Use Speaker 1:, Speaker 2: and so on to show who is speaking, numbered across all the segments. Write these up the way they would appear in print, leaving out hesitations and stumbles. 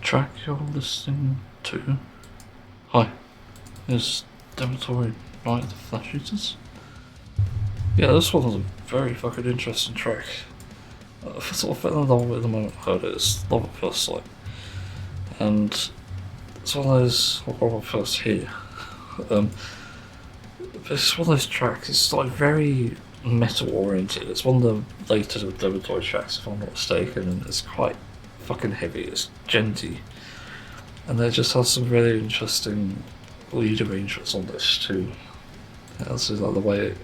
Speaker 1: track you're listening to? Hi, it's Demetori, Night of the Fascism. Yeah, this one was a very fucking interesting track. I sort of fell in love with it the moment I heard it. It's love at first sight. And it's one of those, love at first hear. It's one of those tracks, it's like very metal oriented. It's one of the later Demetori tracks, if I'm not mistaken, and it's quite fucking heavy. It's genty, and it just has some really interesting lead arrangements on this too. This is like the way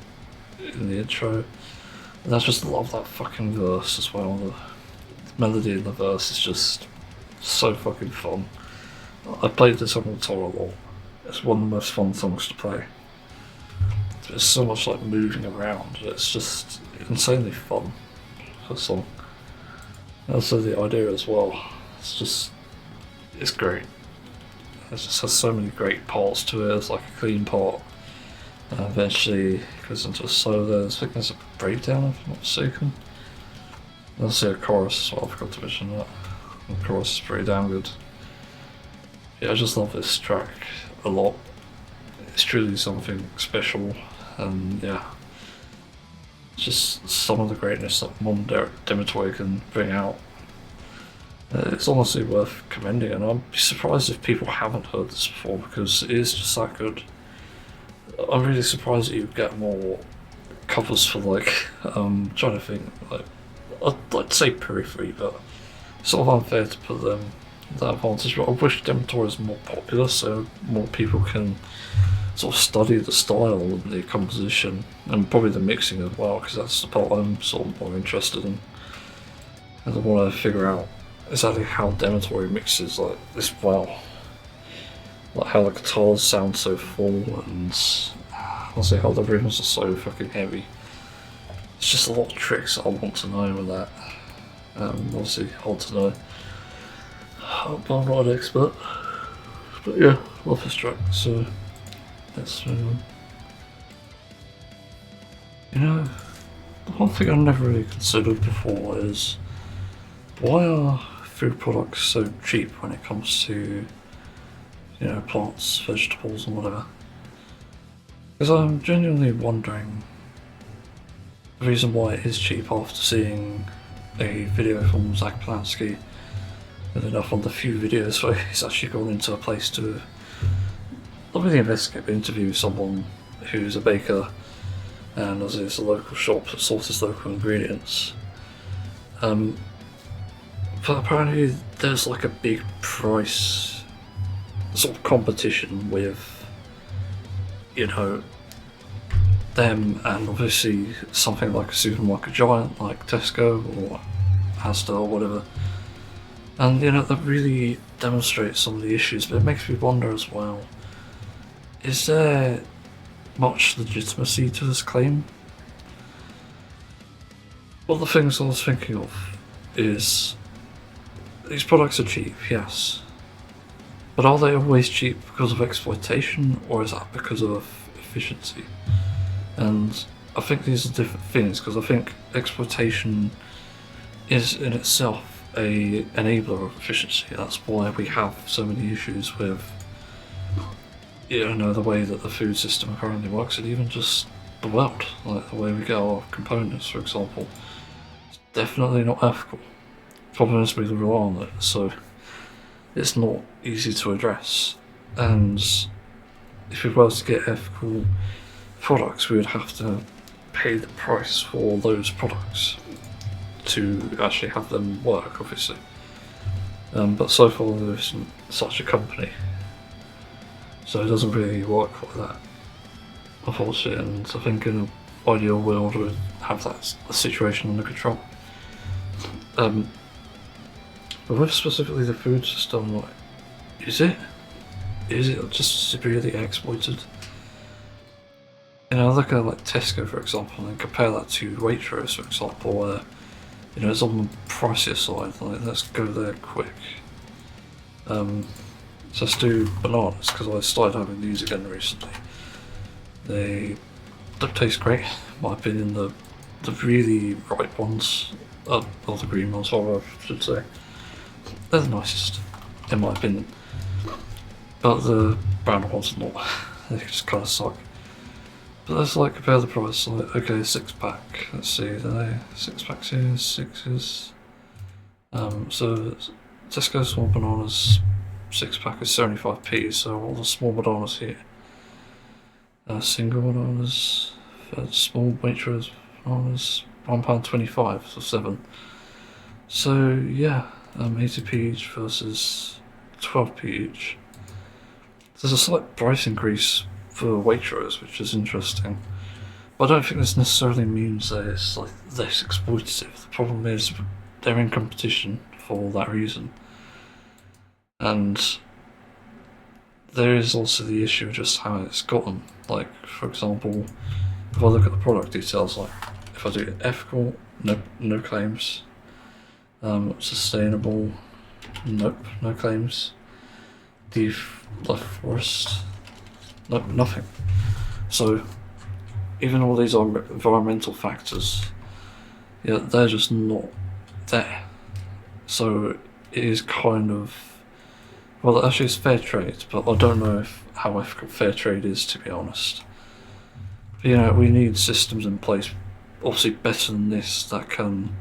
Speaker 1: in the intro, and I just love that fucking verse as well. The melody in the verse is just so fucking fun. I played this on the tour a lot. It's one of the most fun songs to play. There's so much like moving around. It's just insanely fun for a song. And also the idea as well. It's great. It just has so many great parts to it. It's like a clean part. And eventually it goes into a solo. I think there's a breakdown if I'm not mistaken. And also a chorus as well, I forgot to mention that. The chorus is pretty damn good. Yeah, I just love this track a lot. It's truly something special, and yeah, just some of the greatness that Mom Demetori can bring out. It's honestly worth commending, and I'd be surprised if people haven't heard this before because it is just that good. I'm really surprised that you get more covers for like, trying to think, like, I'd like to say Periphery, but it's sort of unfair to put them that advantage, but I wish Demetori is more popular so more people can sort of study the style and the composition and probably the mixing as well, because that's the part I'm sort of more interested in. And I want to figure out exactly how Demetori mixes like this well, like how the guitars sound so full and honestly how the rhythms are so fucking heavy. It's just a lot of tricks that I want to know with that. Obviously hard to know. I'm not an expert, but yeah, love this track, so let's move on. You know, the one thing I've never really considered before is why are food products so cheap when it comes to, you know, plants, vegetables and whatever? Because I'm genuinely wondering the reason why it is cheap after seeing a video from Zach Polanski. And enough on the few videos where he's actually gone into a place to not really investigate, but interview someone who's a baker and as it's a local shop that sources local ingredients. But apparently there's like a big price sort of competition with, you know, them and obviously something like a supermarket giant like Tesco or Asda or whatever. And you know, that really demonstrates some of the issues, but it makes me wonder as well, is there much legitimacy to this claim? One of the things I was thinking of is, these products are cheap, yes, but are they always cheap because of exploitation, or is that because of efficiency? And I think these are different things, because I think exploitation is in itself a enabler of efficiency. That's why we have so many issues with, you know, the way that the food system currently works, and even just the world, like the way we get our components, for example. It's definitely not ethical. The problem is we rely on it, so it's not easy to address. And if we were to get ethical products, we would have to pay the price for those products to actually have them work, obviously. But so far there isn't such a company, so it doesn't really work like that, unfortunately. And I think in an ideal world we would have that situation under control. But with specifically the food system, like, is it just severely exploited? You know, look at like Tesco for example, and compare that to Waitrose for example, where, you know, it's on the pricier side, like, let's go there quick. So let's do bananas, because I started having these again recently. They don't taste great, in my opinion. The really ripe ones, or the green ones, or I should say, they're the nicest. in my opinion. But the brown ones are not. They just kind of suck. But let's like compare the price. Like, okay, 6-pack. Let's see, they 6-packs here, 6s. So Tesco small bananas 6-pack is 75p. So all the small bananas here. Single bananas, small Waitrose bananas, £1.25, so 7. So yeah, 80p each versus 12p each. There's a slight price increase for Waitrose, which is interesting. But I don't think this necessarily means that it's like less exploitative. The problem is they're in competition for that reason. And there is also the issue of just how it's gotten. Like, for example, if I look at the product details, like if I do ethical, no claims. Sustainable, nope, no claims. Life forest, nope, nothing. So even all these are environmental factors, yeah, they're just not there. So it is kind of, well, actually it's fair trade, but I don't know how ethical fair trade is, to be honest. But, you know, we need systems in place, obviously better than this, that can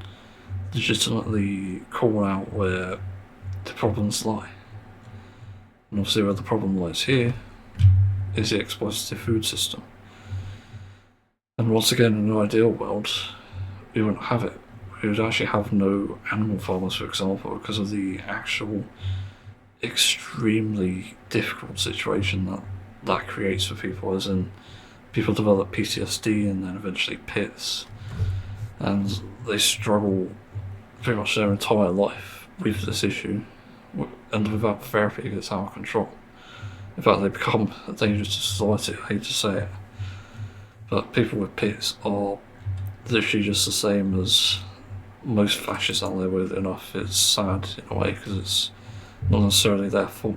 Speaker 1: legitimately call out where the problems lie. And obviously where the problem lies here is the exploitative food system. And once again, in an ideal world, we wouldn't have it. We would actually have no animal farmers, for example, because of the actual extremely difficult situation that creates for people, as in people develop PTSD and then eventually PITS, and they struggle pretty much their entire life with this issue, and without therapy it gets out of control. In fact, they become a danger to society, I hate to say it. But people with PITS are literally just the same as most fascists out there, with enough. It's sad in a way, because it's not necessarily their fault,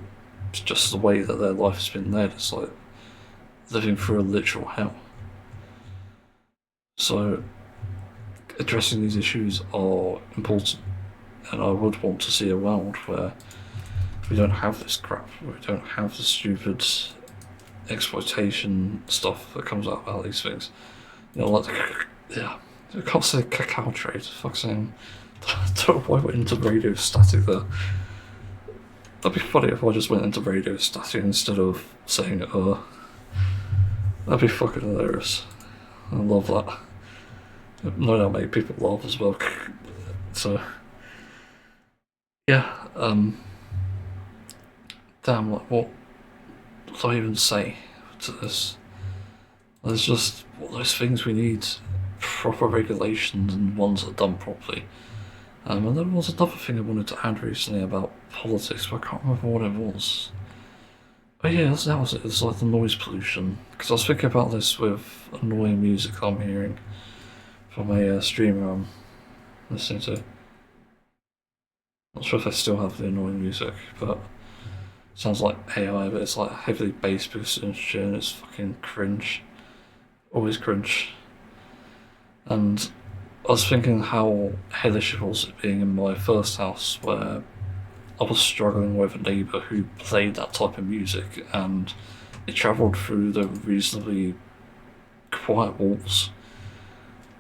Speaker 1: it's just the way that their life has been led. It's like living through a literal hell. So addressing these issues are important, and I would want to see a world where we don't have this crap, where we don't have the stupid exploitation stuff that comes out about these things. You know, like, yeah, I can't say cacao trade, fuck's saying, I don't know why I went into radio static there. That'd be funny if I just went into radio static instead of saying that'd be fucking hilarious. I love that. No doubt make people laugh as well. So yeah, damn, like, what do I even say to this? There's just those things we need: proper regulations and ones that are done properly. And there was another thing I wanted to add recently about politics, but I can't remember what it was. But yeah, that was it. It's like the noise pollution, because I was thinking about this with annoying music I'm hearing from a streamer I'm listening to. Not sure if I still have the annoying music, but it sounds like AI, but it's like heavily bass boosted and shit, and it's fucking cringe. Always cringe. And I was thinking how hellish it was being in my first house, where I was struggling with a neighbour who played that type of music, and it travelled through the reasonably quiet walls.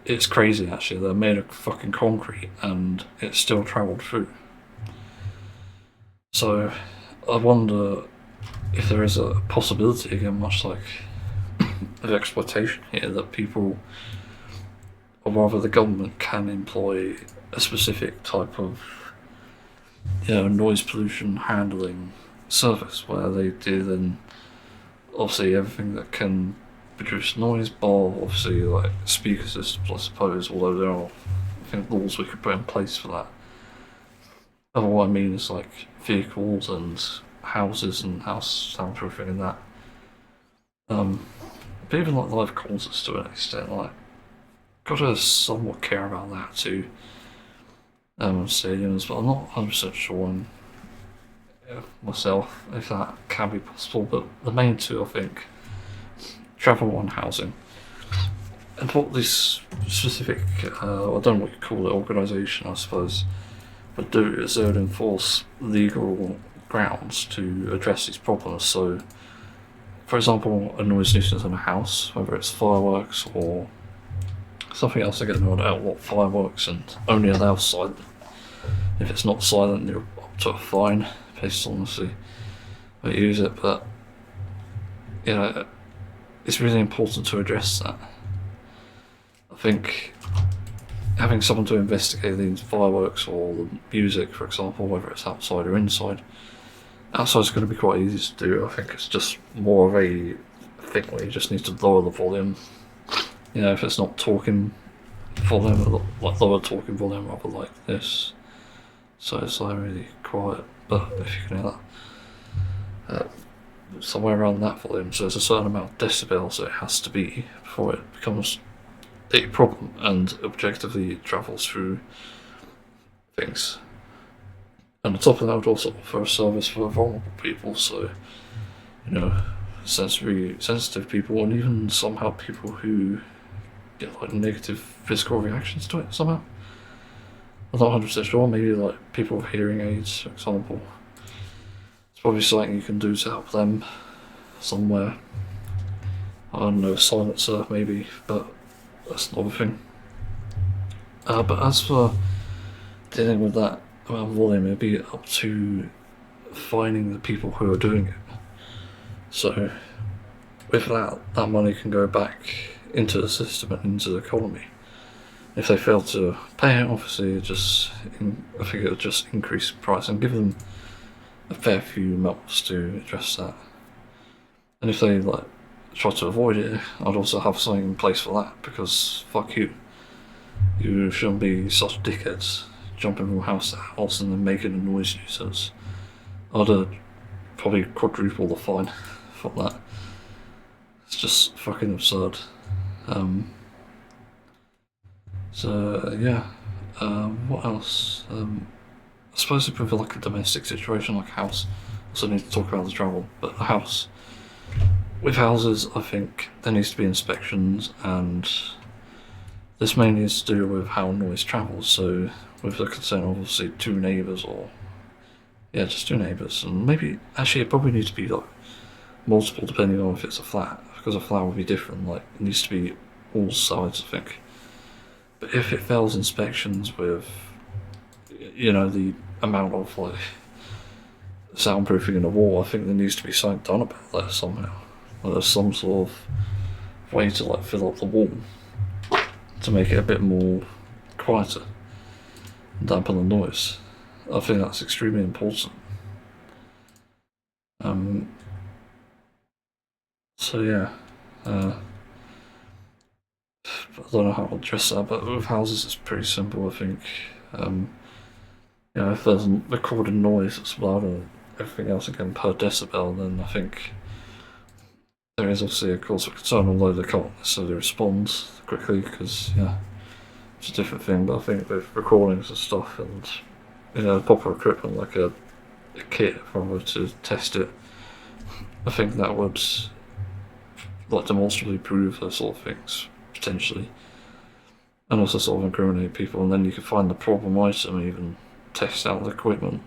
Speaker 1: It's crazy, actually. They're made of fucking concrete, and it still travelled through. So I wonder if there is a possibility, again, much like of exploitation here, that people, or rather the government, can employ a specific type of, you know, noise pollution handling service, where they do then obviously everything that can produce noise, bar obviously like speaker systems, I suppose, although there are, I think, laws we could put in place for that. But what I mean is like vehicles and houses and house soundproofing and that. But even like live concerts to an extent, like, gotta somewhat care about that too. Stadiums, but I'm not 100% sure on myself if that can be possible. But the main two, I think, travel and housing. And what this specific, I don't know what you call it, organisation, I suppose, would do is they would enforce legal grounds to address these problems. So, for example, a noise nuisance in a house, whether it's fireworks or something else, they get an outlaw fireworks and only allow silent. If it's not silent, you're up to a fine based on obviously how you use it. But it's really important to address that. I think having someone to investigate these fireworks or the music, for example, whether it's outside or inside. Outside's going to be quite easy to do. I think it's just more of a thing where you just need to lower the volume. If it's not talking volume, like lower talking volume, rather like this. So it's like really quiet, but if you can hear that. Somewhere around that volume, so there's a certain amount of decibels it has to be before it becomes a problem, and objectively it travels through things. And on top of that, I would also offer a service for vulnerable people, so sensitive people, and even somehow people who get like negative physical reactions to it somehow. I'm not 100% sure, maybe like people with hearing aids, for example. It's probably something you can do to help them somewhere. I don't know, a silencer maybe, but that's another thing. But as for dealing with that amount of volume, it'd be up to finding the people who are doing it. So with that money can go back into the system and into the economy. If they fail to pay it, obviously, I think it would just increase the price and give them a fair few months to address that. And if they try to avoid it, I'd also have something in place for that, because fuck you. You shouldn't be such dickheads jumping from house to house and then making a noise nuisance. I'd probably quadruple the fine for that. It's just fucking absurd. What else? I suppose if we like a domestic situation like a house, also need to talk about the travel, but a house. With houses, I think there needs to be inspections, and this mainly is to do with how noise travels. So, with the consent of obviously two neighbours, just two neighbours, and maybe actually it probably needs to be multiple depending on if it's a flat, because a flat would be different. It needs to be all sides, I think. But if it fails inspections with, the amount of soundproofing in the wall, I think there needs to be something done about that somehow. There's some sort of way to fill up the wall to make it a bit more quieter and dampen the noise. I think that's extremely important. I don't know how to address that, but with houses it's pretty simple, I think. If there's a recorded noise that's louder than everything else again per decibel, then I think there is obviously a cause for concern, although they can't necessarily respond quickly, because it's a different thing. But I think with recordings and stuff and proper equipment like a kit probably to test it, I think that would demonstrably prove those sort of things potentially, and also sort of incriminate people, and then you can find the problem item and even test out the equipment.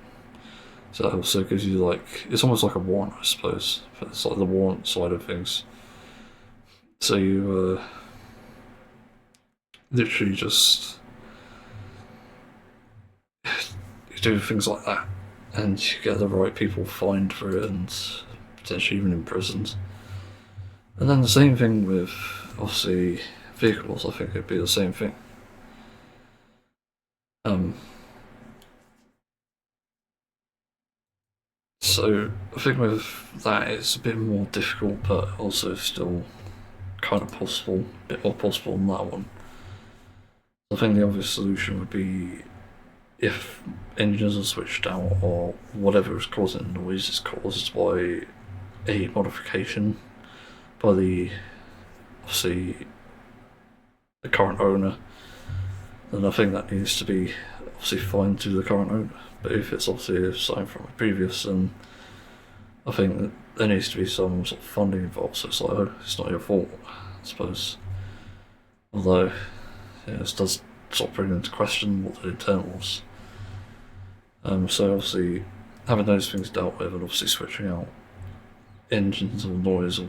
Speaker 1: So that also gives you it's almost like a warrant, I suppose, but it's the warrant side of things. So you literally just you do things like that, and you get the right people fined for it and potentially even imprisoned. And then the same thing with obviously vehicles. I think it'd be the same thing. So I think with that it's a bit more difficult, but also still kind of possible, a bit more possible than that one. I think the obvious solution would be if engines are switched out or whatever is causing the noise is caused by a modification by the current owner, then I think that needs to be obviously fined to the current owner. But if it's obviously something from a previous, then I think that there needs to be some sort of funding involved, so it's not your fault, I suppose. Although, this does sort of bring into question what the intent was. So obviously, having those things dealt with and obviously switching out engines or noise or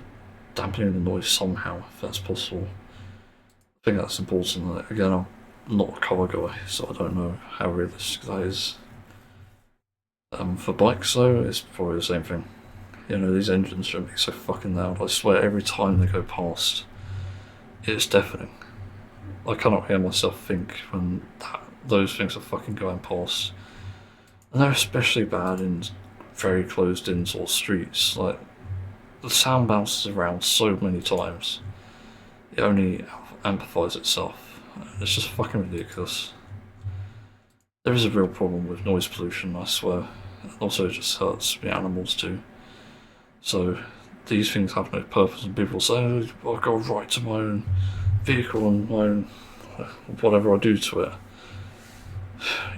Speaker 1: dampening the noise somehow, if that's possible. I think that's important. Again, I'm not a car guy, so I don't know how realistic that is. For bikes though, it's probably the same thing. You know, these engines shouldn't be so fucking loud. I swear every time they go past, it's deafening. I cannot hear myself think when those things are fucking going past. And they're especially bad in very closed-in sort of streets. Like, the sound bounces around so many times, it only amplifies itself. It's just fucking ridiculous. There is a real problem with noise pollution, I swear. And also it just hurts the animals too. So these things have no purpose, and people say, oh, I've got a right to my own vehicle and my own whatever I do to it.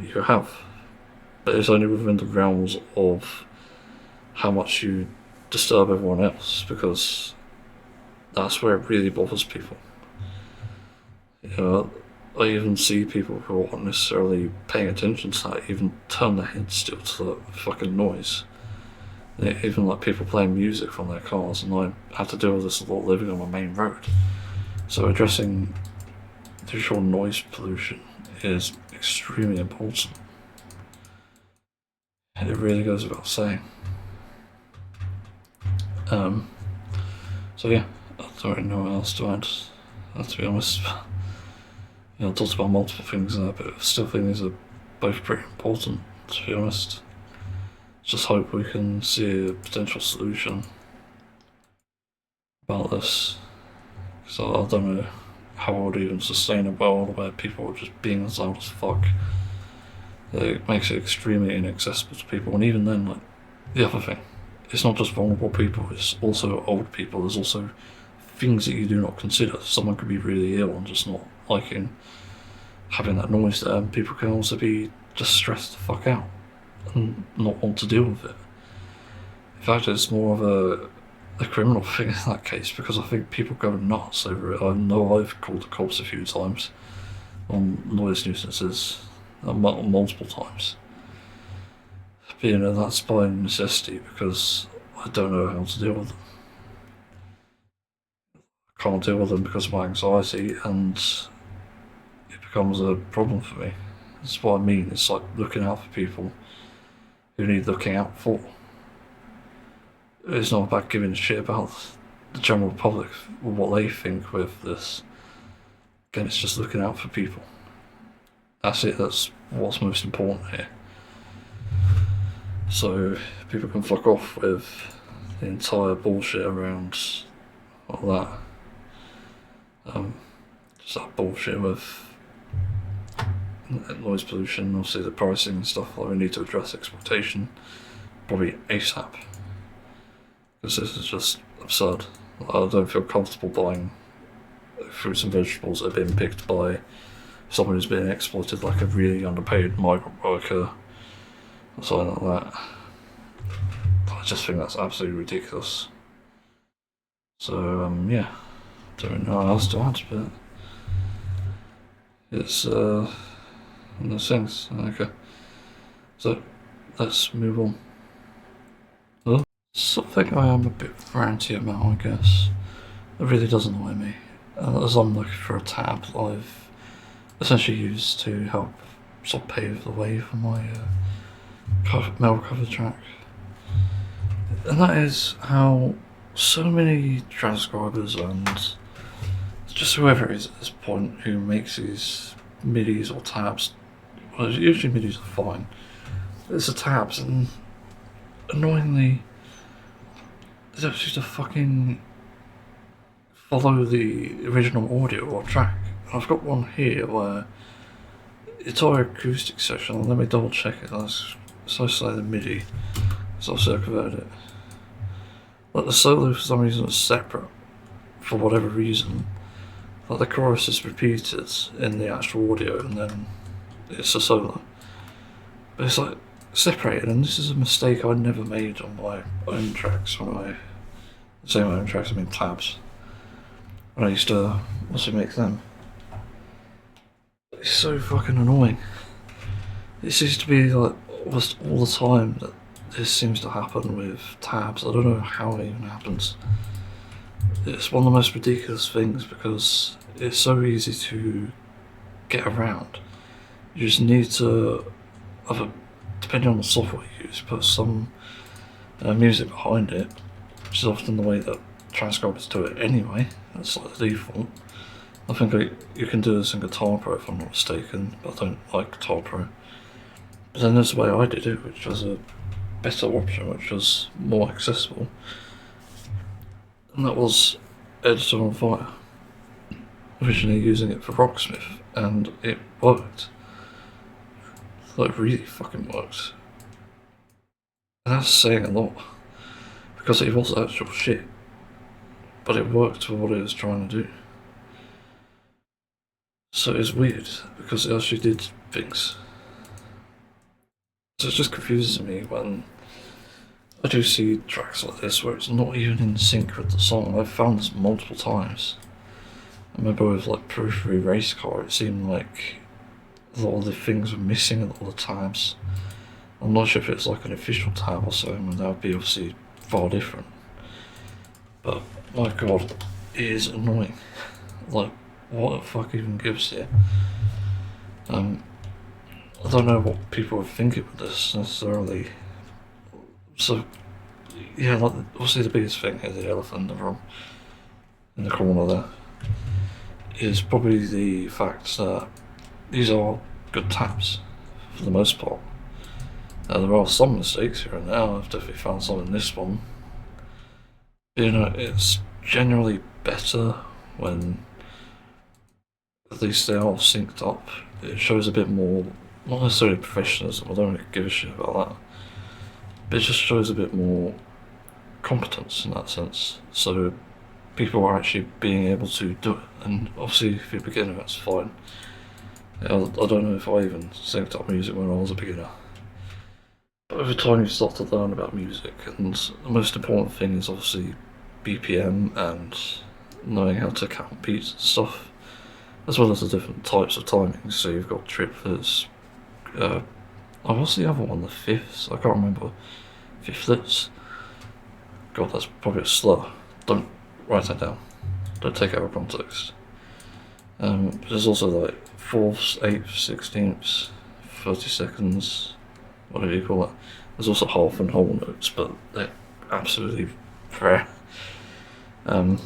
Speaker 1: You have. But it's only within the realms of how much you disturb everyone else, because that's where it really bothers people. You know, I even see people who aren't necessarily paying attention to that even turn their heads still to the fucking noise. Even like people playing music from their cars, and I have to deal with this a lot living on a main road. So addressing visual noise pollution is extremely important. And it really goes without saying. So yeah, I don't really know what else to add, to be honest. You know, I talked about multiple things there, but I still think these are both pretty important, to be honest. Just hope we can see a potential solution about this. Because I don't know how I would even sustain a world where people are just being as loud as fuck. It makes it extremely inaccessible to people, and even then, like, the other thing, it's not just vulnerable people, it's also old people. There's also things that you do not consider. Someone could be really ill and just not liking having that noise there, and people can also be just stressed the fuck out and not want to deal with it. In fact, it's more of a criminal thing in that case, because I think people go nuts over it. I know I've called the cops a few times on noise nuisances, multiple times. But you know, that's by necessity, because I don't know how to deal with them. I can't deal with them because of my anxiety, and it becomes a problem for me. That's what I mean. It's like looking out for people who need looking out for. It's not about giving a shit about the general public or what they think with this. Again, it's just looking out for people. That's it, that's what's most important here. So people can fuck off with the entire bullshit around all that. Just that bullshit with noise pollution, obviously the pricing and stuff. Like, we need to address exploitation, probably ASAP. Because this is just absurd. I don't feel comfortable buying fruits and vegetables that have been picked by someone who's been exploited, like a really underpaid migrant worker or something like that. I just think that's absolutely ridiculous. So yeah, don't know what else to add, but it's one of those things. Okay, so let's move on. Something I am a bit ranty about, I guess. It really does annoy me. As I'm looking for a tab that I've essentially used to help sort of pave the way for my mail cover track. And that is how so many transcribers and just whoever it is at this point who makes these midis or tabs, well, usually midis are fine, it's the tabs, and annoyingly they don't seem to fucking follow the original audio or track. I've got one here where it's our acoustic section. Let me double check it. That's so say the MIDI, so I've circulated it. Like, the solo for some reason is separate, for whatever reason. Like, the chorus is repeated in the actual audio, and then it's a solo. But it's like separated, and this is a mistake I never made on my own tracks. When I say my own tracks, I mean tabs. When I used to also make them. It's so fucking annoying. It seems to be like almost all the time that this seems to happen with tabs. I don't know how it even happens. It's one of the most ridiculous things because it's so easy to get around. You just need to, depending on the software you use, put some music behind it, which is often the way that transcribers do it anyway. That's like the default. I think you can do this in Guitar Pro if I'm not mistaken, but I don't like Guitar Pro. But then there's the way I did it, which was a better option, which was more accessible. And that was Editor on Fire. Originally using it for Rocksmith, and it worked. Like, really fucking worked. And that's saying a lot, because it was actual shit. But it worked for what it was trying to do. So it's weird, because it actually did things. So it just confuses me when I do see tracks like this where it's not even in sync with the song. I've found this multiple times. I remember with like Periphery Race Car, it seemed like a lot of the things were missing at all the tabs. I'm not sure if it's like an official tab or something, and that would be obviously far different. But my god, it is annoying. Like, what the fuck even gives here? I don't know what people are thinking with this necessarily. So, yeah, like, obviously the biggest thing here, the elephant in the corner there, is probably the fact that these are good tabs, for the most part. There are some mistakes here and there. I've definitely found some in this one. You know, it's generally better when at least they are synced up. It shows a bit more, not necessarily professionalism, I don't really give a shit about that, but it just shows a bit more competence in that sense. So people are actually being able to do it, and obviously if you're a beginner that's fine. I don't know if I even synced up music when I was a beginner. But over time you start to learn about music, and the most important thing is obviously BPM and knowing how to count beats and stuff, as well as the different types of timings. So you've got triplets, what's the other one, the fifths? I can't remember. Fifths? God, that's probably a slur. Don't write that down. Don't take it out of context. There's also like fourths, eighths, sixteenths, 30-seconds, whatever you call it. There's also half and whole notes, but they're absolutely rare. You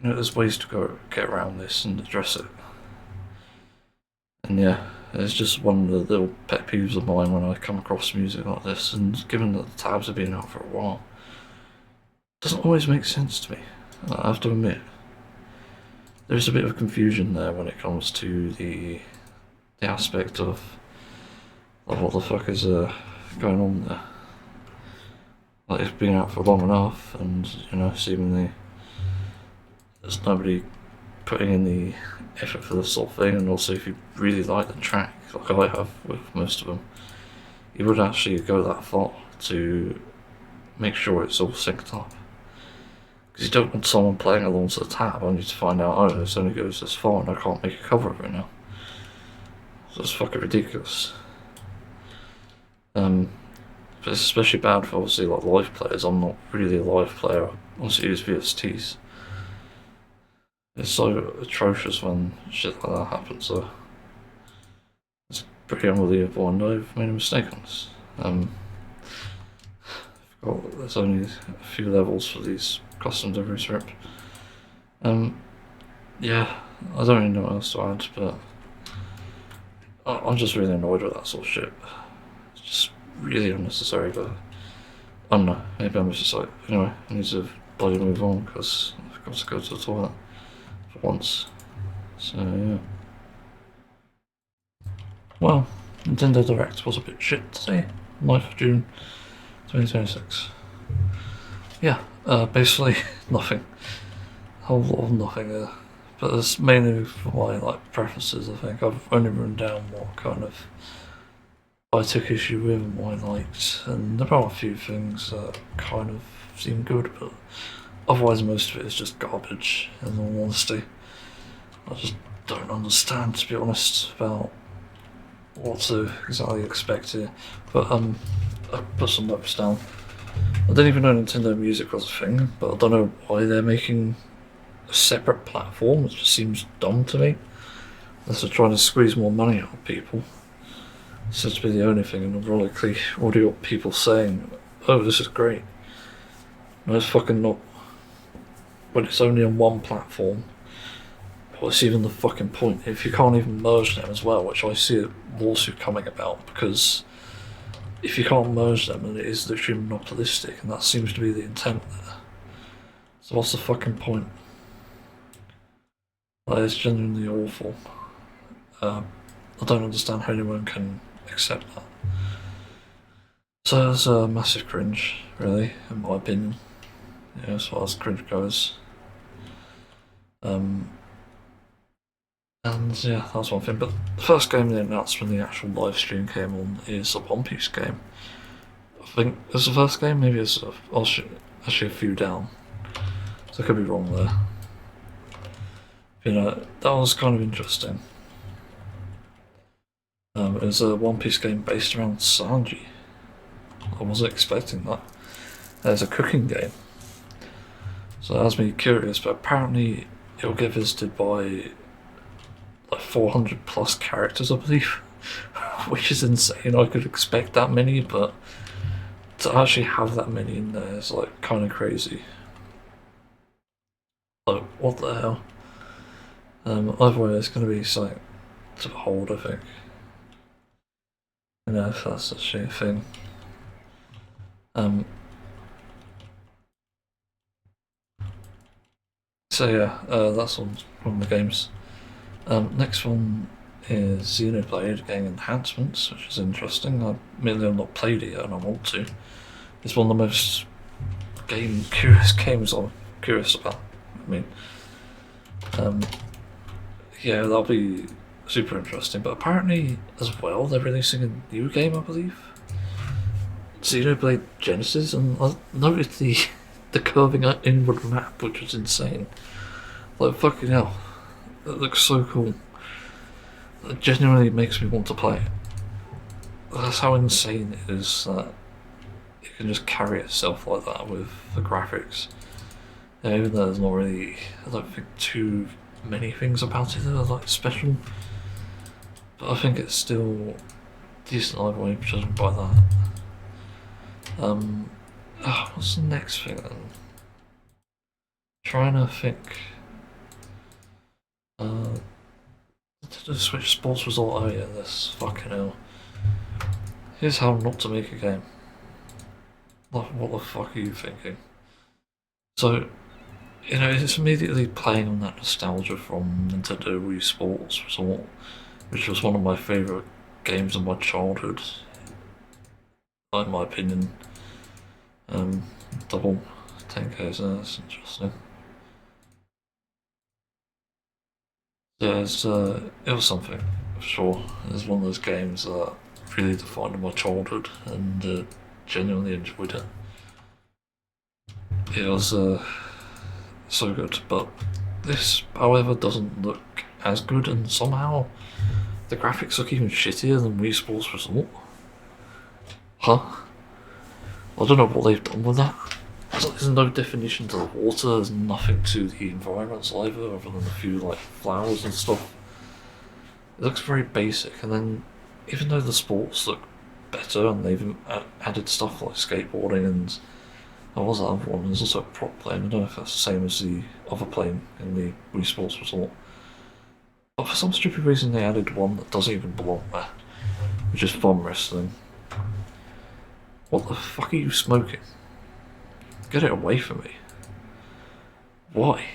Speaker 1: know, there's ways to get around this and address it. And yeah, it's just one of the little pet peeves of mine when I come across music like this, and given that the tabs have been out for a while, it doesn't always make sense to me, I have to admit. There's a bit of confusion there when it comes to the aspect of what the fuck is going on there. Like, it's been out for long enough, and you know, seemingly there's nobody putting in the effort for this sort of thing. And also, if you really like the track, like I have with most of them, you would actually go that far to make sure it's all synced up. Because you don't want someone playing along to the tab only to find out, oh, this only goes this far and I can't make a cover of it now. So it's fucking ridiculous. But it's especially bad for obviously like live players. I'm not really a live player, I also use VSTs. It's so atrocious when shit like that happens, so it's pretty unbelievable, and I've made a mistake on this. There's only a few levels for these customs every script. Yeah, I don't really know what else to add, but I'm just really annoyed with that sort of shit. It's just really unnecessary, but I don't know, maybe I'm just like, anyway, I need to bloody move on because I've got to go to the toilet for once. So yeah. Well, Nintendo Direct was a bit shit today, 9th of June 2026. Yeah, basically nothing. A whole lot of nothing there. But it's mainly for my like preferences. I think I've only written down what kind of I took issue with and what I liked, and there are a few things that kind of seem good, but otherwise most of it is just garbage, in all honesty. I just don't understand, to be honest, about what to exactly expect here. But I put some notes down. I didn't even know Nintendo Music was a thing, but I don't know why they're making a separate platform. It just seems dumb to me. Unless they're trying to squeeze more money out of people. It seems to be the only thing, and ironically, already got people saying, "Oh, this is great." No, it's fucking not. When it's only on one platform, what's even the fucking point? If you can't even merge them as well, which I see a lawsuit coming about, because if you can't merge them, then it is literally monopolistic, and that seems to be the intent there. So what's the fucking point? Like, it's genuinely awful. I don't understand how anyone can accept that. So it's a massive cringe, really, in my opinion. Yeah, as far as cringe goes. And yeah, that's one thing. But the first game they announced when the actual live stream came on is a One Piece game. I think it's the first game, maybe it's actually a few down. So I could be wrong there. You know, that was kind of interesting. It was a One Piece game based around Sanji. I wasn't expecting that. There's a cooking game. So that has me curious, but apparently it'll get visited by like 400 plus characters, I believe. Which is insane. I could expect that many, but to actually have that many in there is like kind of crazy. Like, what the hell? Either way, it's going to be something to behold, I think. You know, if that's actually a thing. So yeah, that's one of the games. Next one is Xenoblade getting enhancements, which is interesting. Admittedly, I've not played it yet, and I want to. It's one of the most curious games I'm curious about. I mean, yeah, that'll be super interesting. But apparently, as well, they're releasing a new game, I believe. Xenoblade Genesis, and I noticed the curving inward map, which was insane. Like, fucking hell. It looks so cool. It genuinely makes me want to play it. That's how insane it is that it can just carry itself like that with the graphics. Yeah, even though there's not really, I don't think too many things about it that are like special. But I think it's still decent either way, judging by that. What's the next thing then? Trying to think. The Switch Sports Resort, oh yeah, this fucking hell. Here's how not to make a game. What the fuck are you thinking? So, you know, it's immediately playing on that nostalgia from Nintendo Wii Sports Resort, which was one of my favourite games of my childhood, in my opinion. Double 10K, so that's interesting. Yeah, it was something, for sure. It was one of those games that really defined my childhood and genuinely enjoyed it. It was so good, but this, however, doesn't look as good, and somehow the graphics look even shittier than Wii Sports Resort. Huh? I don't know what they've done with that. There's no definition to the water, there's nothing to the environments either, other than a few like flowers and stuff. It looks very basic, and then even though the sports look better and they've added stuff like skateboarding and what was that other one? There's also a prop plane. I don't know if that's the same as the other plane in the Wii Sports Resort. But for some stupid reason they added one that doesn't even belong there, which is fun wrestling. What the fuck are you smoking? Get it away from me. Why?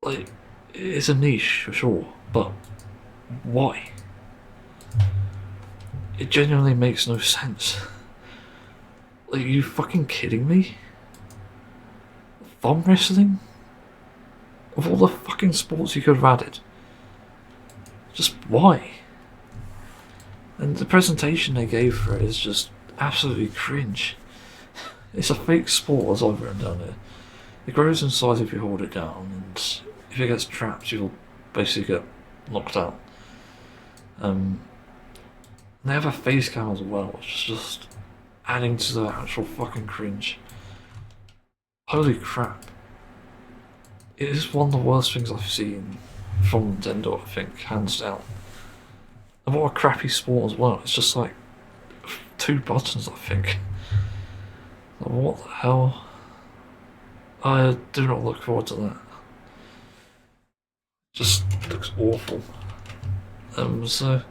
Speaker 1: Like, it's a niche for sure, but why? It genuinely makes no sense. Like, are you fucking kidding me? Thumb wrestling? Of all the fucking sports you could have added. Just why? And the presentation they gave for it is just absolutely cringe. It's a fake sport, as I've written down here. It grows in size if you hold it down, and if it gets trapped, you'll basically get knocked out. And they have a face cam as well, which is just adding to the actual fucking cringe. Holy crap. It is one of the worst things I've seen from Nintendo, I think, hands down. And what a crappy sport as well. It's just like 2 buttons, I think. Like, what the hell? I do not look forward to that. Just looks awful. So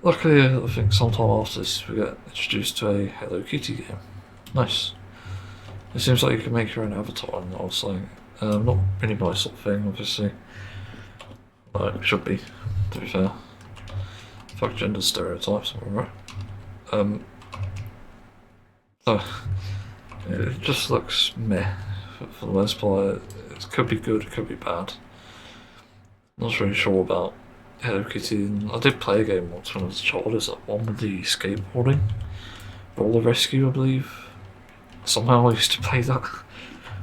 Speaker 1: luckily, I think sometime after this we get introduced to a Hello Kitty game. Nice. It seems like you can make your own avatar, and I was like, not really my sort of thing, obviously. But it should be, to be fair. Fuck gender stereotypes, alright. So it just looks meh for the most part. It could be good, it could be bad. Not really sure about Hello Kitty. I did play a game once when I was a child. Is that one with the skateboarding? Roller Rescue, I believe. Somehow I used to play that.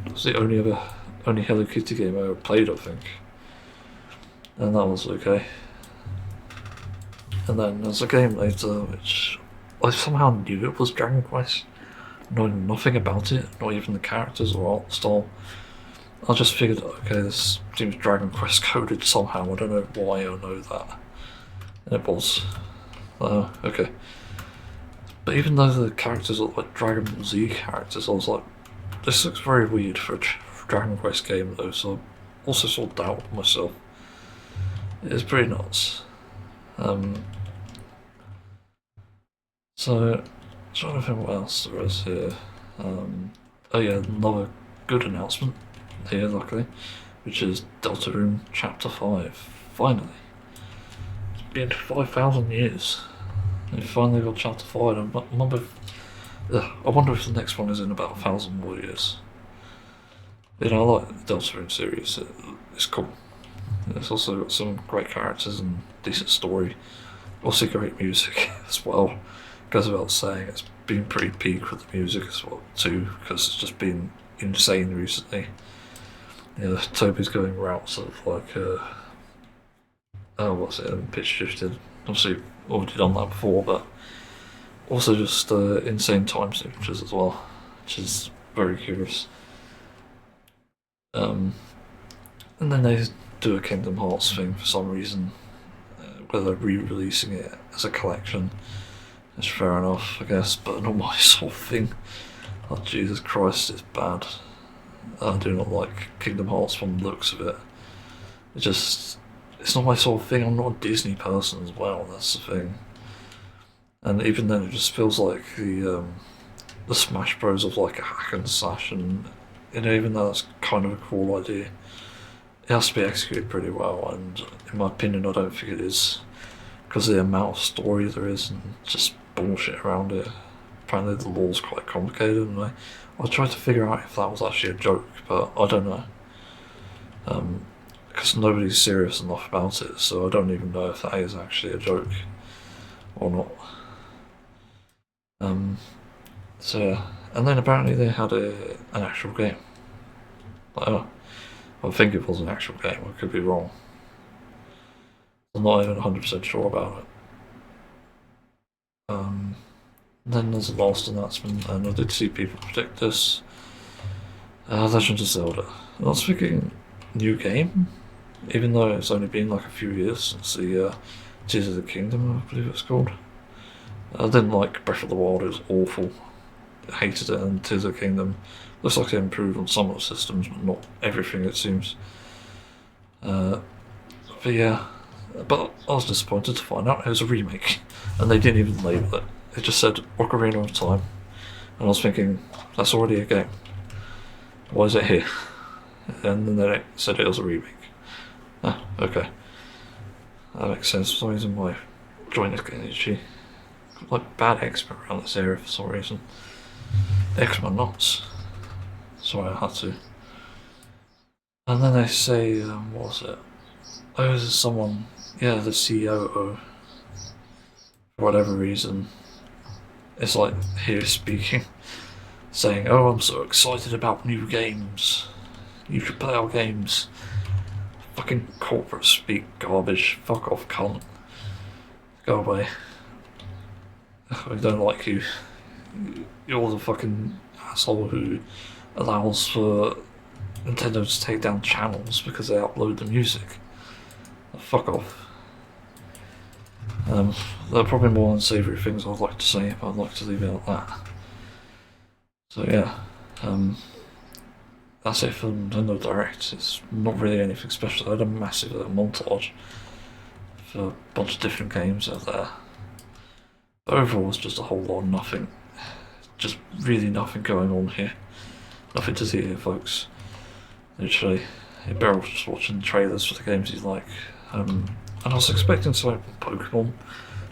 Speaker 1: It was the only Hello Kitty game I ever played, I think. And that was okay. And then there's a game later which I somehow knew it was Dragon Quest, knowing nothing about it, not even the characters or art style. I just figured, okay, this seems Dragon Quest coded somehow, I don't know why I know that. And it was. Okay. But even though the characters look like Dragon Ball Z characters, I was like, this looks very weird for a Dragon Quest game though, so I also sort of doubted myself. It is pretty nuts. So, trying to think what else there is here. Oh yeah, another good announcement here, luckily, which is Deltarune Chapter 5. Finally. It's been 5,000 years. They finally got Chapter 5. I wonder if the next one is in about 1,000 more years. You know, I like the Deltarune series. It's cool. It's also got some great characters and decent story. Also great music as well. Goes without saying, it's been pretty peak with the music as well too, because it's just been insane recently. Yeah, Toby's going routes of like, pitch shifted. Obviously, already done that before, but also just insane time signatures as well, which is very curious. And then they do a Kingdom Hearts thing for some reason, where they're re-releasing it as a collection. It's fair enough, I guess, but not my sort of thing. Oh, Jesus Christ, it's bad. I do not like Kingdom Hearts from the looks of it. It's not my sort of thing. I'm not a Disney person as well, that's the thing. And even then, it just feels like the Smash Bros of like a hack and slash, and even though that's kind of a cool idea, it has to be executed pretty well, and in my opinion, I don't think it is, because of the amount of story there is and just bullshit around it. Apparently the law's quite complicated, and I tried to figure out if that was actually a joke, but I don't know. Because nobody's serious enough about it, so I don't even know if that is actually a joke or not. So yeah, and then apparently they had an actual game. I think it was an actual game, I could be wrong. I'm not even 100% sure about it. Then there's the last announcement, and I did see people predict this. Legend of Zelda. I was thinking, new game? Even though it's only been like a few years since the Tears of the Kingdom, I believe it's called. I didn't like Breath of the Wild, it was awful. I hated it, and Tears of the Kingdom looks like they improved on some of the systems, but not everything, it seems. But yeah, but I was disappointed to find out it was a remake, and they didn't even label it. It just said Ocarina of Time, and I was thinking, that's already a game. Why is it here? And then they said it was a remake. Ah, okay. That makes sense. For some reason, my joint is getting itchy. Like bad eczema around this area for some reason. Eczema nuts. Sorry, I had to. And then they say, what was it? Oh, there's someone, yeah, the CEO, for whatever reason, is like here speaking, saying, oh, I'm so excited about new games. You should play our games. Fucking corporate speak garbage. Fuck off, cunt. Go away. I don't like you. You're the fucking asshole who allows for Nintendo to take down channels because they upload the music. Fuck off. There are probably more unsavoury things I'd like to say, but I'd like to leave it at that. So yeah, that's it for Nintendo Direct. It's not really anything special. I had a massive montage for a bunch of different games out there. But overall, it's just a whole lot of nothing. Just really nothing going on here. Nothing to see here, folks. Literally, you're better off just watching the trailers for the games you like. And I was expecting something from Pokemon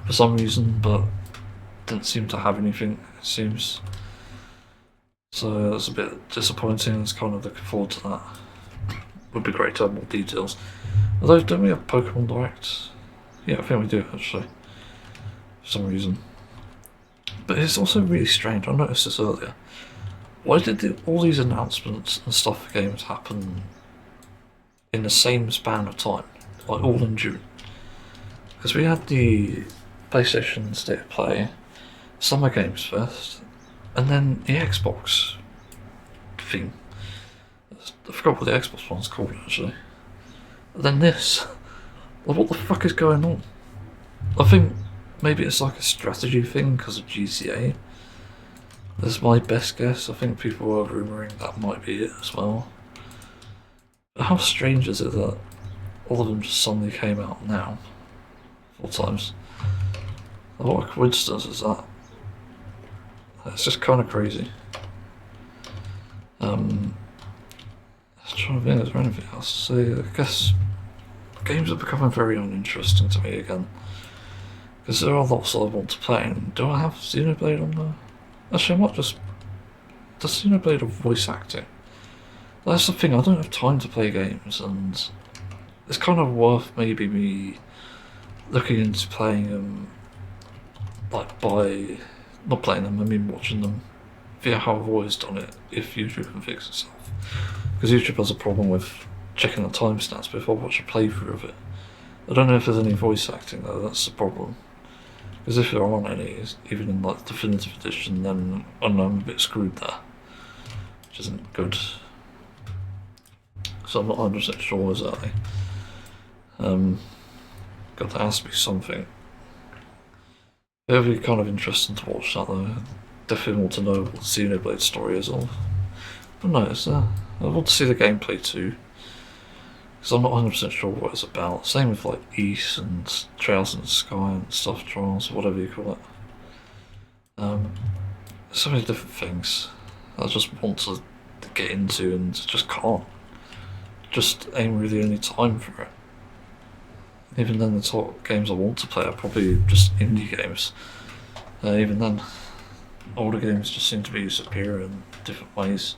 Speaker 1: for some reason, but didn't seem to have anything, it seems. So that's a bit disappointing. I was kind of looking forward to that. Would be great to have more details. Although, don't we have Pokemon Direct? Yeah, I think we do, actually. For some reason. But it's also really strange, I noticed this earlier. Why did all these announcements and stuff for games happen in the same span of time? Like all in June? Because we had the PlayStation State of Play, Summer Games Fest, and then the Xbox thing. I forgot what the Xbox one's called actually. And then this. Like, what the fuck is going on? I think maybe it's like a strategy thing because of GTA. That's my best guess. I think people are rumouring that might be it as well. But how strange is it that all of them just suddenly came out now? 4 times. What a coincidence is that? It's just kind of crazy. I'm trying to think, is there anything else to say? I guess games are becoming very uninteresting to me again. Because there are lots that I want to play, and do I have Xenoblade on there? Actually, I might just... Does Xenoblade have voice acting? That's the thing, I don't have time to play games, and it's kind of worth maybe me looking into playing them, like by... Not playing them, I mean watching them via how I've always done it, if YouTube can fix itself. Because YouTube has a problem with checking the timestamps before I watch a playthrough of it. I don't know if there's any voice acting though, that's the problem. Because if there aren't any, even in like Definitive Edition, then I know I'm a bit screwed there. Which isn't good. So I'm not 100% sure exactly. God, there has to be something. It'll be kind of interesting to watch that though. Definitely want to know what the Xenoblade story is all. But no, I want to see the gameplay too. Because I'm not 100% sure what it's about. Same with like East and Trails in the Sky and Stuff Trials, whatever you call it. So many different things I just want to get into and just can't. Just ain't really any time for it. Even then, the sort of games I want to play are probably just indie games. Even then, older games just seem to be superior in different ways.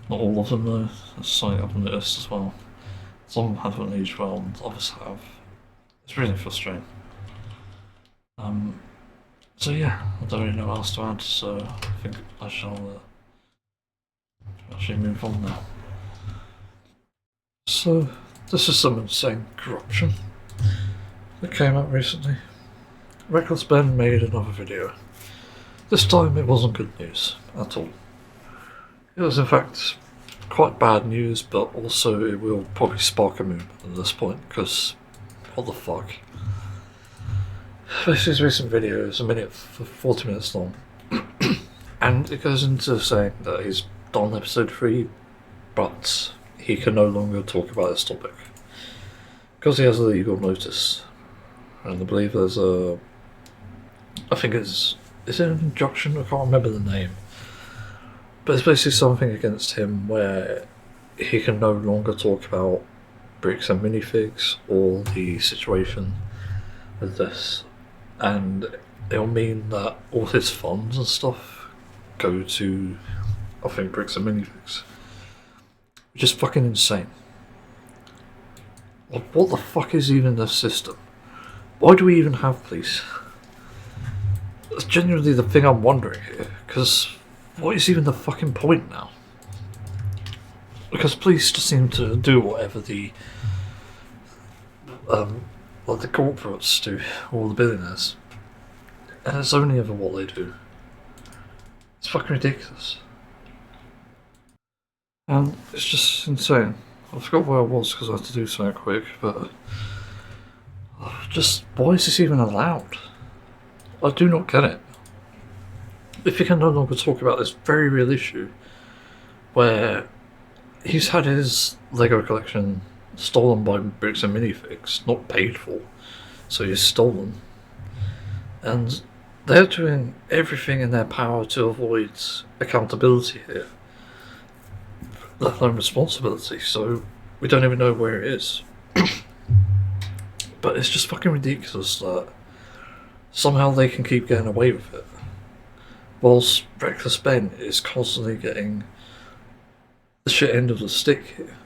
Speaker 1: Not all of them though, that's something I've noticed as well. Some haven't aged well and others have. It's really frustrating. So yeah, I don't really know what else to add, so I think I shall actually move on now. So, this is some insane corruption that came out recently. Reckless Ben made another video. This time it wasn't good news at all. It was in fact quite bad news, but also it will probably spark a movement at this point, because what the fuck. This recent video is 40 minutes long, and it goes into saying that he's done episode 3, but he can no longer talk about this topic because he has a legal notice, and I believe there's a, I think is it an injunction? I can't remember the name, but it's basically something against him where he can no longer talk about bricks and minifigs or the situation with this, and it'll mean that all his funds and stuff go to, I think, bricks and minifigs. Which is fucking insane. Like, what the fuck is even the system? Why do we even have police? That's genuinely the thing I'm wondering here, because what is even the fucking point now? Because police just seem to do whatever the like the corporates do, or the billionaires. And it's only ever what they do. It's fucking ridiculous. And it's just insane. I forgot where I was because I had to do something quick, but just why is this even allowed? I do not get it. If you can no longer talk about this very real issue, where he's had his Lego collection stolen by Bricks and Minifigs, not paid for, so he's stolen, and they're doing everything in their power to avoid accountability here, let alone responsibility, so we don't even know where it is. But it's just fucking ridiculous that somehow they can keep getting away with it, whilst Reckless Ben is constantly getting the shit end of the stick here.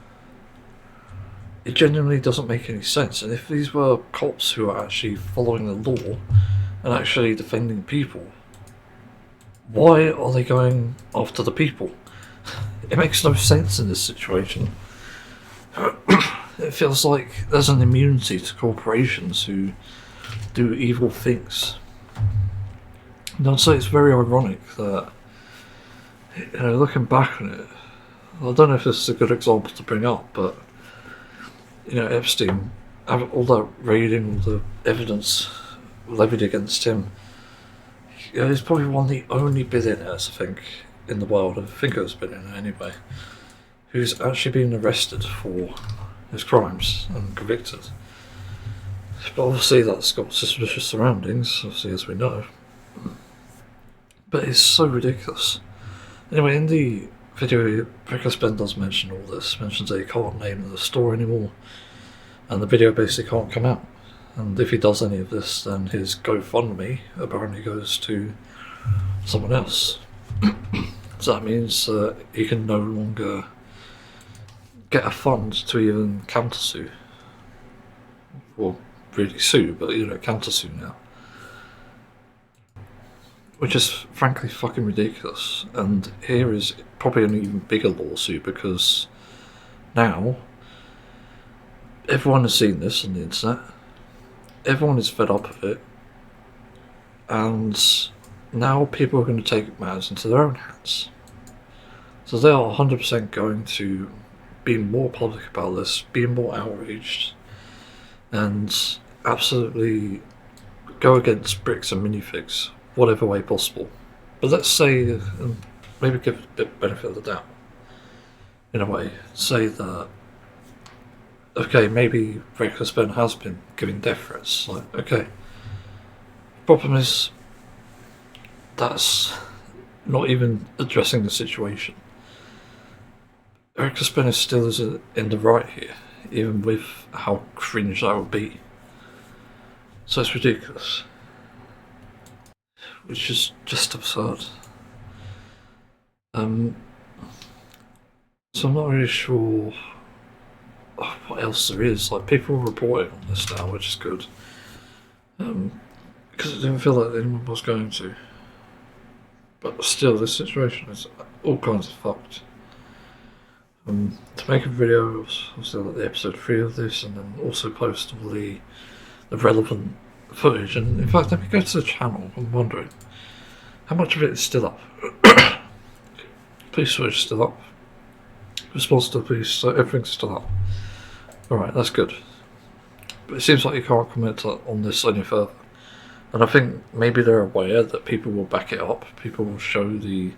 Speaker 1: It genuinely doesn't make any sense, and if these were cops who are actually following the law and actually defending people, why are they going after the people? It makes no sense in this situation. It feels like there's an immunity to corporations who do evil things. And I'd say it's very ironic that, looking back on it, I don't know if this is a good example to bring up, but Epstein, all that raiding, all the evidence levied against him, he's probably one of the only billionaires, I think, in the world, I think it was a billionaire anyway, who's actually been arrested for his crimes and convicted. But obviously that's got suspicious surroundings, obviously, as we know. But it's so ridiculous. Anyway, in the video, Reckless Ben does mention all this, mentions that he can't name the store anymore, and the video basically can't come out. And if he does any of this, then his GoFundMe apparently goes to someone else. So that means he can no longer get a fund to even countersue. Well, really sue, but countersue now. Which is frankly fucking ridiculous. And here is probably an even bigger lawsuit, because now everyone has seen this on the internet. Everyone is fed up of it. And now people are going to take matters into their own hands. So they are 100% going to be more public about this, be more outraged, and absolutely go against Bricks and Minifigs, whatever way possible. But let's say, maybe give it a bit benefit of the doubt, in a way, say that, okay, maybe Reckless Ben has been giving death threats, like, okay. Problem is, that's not even addressing the situation. Reckless Ben is still in the right here, even with how cringe that would be. So it's ridiculous. Which is just absurd. So I'm not really sure what else there is. Like, people are reporting on this now, which is good. Because it didn't feel like anyone was going to. But still, this situation is all kinds of fucked. To make a video, I'll still at the episode 3 of this, and then also post all the relevant footage. And in fact, let me go to the channel. I'm wondering how much of it is still up. Police footage is still up. Response to the police, so everything's still up. Alright, that's good. But it seems like you can't comment on this any further. And I think maybe they're aware that people will back it up. People will show the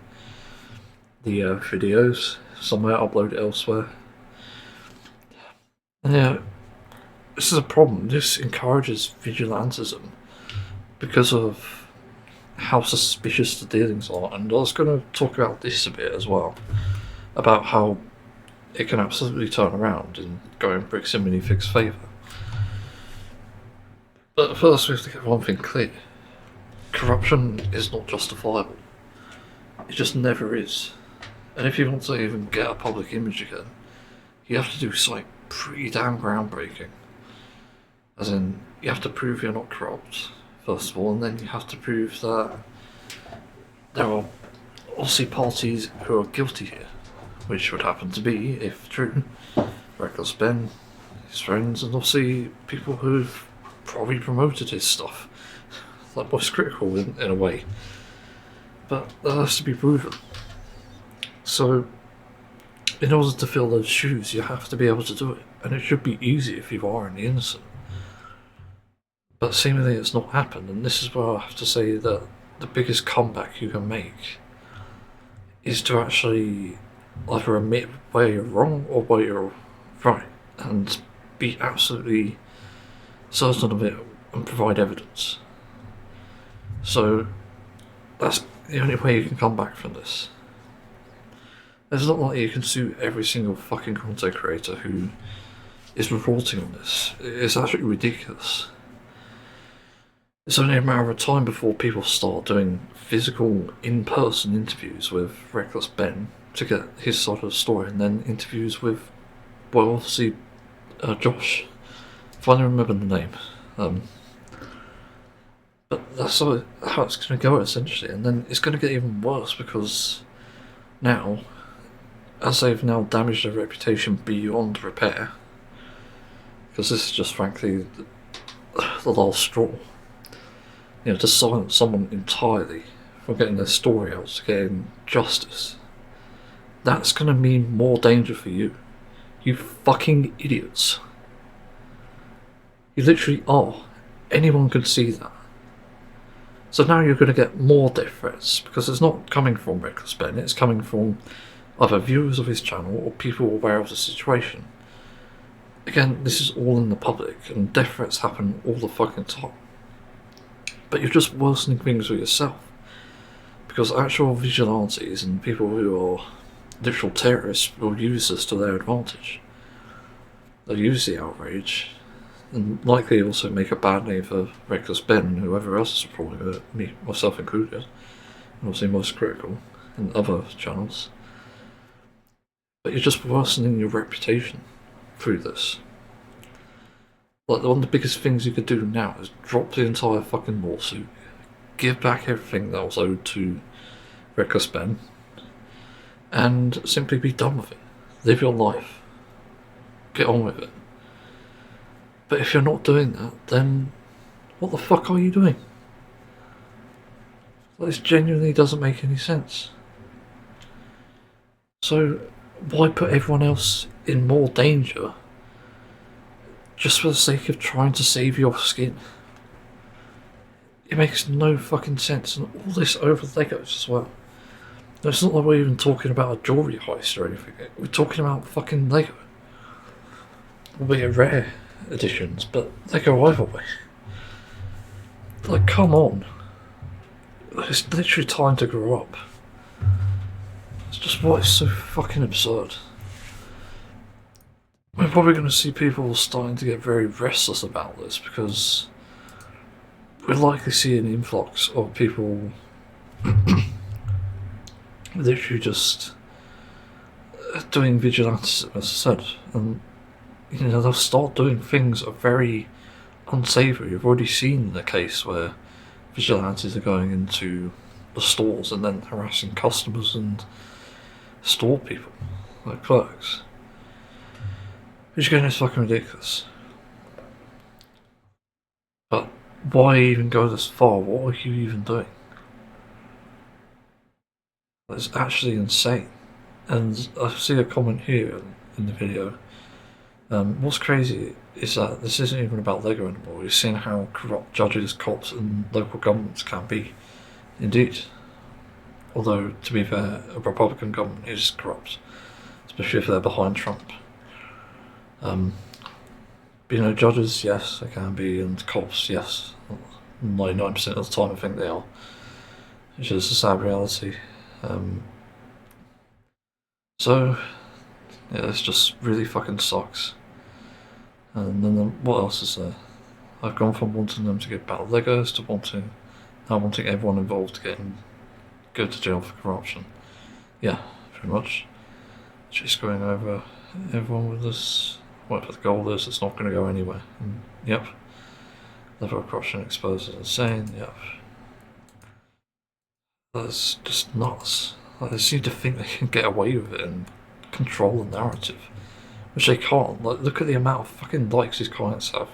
Speaker 1: videos somewhere, upload it elsewhere. And yeah, this is a problem. This encourages vigilantism because of how suspicious the dealings are. And I was going to talk about this a bit as well, about how it can absolutely turn around and go in Bricks and Minifigs' favour. But first we have to get one thing clear. Corruption is not justifiable. It just never is. And if you want to even get a public image again, you have to do something pretty damn groundbreaking. As in, you have to prove you're not corrupt, first of all, and then you have to prove that there are obviously parties who are guilty here, which would happen to be, if true, Reckless Ben, his friends, and obviously people who've probably promoted his stuff. That was critical in a way. But that has to be proven. So, in order to fill those shoes, you have to be able to do it. And it should be easy if you are any innocent. But seemingly it's not happened, and this is where I have to say that the biggest comeback you can make is to actually either admit where you're wrong or where you're right, and be absolutely certain of it and provide evidence. So that's the only way you can come back from this. It's not like you can sue every single fucking content creator who is reporting on this. It's actually ridiculous. It's only a matter of time before people start doing physical, in-person interviews with Reckless Ben to get his side of the story, and then interviews with, well, obviously, Josh. If I don't remember the name. But that's how it's going to go, essentially. And then it's going to get even worse because now, as they've now damaged their reputation beyond repair, because this is just, frankly, the last straw. To silence someone entirely from getting their story out, to getting justice, that's going to mean more danger for you. You fucking idiots. You literally are. Anyone could see that. So now you're going to get more death threats, because it's not coming from Reckless Ben, it's coming from either viewers of his channel or people aware of the situation. Again, this is all in the public, and death threats happen all the fucking time. But you're just worsening things for yourself. Because actual vigilantes and people who are literal terrorists will use this to their advantage. They'll use the outrage, and likely also make a bad name for Reckless Ben and whoever else is supporting it, me, myself included, and obviously most critical, and other channels. But you're just worsening your reputation through this. Like, one of the biggest things you could do now is drop the entire fucking lawsuit, give back everything that was owed to Reckless Ben, and simply be done with it. Live your life. Get on with it. But if you're not doing that, then what the fuck are you doing? This genuinely doesn't make any sense. So, why put everyone else in more danger just for the sake of trying to save your skin? It makes no fucking sense, and all this over Legos as well. No, it's not like we're even talking about a jewellery heist or anything. We're talking about fucking Lego. Albeit rare editions, but Lego either way. Like, come on. It's literally time to grow up. It's just what is so fucking absurd. We're probably going to see people starting to get very restless about this, because we'll likely see an influx of people literally just doing vigilantism, as I said, and they'll start doing things that are very unsavoury. You've already seen the case where vigilantes are going into the stores and then harassing customers and store people, like clerks. Which again is fucking ridiculous. But why even go this far? What are you even doing? It's actually insane. And I see a comment here in the video. What's crazy is that this isn't even about Lego anymore. You're seeing how corrupt judges, cops and local governments can be. Indeed. Although, to be fair, a Republican government is corrupt. Especially if they're behind Trump. But judges, yes, they can be, and cops, yes. 99% of the time I think they are. Which is a sad reality. So, yeah, this just really fucking sucks. And then what else is there? I've gone from wanting them to get battle Legos to now wanting everyone involved to go to jail for corruption. Yeah, pretty much. Just going over everyone with this. Whatever the goal is, it's not going to go anywhere. And, yep. Level of corruption exposed is insane. Yep. That's just nuts. Like, they seem to think they can get away with it and control the narrative, which they can't. Like, look at the amount of fucking likes his comments have.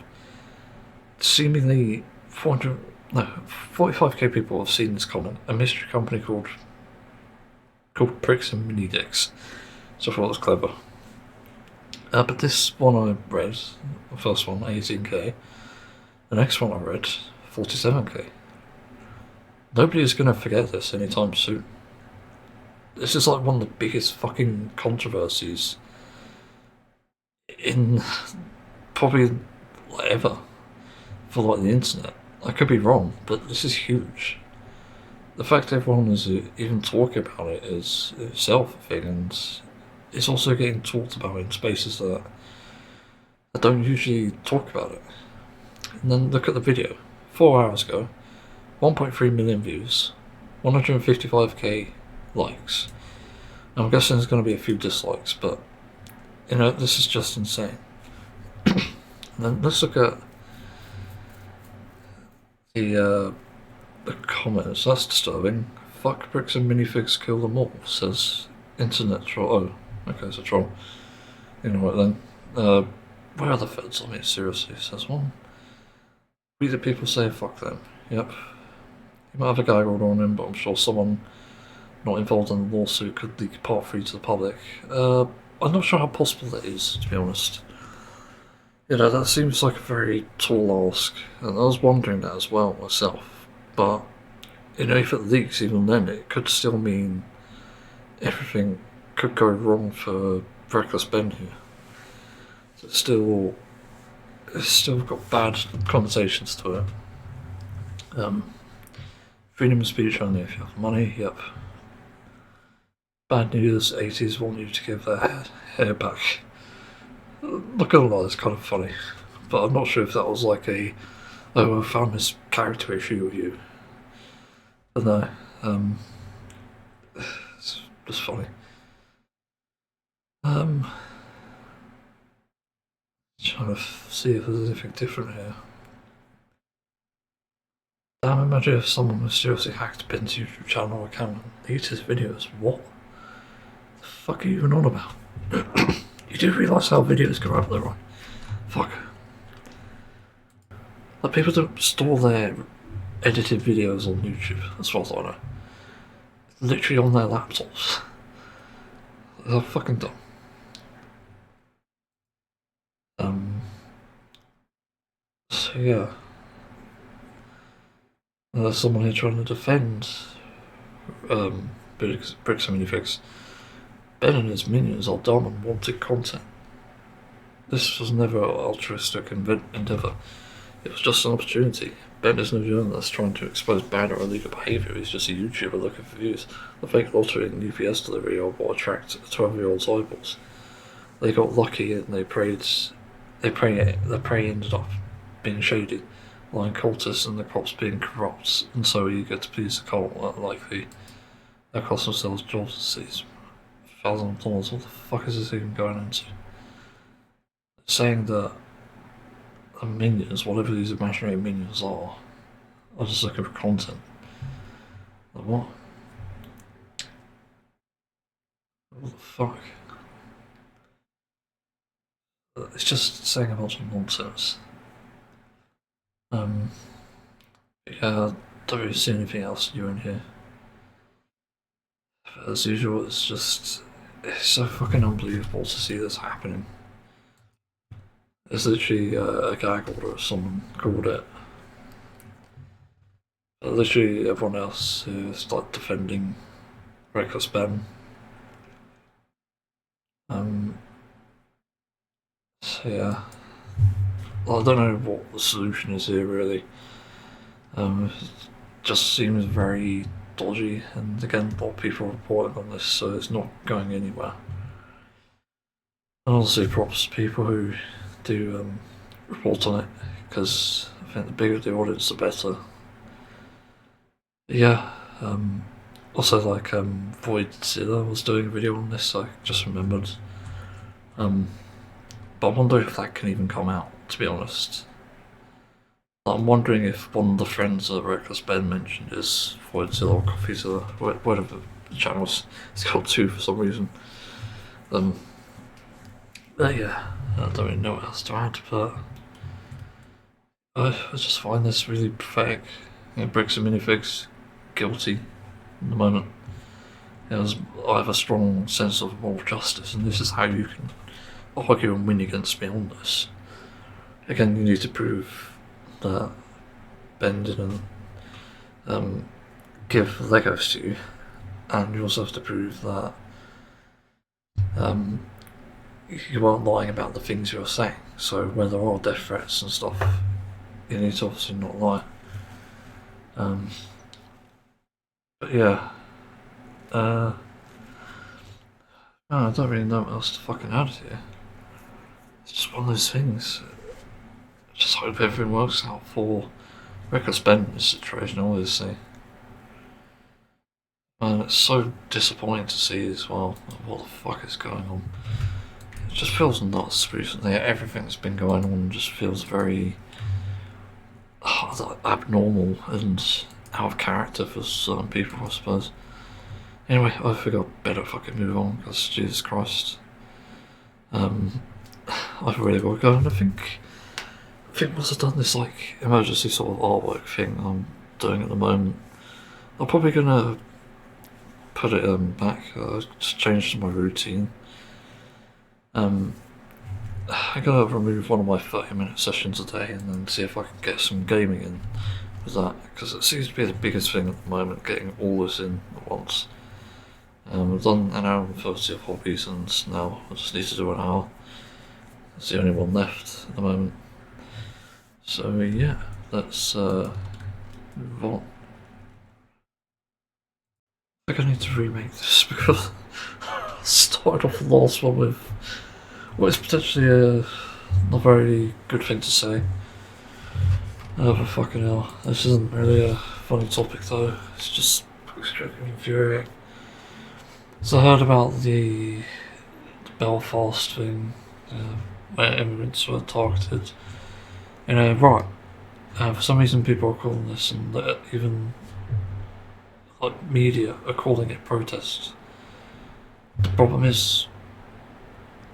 Speaker 1: seemingly 45k people have seen this comment. A mystery company called Pricks and Minifigs. So I thought it was clever. But this one I read, the first one, 18k. The next one I read, 47k. Nobody is going to forget this anytime soon. This is like one of the biggest fucking controversies in probably ever for like the internet. I could be wrong, but this is huge. The fact everyone is even talking about it is itself a thing, and it's also getting talked about in spaces that don't usually talk about it. And then look at the video. 4 hours ago, 1.3 million views, 155k likes. Now, I'm guessing there's going to be a few dislikes, but you know, this is just insane. And then let's look at the comments. That's disturbing. Fuck bricks and minifigs, kill them all, says internet troll. Oh, okay, it's a troll. You know what then? Where are the feds? I mean, seriously, says one. We the people say fuck them. Yep. You might have a gag order on him, but I'm sure someone not involved in the lawsuit could leak part 3 to the public. I'm not sure how possible that is, to be honest. You know, that seems like a very tall ask, and I was wondering that as well myself. But, you know, if it leaks even then, it could still mean everything could go wrong for Reckless Ben here. It's still got bad connotations to it. Freedom of speech only if you have money, yep. Bad news, 80s want you to give their hair back. Not gonna lie, it's kind of funny. But I'm not sure if that was like I found this character issue with you. But no, it's just funny. Trying to see if there's anything different here. Damn, imagine if someone mysteriously hacked Ben's YouTube channel account and deleted his videos. What the fuck are you even on about? You do realise how videos go out there, right? Fuck. Like, people don't store their edited videos on YouTube, as far as I know. It's literally on their laptops. They're fucking dumb. So yeah. There's someone here trying to defend Bricks and Minifigs. Ben and his minions are dumb and wanted content. This was never an altruistic endeavour. It was just an opportunity. Ben is no journalist trying to expose bad or illegal behaviour. He's just a YouTuber looking for views. The fake lottery and UPS delivery are what attract 12-year-olds' eyeballs. They got lucky and their prey ended up being shady, lying cultists and the cops being corrupt and so eager to please the cult likely that cost themselves jobs and seats. $1,000. What the fuck is this even going into? Saying that the minions, whatever these imaginary minions are just looking for content. Like what? What the fuck? It's just saying a bunch of nonsense. Yeah, I don't really see anything else new in here. As usual, it's so fucking unbelievable to see this happening. It's literally a gag order, as someone called it. But literally everyone else is like defending Reckless Ben. So yeah. Well, I don't know what the solution is here really. It just seems very dodgy, and again, a lot of people are reporting on this, so it's not going anywhere. And obviously props to people who do report on it, because I think the bigger the audience, the better. Yeah, also like Voidzilla was doing a video on this, I just remembered. But I wonder if that can even come out, to be honest. I'm wondering if one of the friends that Reckless Ben mentioned is Voidzilla or Coffeezilla, whatever the channel's it's called 2 for some reason. But yeah, I don't really know what else to add, but I just find this really pathetic. Bricks and Minifigs guilty at the moment. I have a strong sense of moral justice, and this is how you can argue and win against me on this. Again, you need to prove that Ben didn't give Legos to you, and you also have to prove that um, you weren't lying about the things you were saying. So when there are death threats and stuff, you need to obviously not lie. But yeah, no, I don't really know what else to fucking add here. It's just one of those things. I just hope everything works out for Rick's Ben in this situation, obviously. And it's so disappointing to see as well what the fuck is going on. It just feels nuts recently. Everything that's been going on just feels very abnormal and out of character for certain people, I suppose. Anyway, I think I'd better fucking move on, because Jesus Christ. I've really got to go, and I think once I've done this like emergency sort of artwork thing I'm doing at the moment, I'm probably gonna put it back. Just change my routine. I'm gonna remove one of my 30-minute sessions a day and then see if I can get some gaming in with that, because it seems to be the biggest thing at the moment, getting all this in at once. I've done an hour and 30 of hobbies, and now I just need to do an hour. It's the only one left at the moment. So yeah, let's move on. I think I need to remake this because I started off the last one with what is potentially a not very good thing to say. But fucking hell, this isn't really a funny topic though, it's just extremely infuriating. So I heard about the Belfast thing, where immigrants were targeted in a riot. For some reason people are calling this, and even like media are calling it protests. The problem is,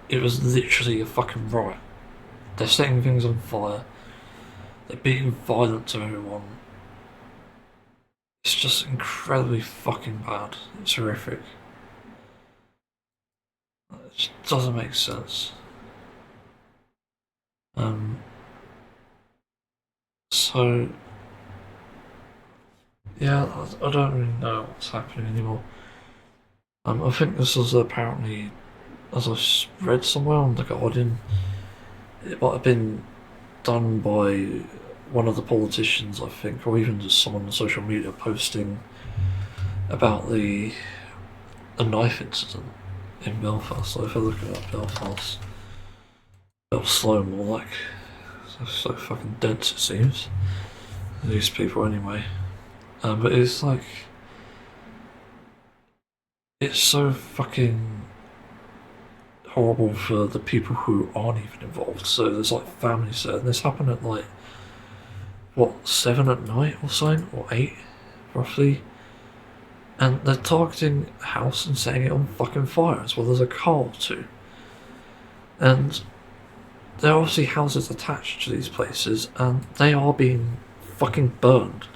Speaker 1: it was literally a fucking riot. They're setting things on fire, they're being violent to everyone. It's just incredibly fucking bad. It's horrific. It just doesn't make sense. So yeah, I don't really know what's happening anymore. I think this was apparently, as I read somewhere on The Guardian, it might have been done by one of the politicians, I think, or even just someone on social media posting about the knife incident in Belfast. So if I look at Belfast, slow more like so fucking dense it seems. These people anyway. But it's like, it's so fucking horrible for the people who aren't even involved. So there's like families there, and this happened at like, what, 7 at night or something, or 8 roughly, and they're targeting a house and setting it on fucking fire as well as a car or two. And there are obviously houses attached to these places, and they are being fucking burned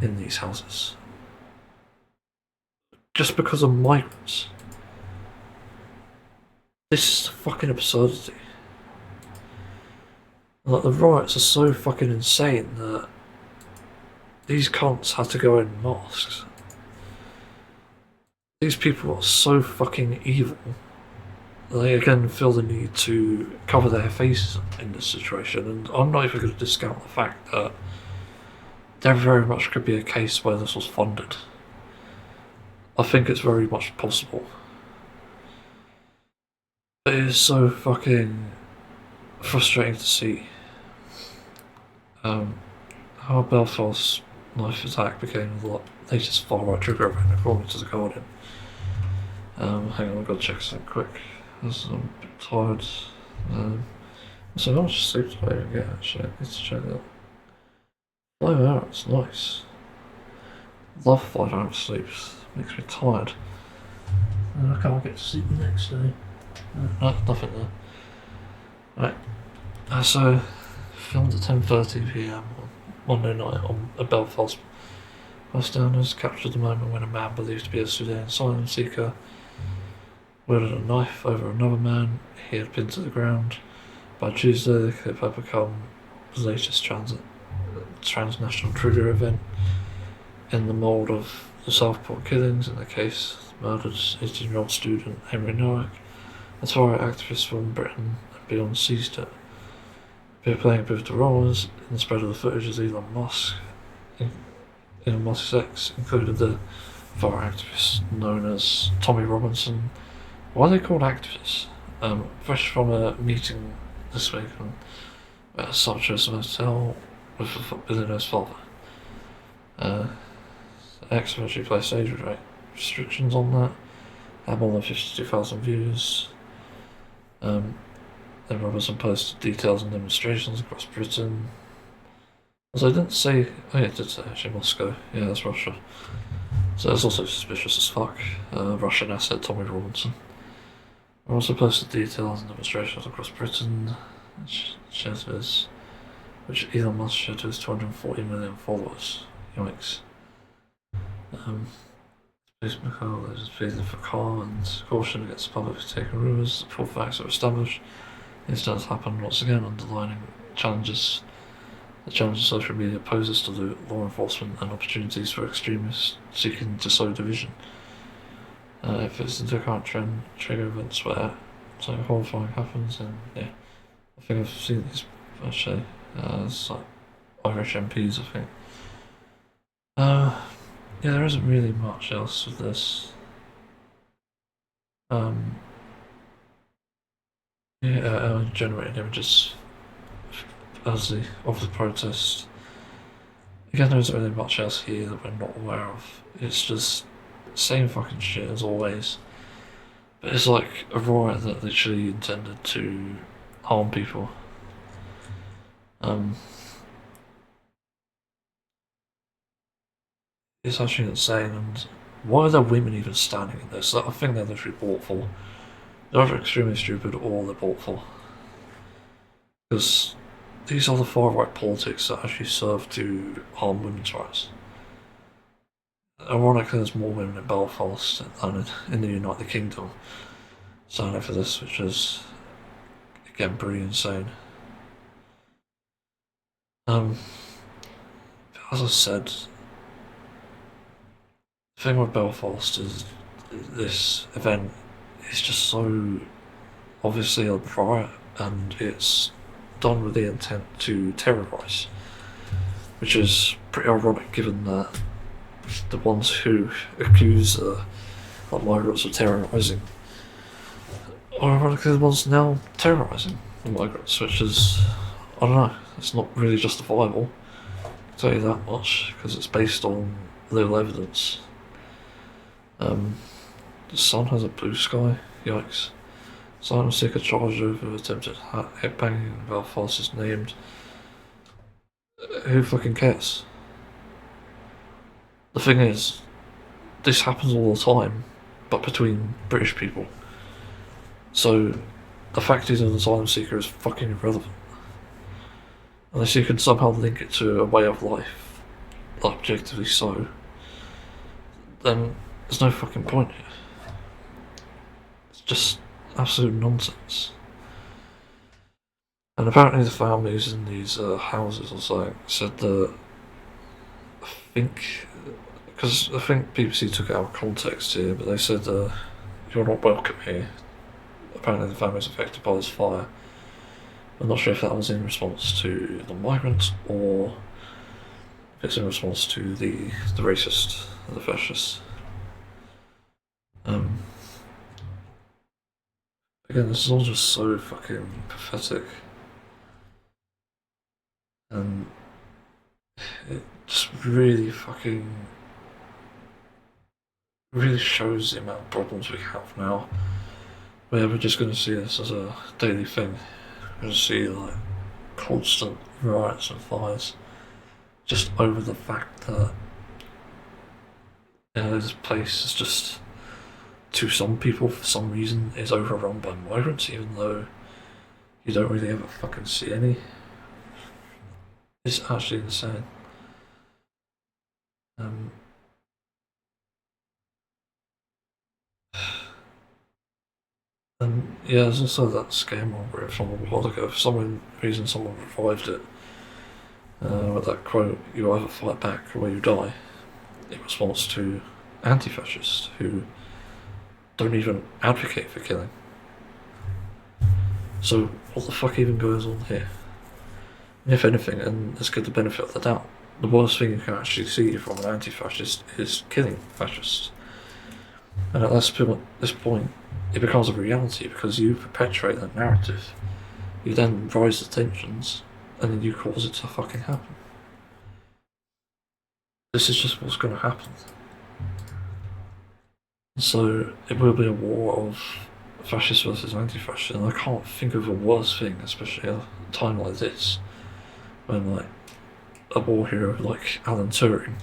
Speaker 1: in these houses just because of migrants. This is fucking absurdity. Like, the riots are so fucking insane that these cunts had to go in masks. These people are so fucking evil. They again feel the need to cover their faces in this situation, and I'm not even going to discount the fact that there very much could be a case where this was funded. I think it's very much possible. It is so fucking frustrating to see how Belfast knife attack became the latest far-right trigger event according to The Guardian. Hang on, I've got to check something quick. I'm a bit tired. So how much sleep did I even get actually? I need to check that. 5 hours, nice. Love 5 hours sleep, makes me tired. And I can't get to sleep the next day. No, nothing there. Right, so filmed at 10:30 p.m. on Monday night on a Belfast bus downers captured the moment when a man believed to be a Sudan asylum seeker wielded a knife over another man he had pinned to the ground. By Tuesday, the clip had become the latest transnational trigger event in the mould of the Southport killings. In the case, murdered 18-year-old student Henry Nowak, a Tory activist from Britain and beyond, seized it. Playing a pivotal role in the spread of the footage as Elon Musk. Elon Musk's ex included the far activist known as Tommy Robinson. Why are they called activists? Fresh from a meeting this week at a sumptuous hotel with the billionaire's father. Ex eventually placed age restrictions on that. Had more than 52,000 views. Then Robinson posted details on demonstrations across Britain. As I didn't say, oh yeah, it did say actually Moscow. Yeah, that's Russia. So that's also suspicious as fuck. Russian asset Tommy Robinson. I also posted details on demonstrations across Britain, which Elon Musk shared to his 240 million followers. Yikes. Police Michael is pleading for calm and caution against the public taking rumours. Full facts are established. Incidents happen once again, underlining the challenges social media poses to law enforcement and opportunities for extremists seeking to sow division. If it's into a current trend, trigger events where something horrifying happens, and yeah, I think I've seen these actually. It's like Irish MPs, I think. Yeah, there isn't really much else with this. Generating images of the protest. Again, there isn't really much else here that we're not aware of. It's just same fucking shit as always. But it's like a riot that literally intended to harm people. It's actually insane, and why are there women even standing in this? I think they're literally bought for. They're either extremely stupid or they're bought for. Because these are the far-right politics that actually serve to harm women's rights. Ironically, there's more women in Belfast than in the United Kingdom standing for this, which is, again, pretty insane. As I said, the thing with Belfast is this event is just so obviously a riot, and it's done with the intent to terrorise, which is pretty ironic given that the ones who accuse migrants of terrorising are ironically the ones now terrorising the migrants, which is, I don't know, it's not really justifiable, I'll tell you that much, because it's based on little evidence. The sun has a blue sky, yikes. Asylum seeker charged over attempted hit banging in Belfast is named. Who fucking cares? The thing is, this happens all the time, but between British people. So, the fact he's an asylum seeker is fucking irrelevant. Unless you can somehow link it to a way of life, objectively so, then there's no fucking point here. It's just absolute nonsense. And apparently the families in these houses or something said that, because I think BBC took it out of context here, but they said you're not welcome here. Apparently the families affected by this fire. I'm not sure if that was in response to the migrants or if it's in response to the racist, the fascists. Again, this is all just so fucking pathetic. And it just really shows the amount of problems we have now. Where we're just going to see this as a daily thing. We're going to see like constant riots and fires just over the fact that this place is just, to some people for some reason, is overrun by migrants, even though you don't really ever fucking see any. is actually insane. Um, and yeah, there's also that scam over it from a while ago. For some reason, someone revived it with that quote, "You either fight back or you die," in response to anti-fascists who don't even advocate for killing. So what the fuck even goes on here? If anything, and let's get the benefit of the doubt, the worst thing you can actually see from an anti-fascist is killing fascists. And at this point, it becomes a reality because you perpetuate that narrative. You then rise the tensions, and then you cause it to fucking happen. This is just what's going to happen. So it will be a war of fascist versus anti-fascist, and I can't think of a worse thing, especially at a time like this, when like a war hero like Alan Turing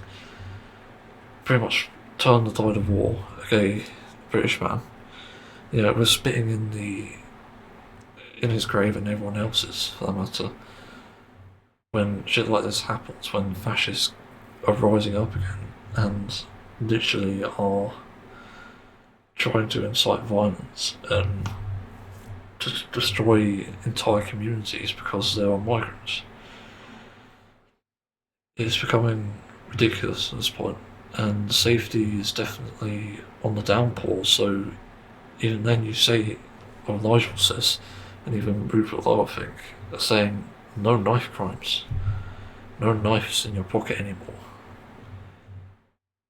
Speaker 1: pretty much turned the tide of war, a gay British man. You know, was spitting in his grave and everyone else's, for that matter. When shit like this happens, when fascists are rising up again and literally are trying to incite violence and to destroy entire communities because they are migrants. It's becoming ridiculous at this point, and safety is definitely on the downpour. So even then, you say, or Nigel says, and even Rupert Lowe, I think, are saying no knife crimes, no knives in your pocket anymore.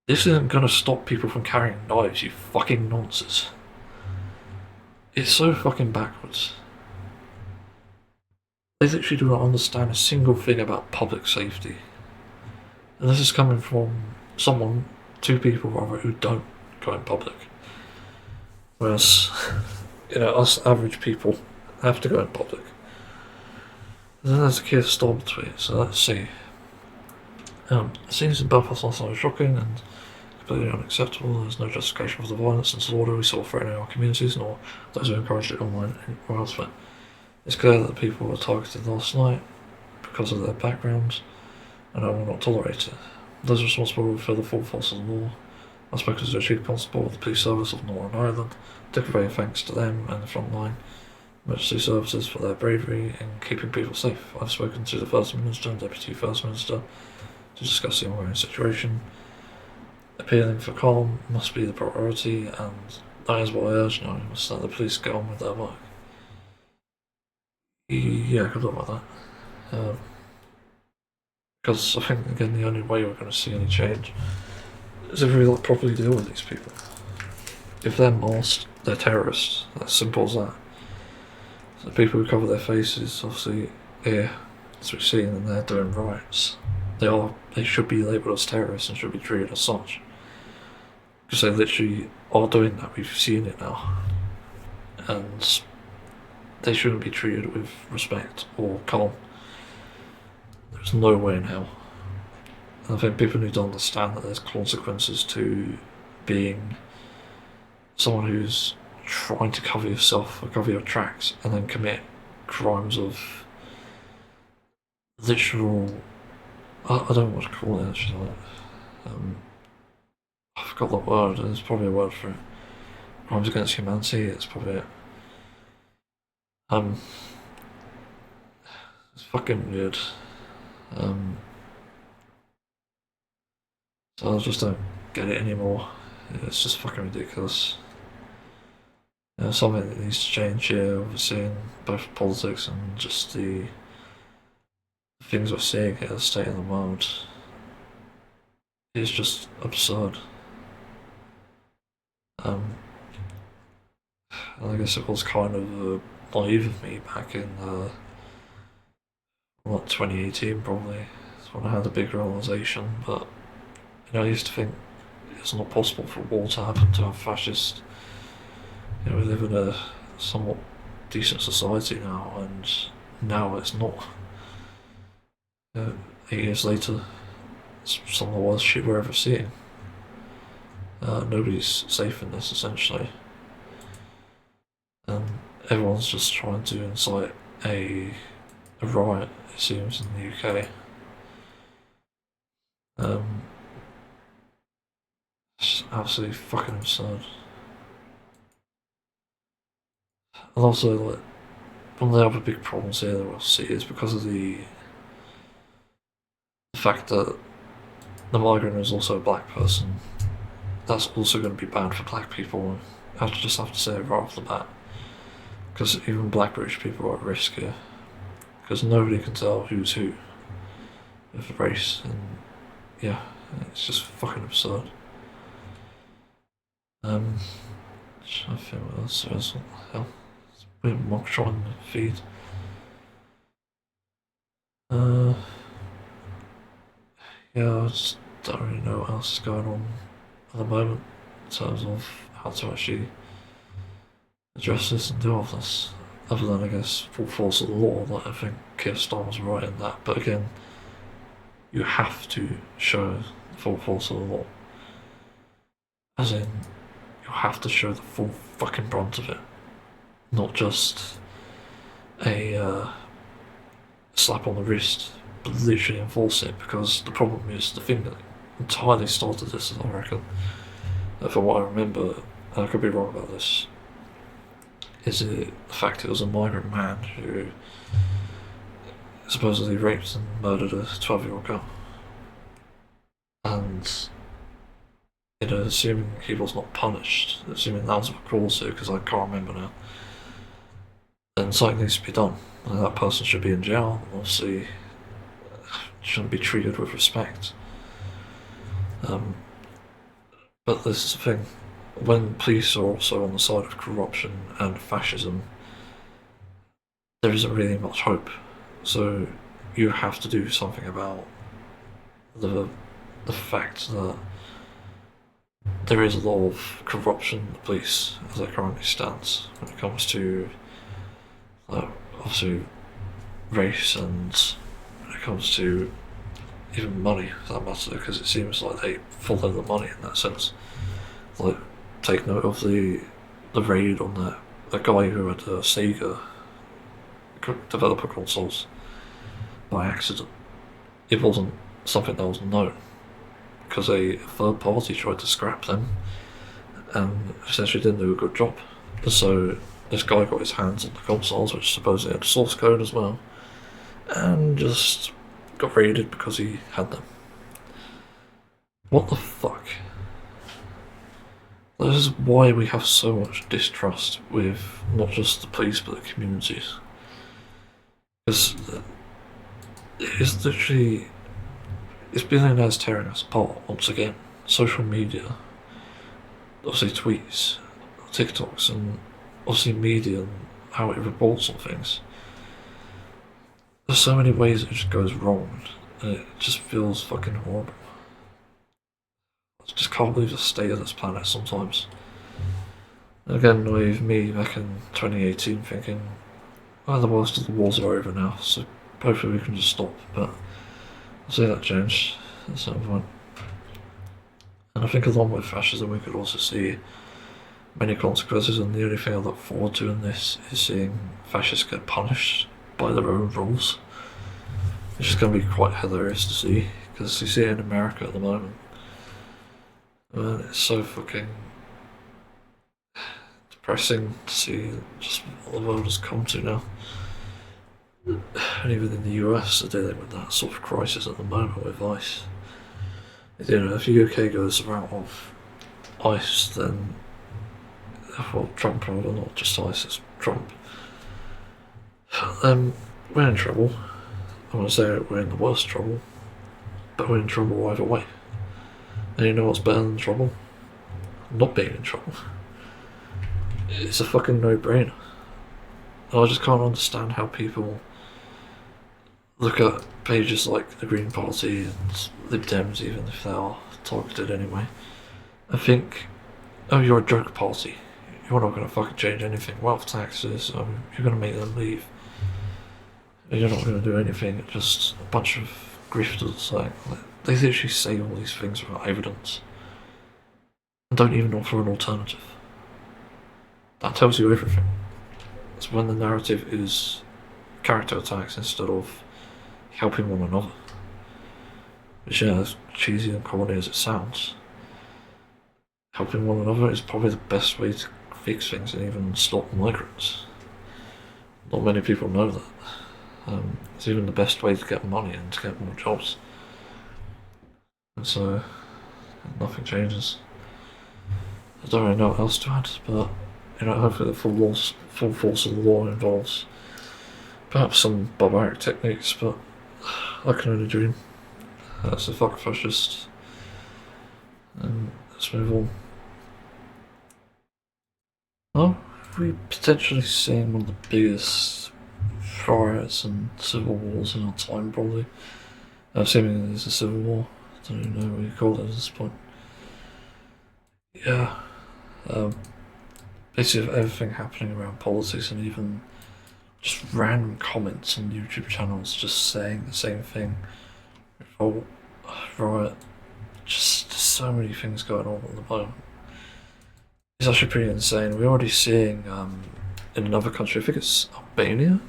Speaker 1: This isn't going to stop people from carrying knives, you fucking nonsense. It's so fucking backwards. They literally do not understand a single thing about public safety. And this is coming from two people rather, who don't go in public. Whereas, us average people have to go in public. And then there's a Keir Starmer tweet, so let's see. Scenes in Belfast last night were shocking and completely unacceptable. There's no justification for the violence and slaughter we saw threatening our communities, nor those who encouraged it online or elsewhere. It's clear that the people were targeted last night because of their backgrounds, and I will not tolerate it. Those responsible will feel the full force of the law. I've spoken to the Chief Constable of the Police Service of Northern Ireland to convey thanks to them and the frontline emergency services for their bravery in keeping people safe. I've spoken to the First Minister and Deputy First Minister to discuss the ongoing situation. Appealing for calm must be the priority, and that is what I urge now. We must let the police get on with their work. Yeah, good luck with that. Because I think, again, the only way we're going to see any change is if we properly deal with these people. If they're masked, they're terrorists. That's simple as that. So people who cover their faces, obviously, yeah, as we've seen, and they're doing riots. They should be labelled as terrorists and should be treated as such. Because they literally are doing that. We've seen it now. And they shouldn't be treated with respect or calm. There's no way in hell. And I think people need to understand that there's consequences to being someone who's trying to cover yourself or cover your tracks and then commit crimes of literal... I don't know what to call it actually. I forgot the word, there's probably a word for it. Crimes against humanity, it's probably it. It's fucking weird. So I just don't get it anymore. It's just fucking ridiculous. Something that needs to change here, obviously, in both politics and just the things we're seeing here, the state of the world, is just absurd. And I guess it was kind of naive of me back in 2018 probably. That's when I had a big realization. But I used to think it's not possible for war to happen to a fascist. We live in a somewhat decent society now, and now it's not. 8 years later, it's some of the worst shit we're ever seeing. Nobody's safe in this, essentially. And everyone's just trying to incite a riot, it seems, in the UK. It's absolutely fucking absurd. And also, like, one of the other big problems here that we'll see is because of the fact that the migrant is also a black person, that's also going to be bad for black people. I just have to say it right off the bat. Because even black British people are at risk here. Because nobody can tell who's who with race, and yeah, it's just fucking absurd. I think what else there is. What the hell? It's a weird mock trying to feed. Uh, yeah, I just don't really know what else is going on at the moment in terms of how to actually address this and deal with this. Other than, I guess, full force of the law, that I think Keir Starmer's right in that. But again, you have to show the full force of the law. As in, you have to show the full fucking brunt of it. Not just a slap on the wrist, but literally enforce it, because the problem is the thing that entirely started this, I reckon, from what I remember, and I could be wrong about this, is the fact it was a migrant man who supposedly raped and murdered a 12-year-old girl. And, assuming he was not punished, assuming that was what caused it, because I can't remember now, then something needs to be done. And that person should be in jail, obviously shouldn't be treated with respect. But this is the thing, when police are also on the side of corruption and fascism, there isn't really much hope. So you have to do something about the fact that there is a lot of corruption in the police as it currently stands when it comes to obviously race, and when it comes to even money for that matter, because it seems like they follow the money in that sense. Like, take note of the raid on the guy who had a Sega developer consoles by accident. It wasn't something that was known, because a third party tried to scrap them and essentially didn't do a good job. So this guy got his hands on the consoles, which supposedly had source code as well, and just got raided because he had them. What the fuck? This is why we have so much distrust with not just the police but the communities. Because it's literally, it's billionaires tearing us apart once again. Social media, obviously tweets, TikToks, and obviously media and how it reports on things. There's so many ways it just goes wrong, and it just feels fucking horrible. I just can't believe the state of this planet sometimes. And again, with me back in 2018 thinking, well, the worst of the wars are over now, so hopefully we can just stop, but I'll see that changed at some point. And I think along with fascism we could also see many consequences, and the only thing I look forward to in this is seeing fascists get punished by their own rules. It's just going to be quite hilarious to see, because you see it in America at the moment. Man, it's so fucking depressing to see just what the world has come to now. And even in the US, they're dealing with that sort of crisis at the moment with ICE. If the UK goes the route of ICE, then, well, Trump rather, not just ICE, it's Trump, we're in trouble. I want to say we're in the worst trouble, but we're in trouble either way. And you know what's better than trouble? Not being in trouble. It's a fucking no-brainer. I just can't understand how people look at pages like the Green Party and Lib Dems, even if they are targeted anyway, and think, oh, you're a joke party. You're not going to fucking change anything. Wealth taxes, you're going to make them leave. You're not going to do anything. It's just a bunch of grifters. Like, they literally say all these things without evidence and don't even offer an alternative. That tells you everything. It's when the narrative is character attacks instead of helping one another. Which, yeah, as cheesy and corny as it sounds, helping one another is probably the best way to fix things and even stop migrants. Not many people know that. It's even the best way to get money and to get more jobs. And so, nothing changes. I don't really know what else to add, but hopefully the full force of the law involves perhaps some barbaric techniques, but I can only dream. So fuck fascists, and let's move on. Are we potentially seeing one of the biggest riots and civil wars in our time, probably? Assuming there's a civil war. I don't even know what you call it at this point. Yeah. Basically everything happening around politics and even just random comments on YouTube channels just saying the same thing. Revolt, riot, just so many things going on at the moment. It's actually pretty insane. We're already seeing in another country, I think it's Albania.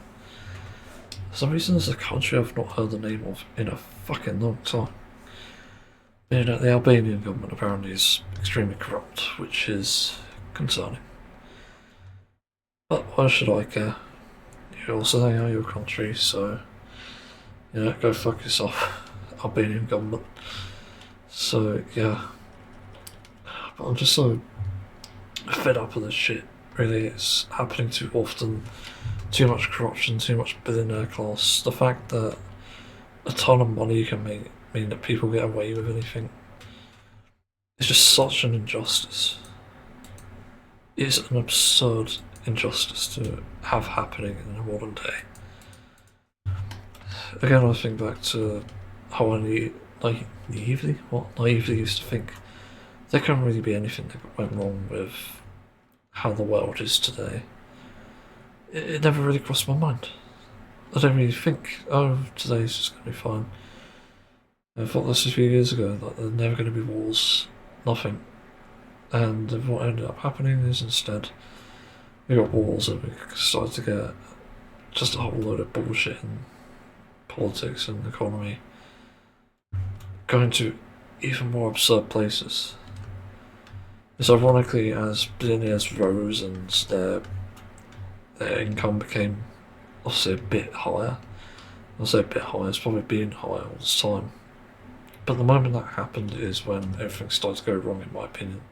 Speaker 1: For some reason there's a country I've not heard the name of in a fucking long time. The Albanian government apparently is extremely corrupt, which is concerning. But why should I care? You're also saying your country, so go fuck yourself, Albanian government. So yeah, but I'm just so fed up with this shit. Really, it's happening too often. Too much corruption, too much billionaire class. The fact that a ton of money can mean that people get away with anything. It's just such an injustice. It's an absurd injustice to have happening in the modern day. Again, I think back to how I naively used to think there can't really be anything that went wrong with how the world is today. It never really crossed my mind. I don't really think, today's just going to be fine. I thought this a few years ago, that there's never going to be wars, nothing. And what ended up happening is instead we got wars and we started to get just a whole load of bullshit in politics and economy, going to even more absurd places. It's ironically as billionaires rose and their income became obviously a bit higher. I'll say a bit higher, it's probably been higher all this time. But the moment that happened is when everything started to go wrong, in my opinion.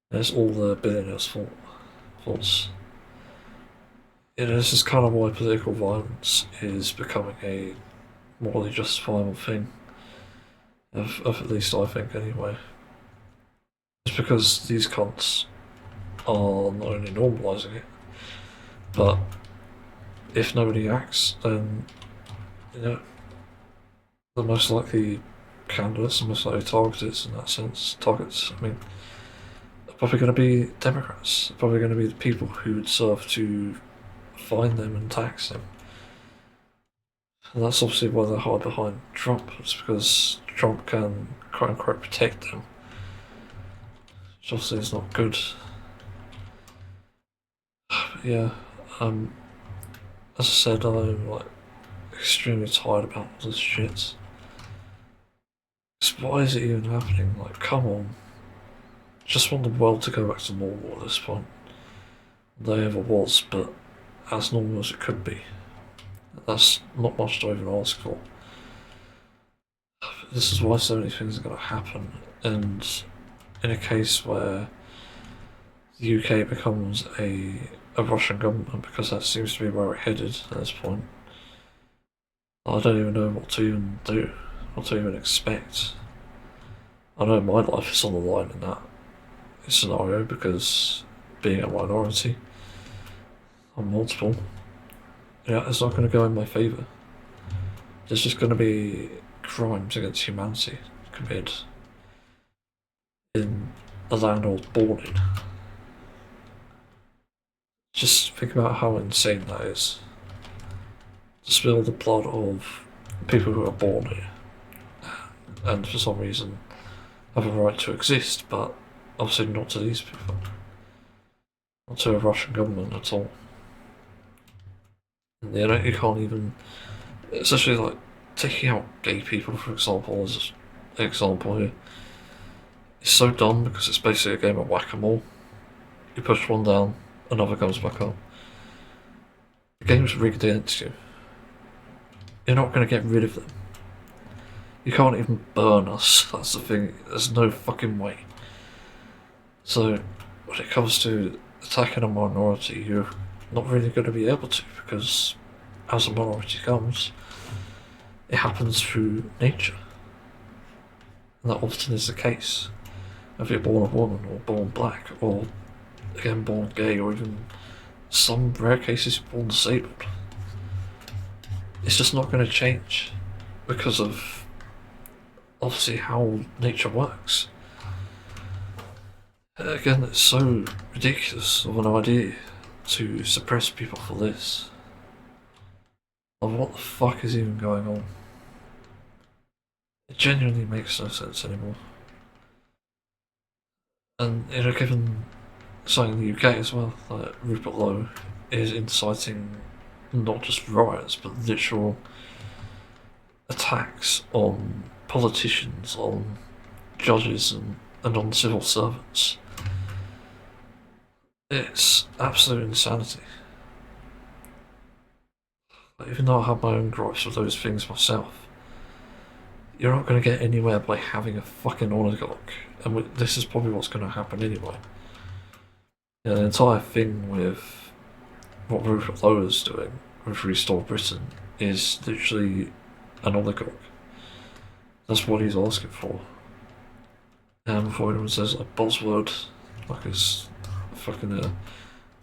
Speaker 1: And it's all the billionaires' faults. This is kind of why political violence is becoming a morally justifiable thing. Of at least I think, anyway. It's because these cunts are not only normalising it, but if nobody acts, then the most likely candidates, the most likely targets in that sense, I mean, are probably going to be Democrats. They're probably going to be the people who would serve to find them and tax them. And that's obviously why they're hard behind Trump. It's because Trump can quote unquote protect them, which obviously is not good. But yeah, as I said, I'm extremely tired about all this shit. Why is it even happening? Come on. Just want the world to go back to normal at this point. There ever was, but as normal as it could be. That's not much to even ask for. This is why so many things are going to happen, and in a case where the UK becomes a Russian government, because that seems to be where we're headed at this point, I don't even know what to even do, what to even expect. I know my life is on the line in that scenario, because being a minority, I'm multiple, it's not going to go in my favour. There's just going to be crimes against humanity committed in the land I was born in. Just think about how insane that is. To spill the blood of people who are born here, and for some reason have a right to exist, but obviously not to these people. Not to a Russian government at all. And you can't even, especially taking out gay people, for example, as an example here, is so dumb because it's basically a game of whack-a-mole. You push one down, another comes back up. The game's rigged against you. You're not going to get rid of them. You can't even burn us, that's the thing. There's no fucking way. So, when it comes to attacking a minority, you're not really going to be able to, because as a minority comes, it happens through nature. And that often is the case. If you're born a woman, or born black, or again born gay, or even some rare cases born disabled, it's just not going to change because of obviously how nature works. Again, it's so ridiculous of an idea to suppress people for this. Like, what the fuck is even going on? It genuinely makes no sense anymore. And, you know, given something in the UK as well, like Rupert Lowe is inciting not just riots, but literal attacks on politicians, on judges, and on civil servants. It's absolute insanity. Even though I have my own gripes with those things myself, you're not going to get anywhere by having a fucking oligarch, and this is probably what's going to happen anyway. You know, the entire thing with what Rupert Lowe is doing with Restore Britain is literally an oligarch. That's what he's asking for. And before anyone says a buzzword, like it's fucking I don't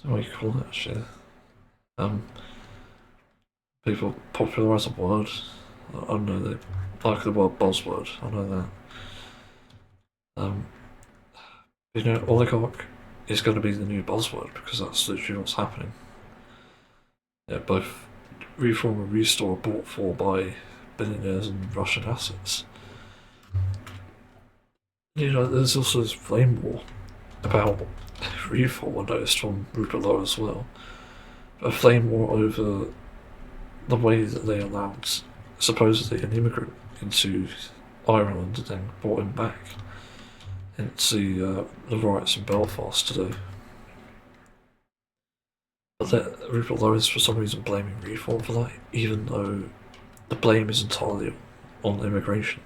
Speaker 1: know what you call it actually. People popularise a word. I don't know, they like the word buzzword, I know that. You know, oligarch is going to be the new buzzword because that's literally what's happening. Yeah, both Reform and Restore are bought for by billionaires and Russian assets. You know, there's also this flame war about Reform, I noticed from Rupert Lowe as well. A flame war over the way that they allowed supposedly an immigrant into Ireland and then brought him back into the riots in Belfast today. But that Rupert Lowe is for some reason blaming Reform for that, even though the blame is entirely on immigration.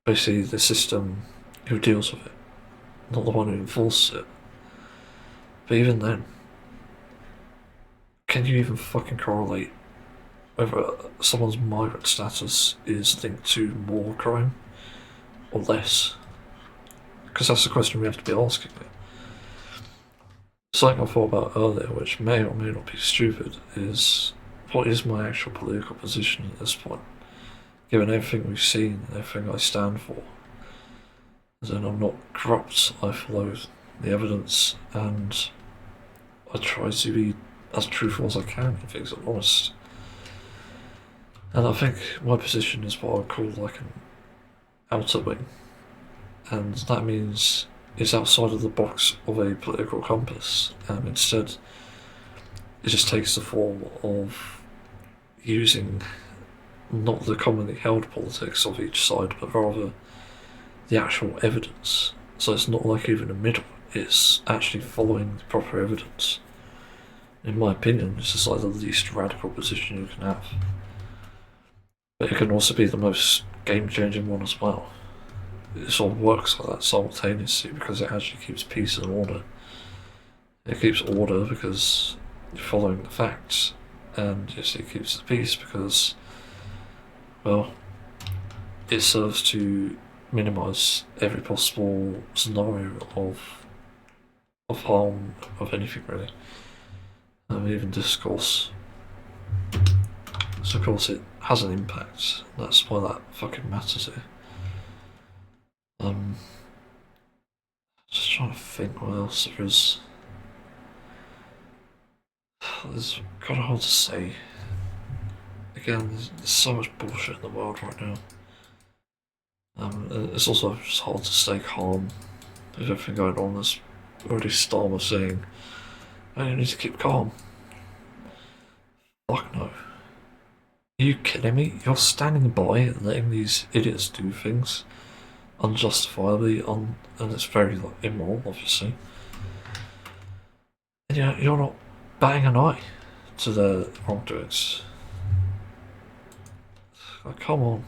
Speaker 1: Basically, the system who deals with it, not the one who enforces it. But even then, can you even fucking correlate whether someone's migrant status is linked to more crime or less? Because that's the question we have to be asking. Something I thought about earlier, which may or may not be stupid, is what is my actual political position at this point? Given everything we've seen and everything I stand for. As in, I'm not corrupt, I follow the evidence, and I try to be as truthful as I can in things that are honest. And I think my position is what I would call like an outer wing. And that means it's outside of the box of a political compass. Instead, it just takes the form of using not the commonly held politics of each side, but rather the actual evidence. So it's not like even a middle, it's actually following the proper evidence. In my opinion, this is like the least radical position you can have. But it can also be the most game-changing one as well. It sort of works like that simultaneously because it actually keeps peace and order. It keeps order because you're following the facts, and yes, it keeps the peace because, well, it serves to minimise every possible scenario of harm of anything really. Even discourse. So of course it has an impact. That's why that fucking matters here. Just trying to think what else there is. It's kind of hard to say. Again, there's so much bullshit in the world right now. It's also just hard to stay calm with everything going on. There's already Starmer saying, "Oh, you need to keep calm." Fuck no. Are you kidding me? You're standing by and letting these idiots do things unjustifiably and it's very like, immoral, obviously. And you're not batting an eye to the wrongdoings. Like, come on.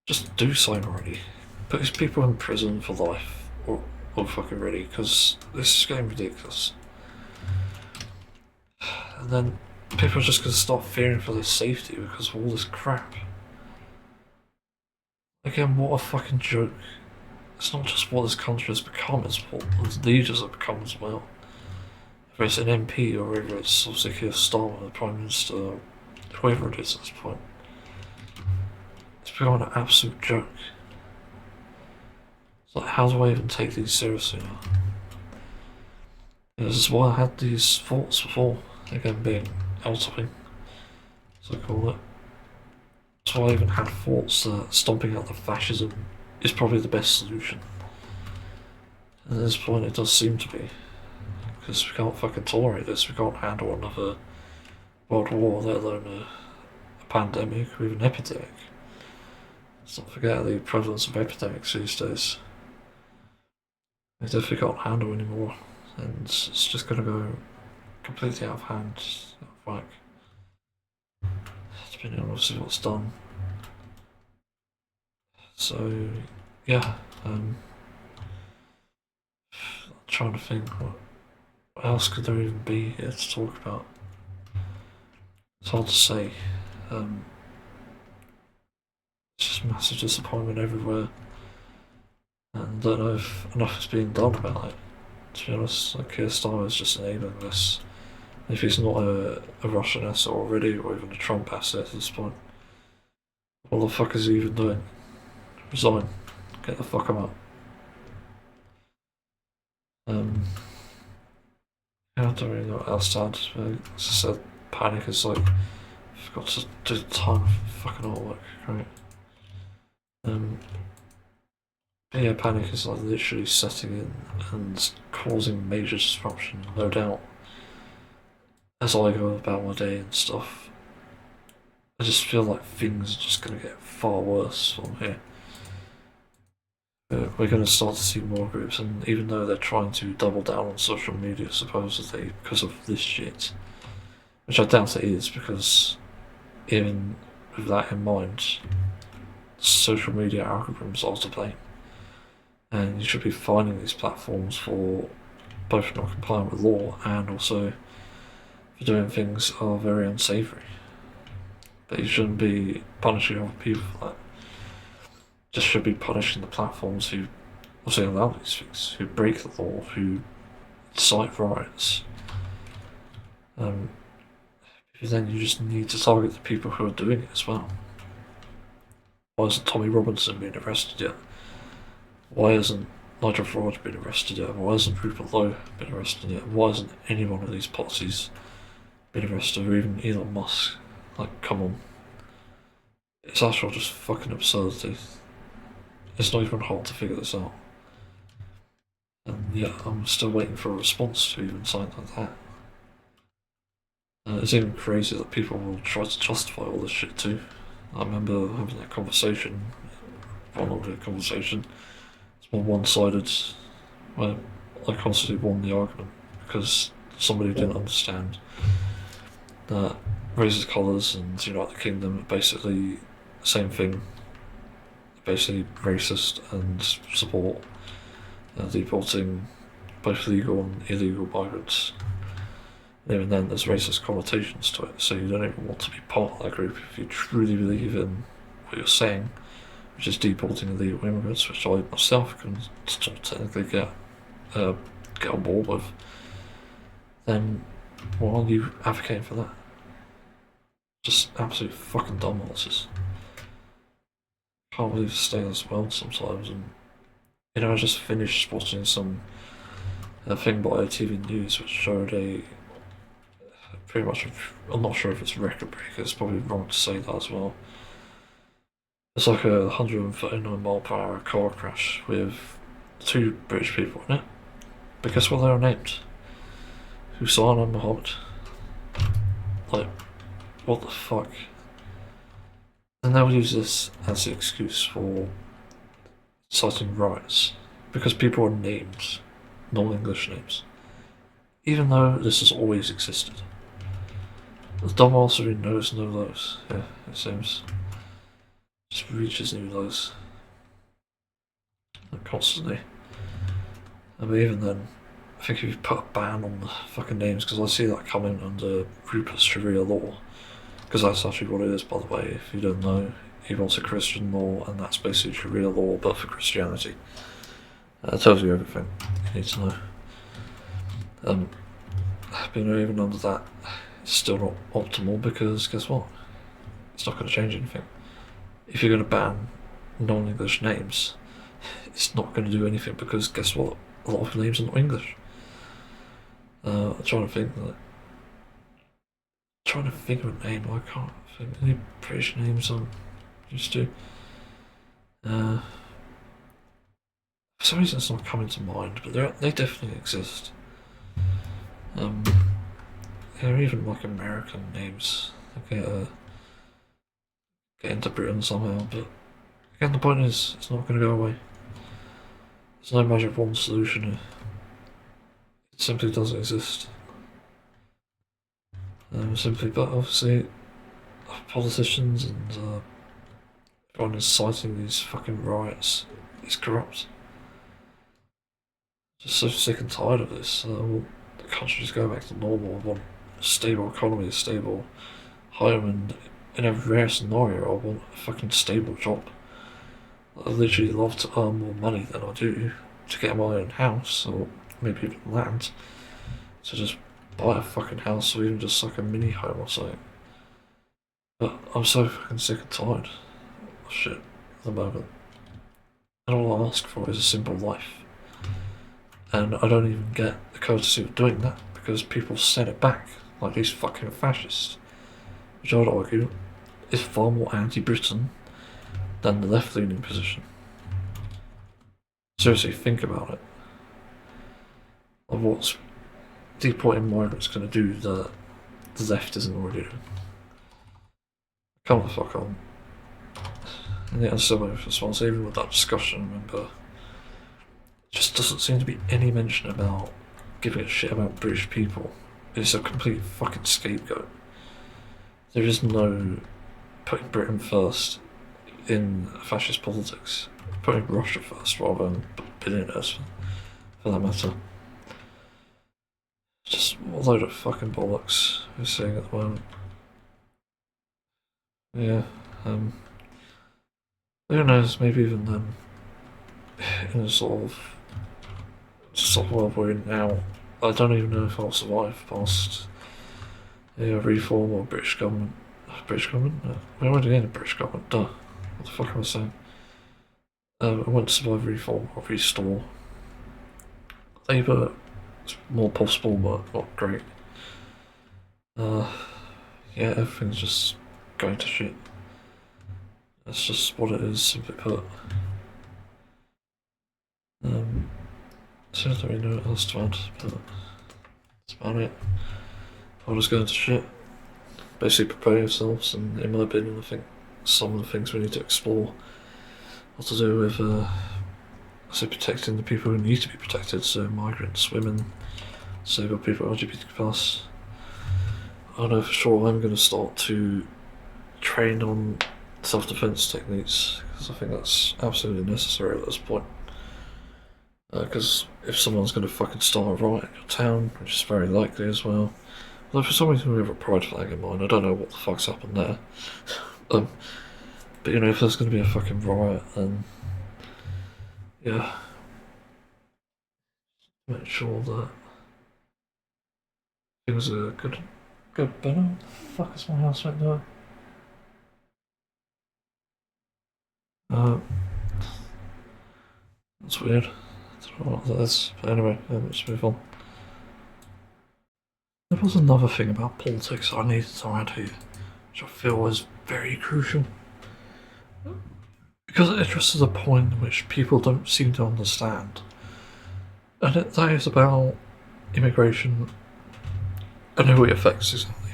Speaker 1: Just do something already. Put these people in prison for life. Or fucking ready, because this is getting ridiculous. And then people are just going to start fearing for their safety because of all this crap. Again, what a fucking joke. It's not just what this country has become, it's what the leaders have become as well. Whether it's an MP or whether it's obviously Keir Starmer, the Prime Minister, whoever it is at this point. It's become an absolute joke. It's like, how do I even take these seriously now? This is why I had these thoughts before, again being outing, as I call it. That's why I even had thoughts that stomping out the fascism is probably the best solution. And at this point it does seem to be. Because we can't fucking tolerate this, we can't handle another world war, let alone a pandemic or even an epidemic. Let's not forget the prevalence of epidemics these days. We definitely can't handle anymore, and it's just going to go completely out of hand, out of whack, depending on obviously what's done. So, yeah, I'm trying to think what else could there even be here to talk about. It's hard to say. It's just massive disappointment everywhere, and I don't know if enough is being done about it. To be honest, like Keir Starmer is just enabling this. If he's not a Russian asset already, or even a Trump asset at this point, what the fuck is he even doing? Resign. Get the fuck out. Yeah, I don't really know what else to add. As I said, panic is like, I forgot to do a ton of fucking artwork, right? Yeah, panic is like literally setting in and causing major disruption, no doubt. As I go about my day and stuff, I just feel like things are just going to get far worse from here. We're going to start to see more groups, and even though they're trying to double down on social media supposedly because of this shit, which I doubt it is, because even with that in mind, social media algorithms are to blame, and you should be fining these platforms for both not complying with law and also for doing things that are very unsavoury. But you shouldn't be punishing other people for that. Just should be punishing the platforms who also allow these things, who break the law, who incite riots. Then you just need to target the people who are doing it as well. Why hasn't Tommy Robinson been arrested yet? Why hasn't Nigel Farage been arrested yet? Why hasn't Rupert Lowe been arrested yet? Why hasn't any one of these policies been arrested, or even Elon Musk? Like, come on. It's actual just fucking absurdity. It's not even hard to figure this out. And yeah, I'm still waiting for a response to even something like that. It's even crazy that people will try to justify all this shit too. I remember having that conversation, well, not really a conversation, it's more one-sided, where I constantly won the argument because somebody didn't understand that raises colours and Unite the Kingdom are basically the same thing, basically racist and support deporting both legal and illegal migrants. And even then, there's racist connotations to it, so you don't even want to be part of that group if you truly believe in what you're saying, which is deporting illegal immigrants, which I myself can still technically get on board with. Then why are you advocating for that? Just absolute fucking dumbasses. Can't believe the state of this world sometimes. And I just finished watching some thing by TV News which showed pretty much, I'm not sure if it's record breaker, it's probably wrong to say that as well. It's like a 139-mile-per-hour car crash with two British people in it. But guess what they were named? Hussein and Mohammed. Like, what the fuck? And they'll use this as the excuse for citing riots because people are named, non-English names, even though this has always existed. The dumbass who knows no lows. Yeah, it seems. Just reaches new lows. Constantly. I mean, even then, I think if you put a ban on the fucking names, because I see that coming under Rupert's Sharia law, because that's actually what it is, by the way, if you don't know. He wants a Christian law, and that's basically Sharia law, but for Christianity. It tells you everything you need to know. But even under that, it's still not optimal, because guess what? It's not going to change anything. If you're going to ban non-English names, it's not going to do anything, because guess what? A lot of names are not English. I'm trying to think of a name. I can't think of any British names I'm used to. For some reason it's not coming to mind, but they definitely exist. There are even like American names that get into Britain somehow, but again the point is it's not going to go away. There's no magic wand solution here. It simply doesn't exist. But obviously politicians and everyone inciting these fucking riots is corrupt. Just so sick and tired of this. The country just go back to normal. I want a stable economy, a stable home, and in a rare scenario, I want a fucking stable job. I literally love to earn more money than I do to get my own house, or maybe even land, to just buy a fucking house, or even just like a mini home or something. But I'm so fucking sick and tired of shit at the moment. And all I ask for is a simple life. And I don't even get the courtesy of doing that, because people send it back, like these fucking fascists. Which I'd argue is far more anti-Britain than the left-leaning position. Seriously, think about it. Of what's deporting migrants going to do that the left isn't already doing. Come the fuck on. And yet, so even with that discussion, remember, just doesn't seem to be any mention about giving a shit about British people. It's a complete fucking scapegoat. There is no putting Britain first in fascist politics. Putting Russia first rather than billionaires, for that matter. Just a load of fucking bollocks we're seeing at the moment. Yeah, who knows, maybe even then, in a sort of world we're in now, I don't even know if I'll survive past reform or British government. British government? No. We're already in a British government, duh. What the fuck am I saying? I won't survive reform or restore. Labour, it's more possible, but not great. Yeah, everything's just going to shit. That's just what it is, simply put. So I don't really know what else to add, but that's about it. All just going to shit. Basically prepare yourselves, and in my opinion I think some of the things we need to explore are to do with protecting the people who need to be protected, so migrants, women, disabled people, LGBT+. I know for sure I'm going to start to train on self-defense techniques, because I think that's absolutely necessary at this point. Because if someone's going to fucking start a riot in your town, which is very likely as well, although for some reason we have a pride flag in mind, I don't know what the fuck's happened there. But you know, if there's going to be a fucking riot, then yeah, make sure that things are good. But what the fuck is my housemate doing? That's weird. I don't know what that is. But anyway, let's move on. There was another thing about politics I needed to add here, which I feel is very crucial. Because it addresses a point which people don't seem to understand. And that is about immigration and who it affects exactly.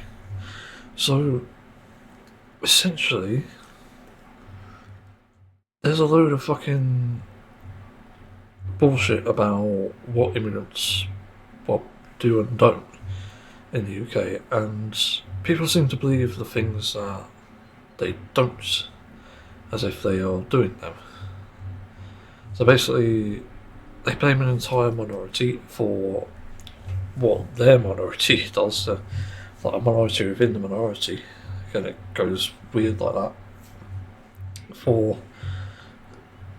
Speaker 1: So, essentially, there's a load of fucking bullshit about what immigrants what do and don't in the UK, and people seem to believe the things that they don't, as if they are doing them. So basically, they blame an entire minority for what their minority does, like a minority within the minority, and it goes weird like that, for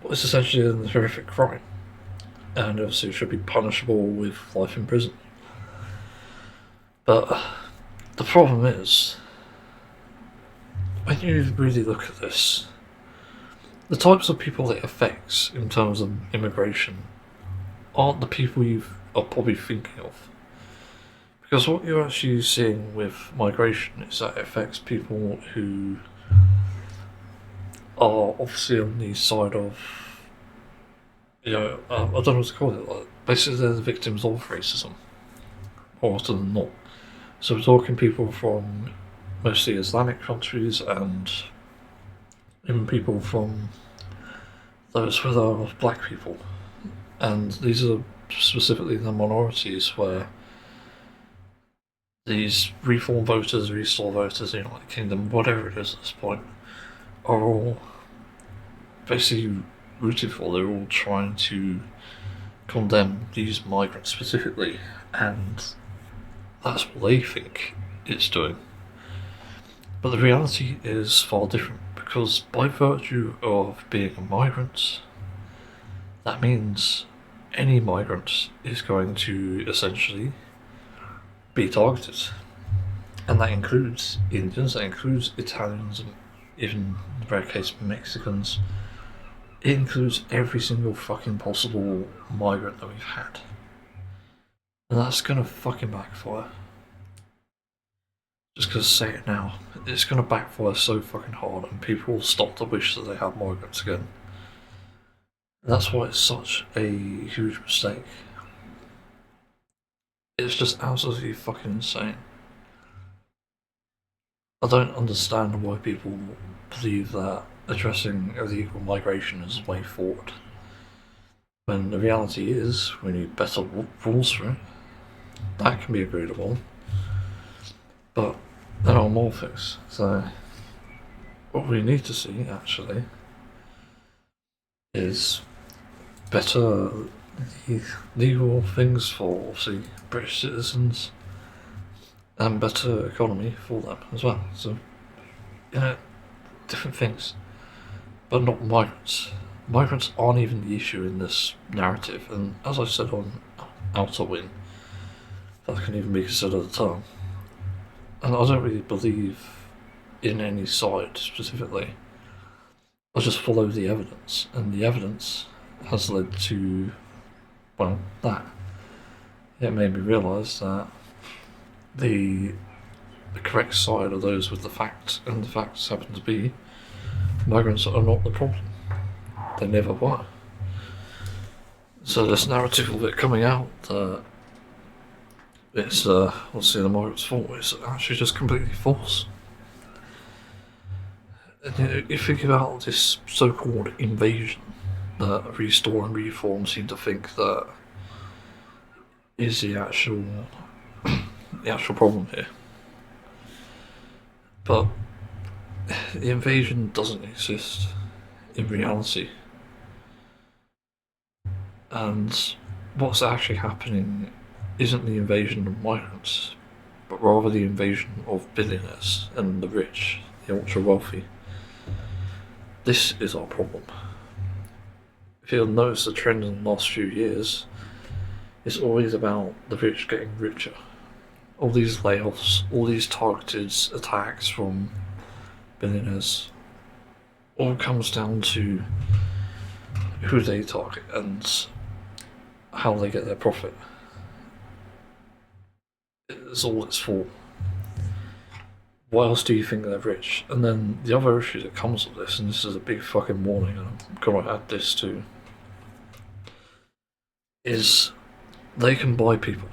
Speaker 1: what is essentially a horrific crime, and obviously it should be punishable with life in prison. But the problem is, when you really look at this, the types of people it affects in terms of immigration aren't the people you are probably thinking of. Because what you're actually seeing with migration is that it affects people who are obviously on the side of, I don't know what to call it, like, basically they're the victims of racism, more often than not. So we're talking people from mostly Islamic countries and even people from those where there are black people. And these are specifically the minorities where these reform voters, restore voters, United Kingdom, whatever it is at this point, are all basically rooted for. They're all trying to condemn these migrants specifically, and that's what they think it's doing. But the reality is far different, because by virtue of being a migrant, that means any migrant is going to essentially be targeted. And that includes Indians, that includes Italians, and even in the rare case Mexicans. It includes every single fucking possible migrant that we've had. And that's gonna fucking backfire. Just gonna say it now. It's gonna backfire so fucking hard, and people will stop to wish that they had migrants again. And that's why it's such a huge mistake. It's just absolutely fucking insane. I don't understand why people believe that addressing illegal migration is the way forward, when the reality is we need better rules for it. That can be agreed upon, but there are more things. So what we need to see actually is better legal things for obviously British citizens, and better economy for them as well. So, different things, but not migrants. Migrants aren't even the issue in this narrative, and as I said on Outer Win, that can even be considered a term. And I don't really believe in any side specifically. I just follow the evidence, and the evidence has led to, well, that. It made me realise that the correct side are those with the facts, and the facts happen to be migrants are not the problem. They never were. So this narrative of it coming out that it's obviously the migrants' fault is actually just completely false. And you think about this so-called invasion that Restore and Reform seem to think that is the actual problem here. But the invasion doesn't exist in reality. And what's actually happening isn't the invasion of migrants, but rather the invasion of billionaires and the rich, the ultra wealthy. This is our problem. If you'll notice the trend in the last few years, it's always about the rich getting richer. All these layoffs, all these targeted attacks from billionaires, all comes down to who they target and how they get their profit. It's all its fault. Why else do you think they're rich? And then the other issue that comes with this, and this is a big fucking warning, and I'm gonna add this too, is they can buy people.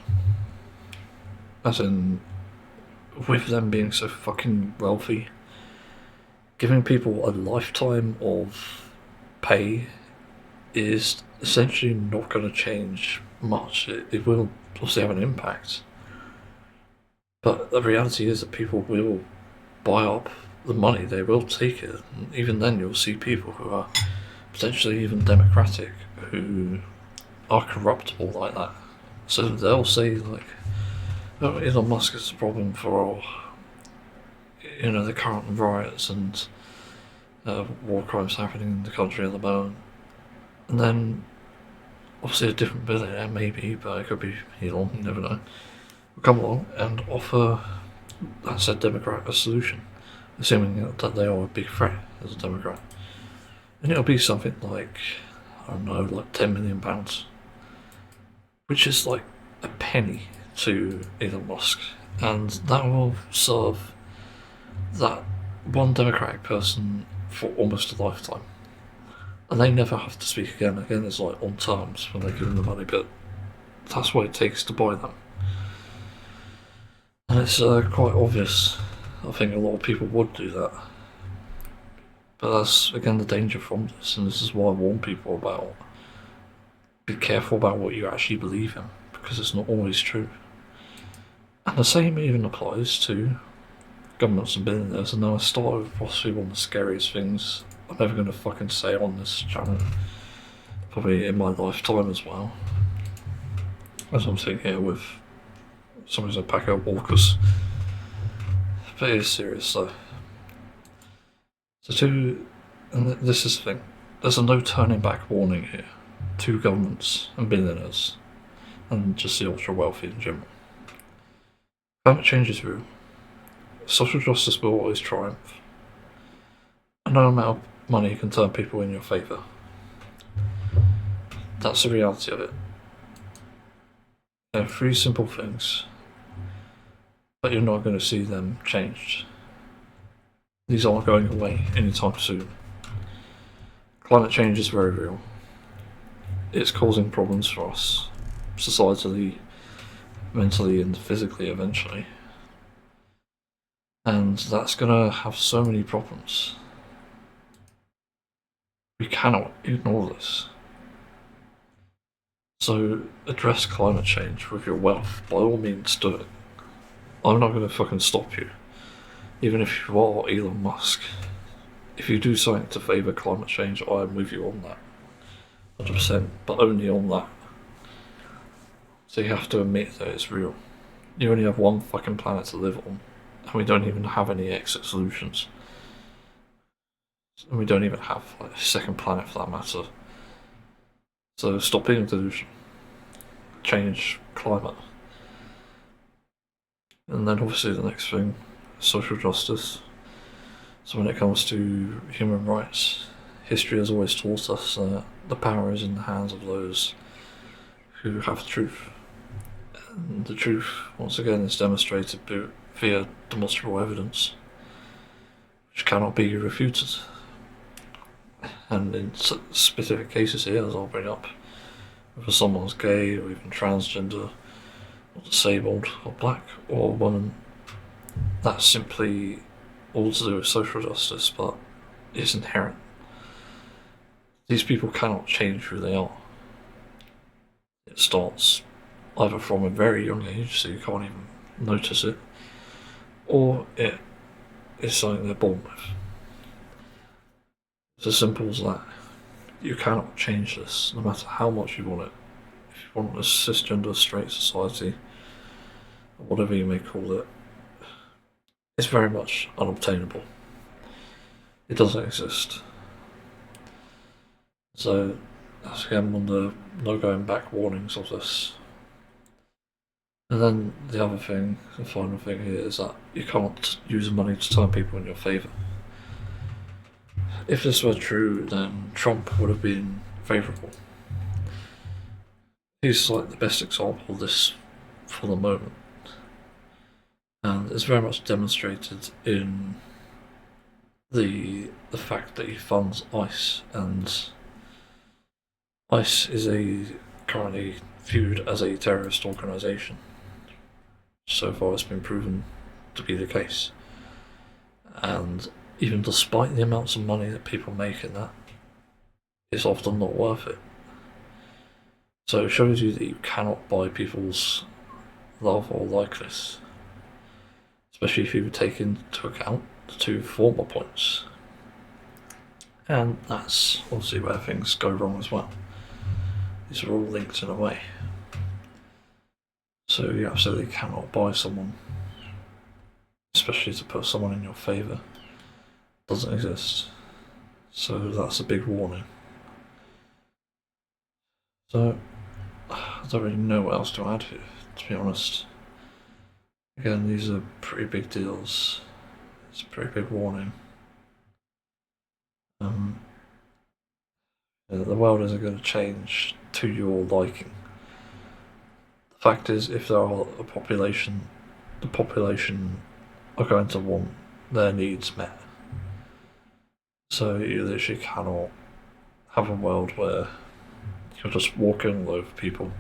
Speaker 1: As in, with them being so fucking wealthy, giving people a lifetime of pay is essentially not going to change much. It will obviously have an impact, but the reality is that people will buy up the money, they will take it, and even then you'll see people who are potentially even democratic who are corruptible like that. So they'll say like, "Oh, Elon Musk is a problem for the current riots and war crimes happening in the country at the moment," and then obviously a different billionaire, maybe, but it could be Elon, you never know, will come along and offer that said Democrat a solution, assuming that they are a big threat as a Democrat. And it'll be something like, I don't know, like £10 million, which is like a penny to Elon Musk, and that will serve that one Democratic person for almost a lifetime. And they never have to speak again. Again, it's like on terms when they give them the money, but that's what it takes to buy them. And it's quite obvious. I think a lot of people would do that. But that's, again, the danger from this, and this is why I warn people about be careful about what you actually believe in, because it's not always true. And the same even applies to governments and billionaires, and now I started with possibly one of the scariest things I'm ever going to fucking say on this channel, probably in my lifetime as well. As I'm sitting here with somebody's a pack of walkers. But it is serious though. And this is the thing, there's a no turning back warning here to governments and billionaires, and just the ultra wealthy in general. Climate change is real. Social justice will always triumph. And no amount of money can turn people in your favour. That's the reality of it. They're three simple things, but you're not going to see them changed. These aren't going away anytime soon. Climate change is very real. It's causing problems for us, societally, mentally and physically eventually. And that's going to have so many problems. We cannot ignore this. So address climate change with your wealth. By all means do it. I'm not going to fucking stop you. Even if you are Elon Musk. If you do something to favour climate change, I am with you on that. 100%, but only on that. So you have to admit that it's real. You only have one fucking planet to live on, and we don't even have any exit solutions. And we don't even have like a second planet for that matter. So stop being a delusion. Change climate. And then obviously the next thing, social justice. So when it comes to human rights, history has always taught us that the power is in the hands of those who have the truth. And the truth, once again, is demonstrated via demonstrable evidence, which cannot be refuted. And in specific cases here, as I'll bring up, whether someone's gay or even transgender or disabled or black or a woman, that's simply all to do with social justice, but it's inherent. These people cannot change who they are. It starts either from a very young age, so you can't even notice it, or it is something they're born with. It's as simple as that. You cannot change this, no matter how much you want it. If you want a cisgender straight society, or whatever you may call it, it's very much unobtainable. It doesn't exist. So that's again one of the no going back warnings of this. And then the other thing, the final thing here, is that you can't use money to turn people in your favour. If this were true, then Trump would have been favourable. He's like the best example of this for the moment. And it's very much demonstrated in the fact that he funds ICE, and ICE is currently viewed as a terrorist organisation. So far it's been proven to be the case. And even despite the amounts of money that people make in that, it's often not worth it. So it shows you that you cannot buy people's love or likeness, especially if you take into account the two former points. And that's obviously where things go wrong as well. These are all linked in a way. So you absolutely cannot buy someone, especially to put someone in your favour. Doesn't exist. So that's a big warning. So I don't really know what else to add here, to be honest. Again, these are pretty big deals. It's a pretty big warning. The world isn't going to change to your liking. The fact is, if there are a population, the population are going to want their needs met. So you literally cannot have a world where you're just walking all over people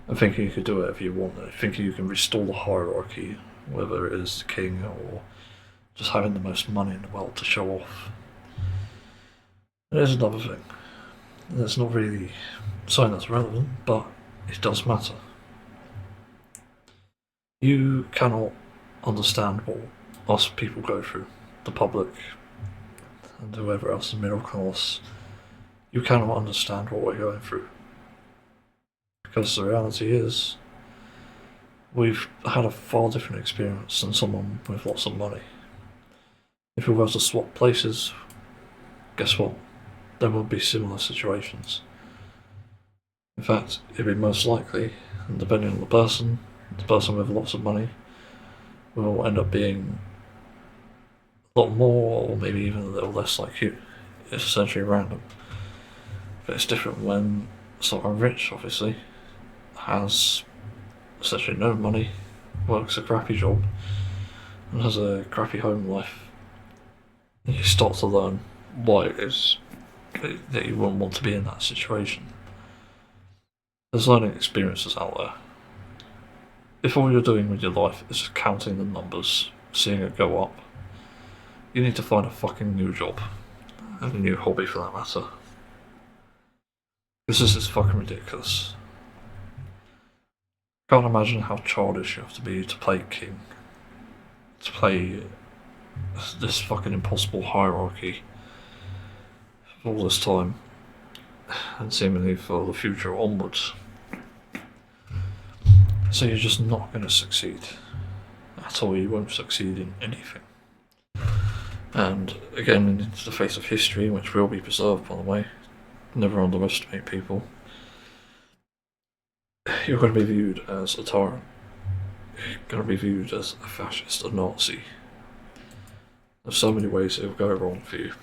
Speaker 1: and thinking you could do whatever you want, thinking you can restore the hierarchy, whether it is the king or just having the most money in the world to show off. There's another thing. That's not really something that's relevant, but it does matter. You cannot understand what us people go through, the public and whoever else in middle class. You cannot understand what we're going through. Because the reality is, we've had a far different experience than someone with lots of money. If we were to swap places, guess what? There will be similar situations. In fact, it'd be most likely, and depending on the person with lots of money will end up being a lot more, or maybe even a little less like you. It's essentially random. But it's different when someone rich, obviously, has essentially no money, works a crappy job, and has a crappy home life. And you start to learn why it is that you wouldn't want to be in that situation. There's learning experiences out there. If all you're doing with your life is just counting the numbers, seeing it go up, you need to find a fucking new job, and a new hobby for that matter. Because this is fucking ridiculous. I can't imagine how childish you have to be to play king, to play this fucking impossible hierarchy for all this time, and seemingly for the future onwards. So you're just not going to succeed at all. You won't succeed in anything. And again, in the face of history, which will be preserved, by the way, never underestimate people, you're going to be viewed as a tyrant. You're going to be viewed as a fascist, a Nazi. There's so many ways it will go wrong for you.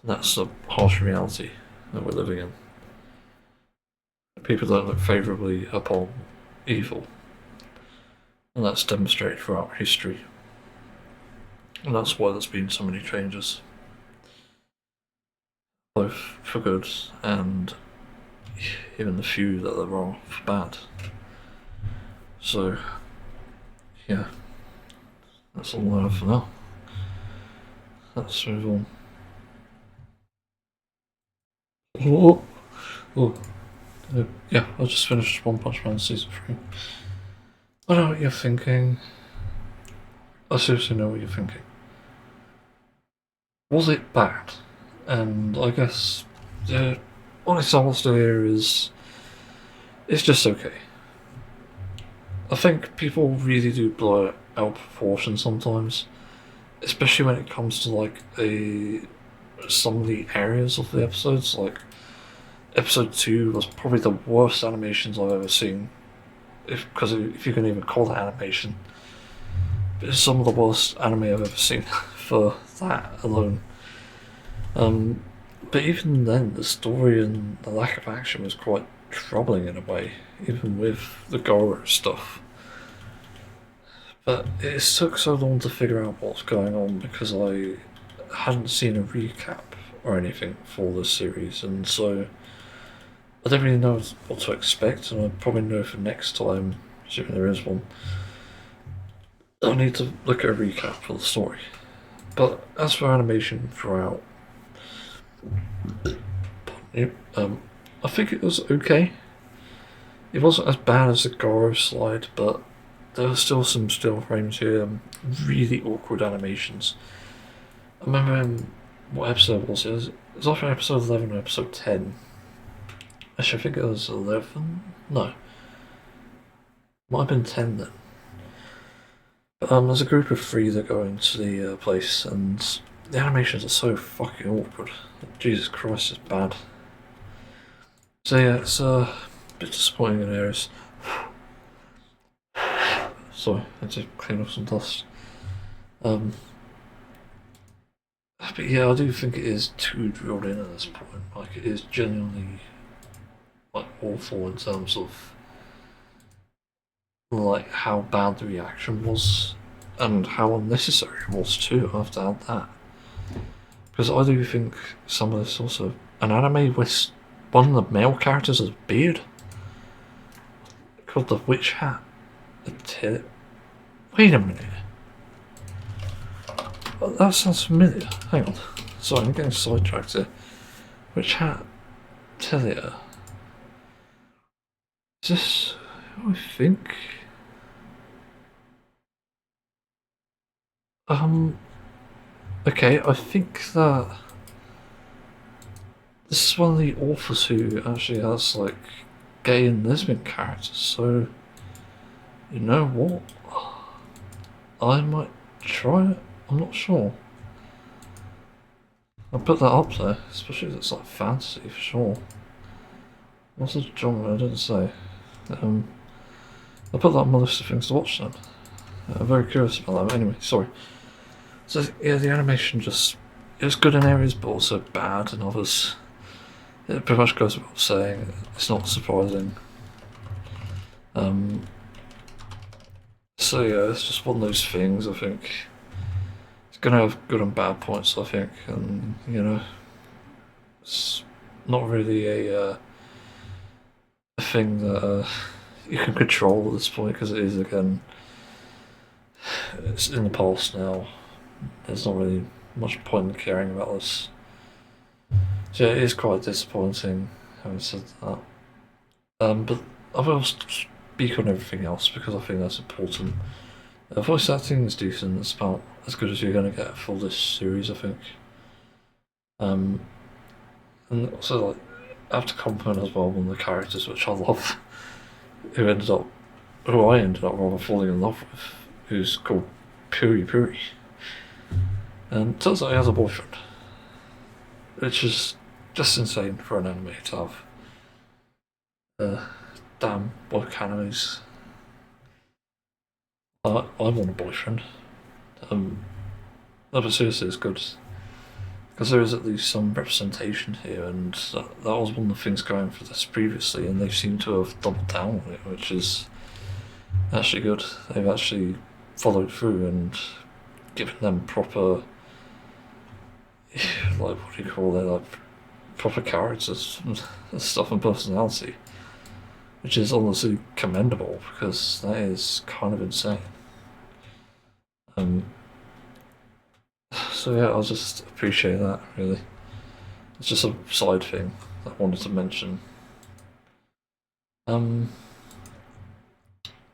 Speaker 1: That's the harsh reality that we're living in. People don't look favourably upon evil, and that's demonstrated throughout history. And that's why there's been so many changes, both for good and even the few that there are for bad. So, yeah, that's all I have for now. Let's move on. Yeah, I just finished One Punch Man Season 3. I know what you're thinking. I seriously know what you're thinking. Was it bad? And I guess the honest answer here is it's just okay. I think people really do blow it out of proportion sometimes, especially when it comes to like some of the areas of the episodes. Like episode 2 was probably the worst animations I've ever seen, because if you can even call that animation. It's some of the worst anime I've ever seen for that alone. But even then, the story and the lack of action was quite troubling in a way, even with the gore stuff. But it took so long to figure out what's going on because I hadn't seen a recap or anything for this series, and so I don't really know what to expect, and I'll probably know for next time, assuming there is one. I'll need to look at a recap for the story. But as for animation throughout, I think it was okay. It wasn't as bad as the Goro slide, but there were still some still frames here, really awkward animations. I remember what episode was it? It was either episode 11 or episode 10. Actually, I think it was 11? No. Might have been 10 then. But there's a group of three that go into the place, and the animations are so fucking awkward. Jesus Christ, it's bad. So yeah, it's a bit disappointing in areas. Sorry, I had to clean off some dust. But yeah, I do think it is too drilled in at this point. Like, it is genuinely like awful in terms of like how bad the reaction was and how unnecessary it was too. I have to add that, because I do think some of this also an anime with one of the male characters has a beard called the Witch Hat. Wait a minute. That sounds familiar. Hang on. Sorry, I'm getting sidetracked here. Witch Hat Telia. Is this who I think? Okay, I think that this is one of the authors who actually has like gay and lesbian characters, so you know what? I might try it. I'm not sure. I'll put that up there, especially if it's like fantasy for sure. What's the genre? I didn't say. I'll put that on my list of things to watch then. I'm very curious about that. Anyway, sorry. So yeah, the animation just it's good in areas, but also bad in others. It pretty much goes without saying. It's not surprising. So yeah, it's just one of those things. I think it's gonna have good and bad points. I think, and you know, it's not really a thing that you can control at this point because it is again, it's in the past now. There's not really much point in caring about this. So yeah, it is quite disappointing having said that. But I will speak on everything else because I think that's important. Voice acting is decent. It's about as good as you're going to get for this series, I think. And also, like, I have to compliment as well one of the characters, which I love, who I ended up rather falling in love with, who's called Puri Puri. And turns out he has a boyfriend, which is just insane for an anime to have. Damn, woke animes. I want a boyfriend. No, but seriously, it's good because there is at least some representation here, and that was one of the things going for this previously, and they seem to have doubled down on it, which is actually good. They've actually followed through and given them proper, like, what do you call it, like proper characters and stuff and personality, which is honestly commendable because that is kind of insane. So yeah, I'll just appreciate that really. It's just a side thing that I wanted to mention.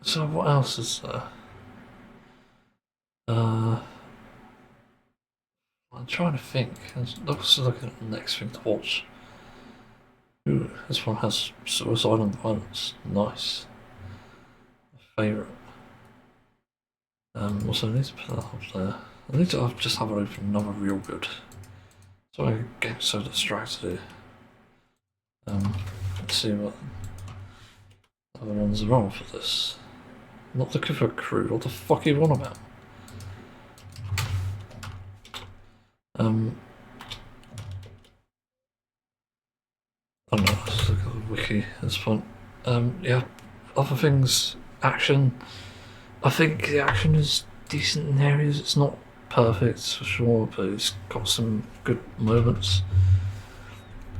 Speaker 1: So what else is there? I'm trying to think. Let's look at the next thing to watch. Ooh, this one has suicide and violence. Nice. My favourite. Also, I need to put that up there. I need to just have it open another real good. So I get so distracted here. Let's see what other ones are on for this. I'm not looking for a crew. What the fuck are you on about? I don't know. Let's look at the wiki at this point. Yeah. Other things. Action. I think the action is decent in areas. It's not perfect for sure, but it's got some good moments.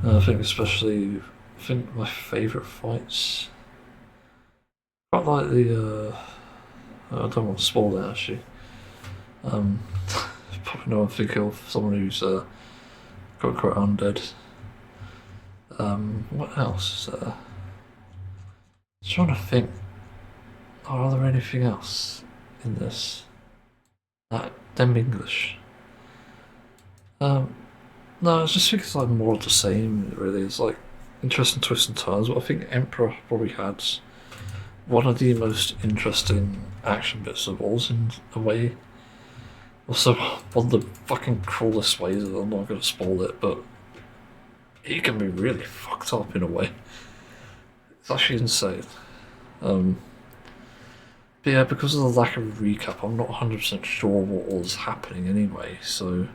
Speaker 1: I think especially, my favourite fights. Quite like the. I don't want to spoil it actually. probably know I'm thinking of someone who's got quite undead. What else is there? Trying to think. Are there anything else in this? Them English. No, I just think it's like more of the same. Really, it's like interesting twists and turns. But I think Emperor probably had one of the most interesting action bits of all in a way. Also, one of the fucking cruelest ways. I'm not going to spoil it, but he can be really fucked up in a way. It's actually insane. But yeah, because of the lack of recap, I'm not 100% sure what was happening anyway, so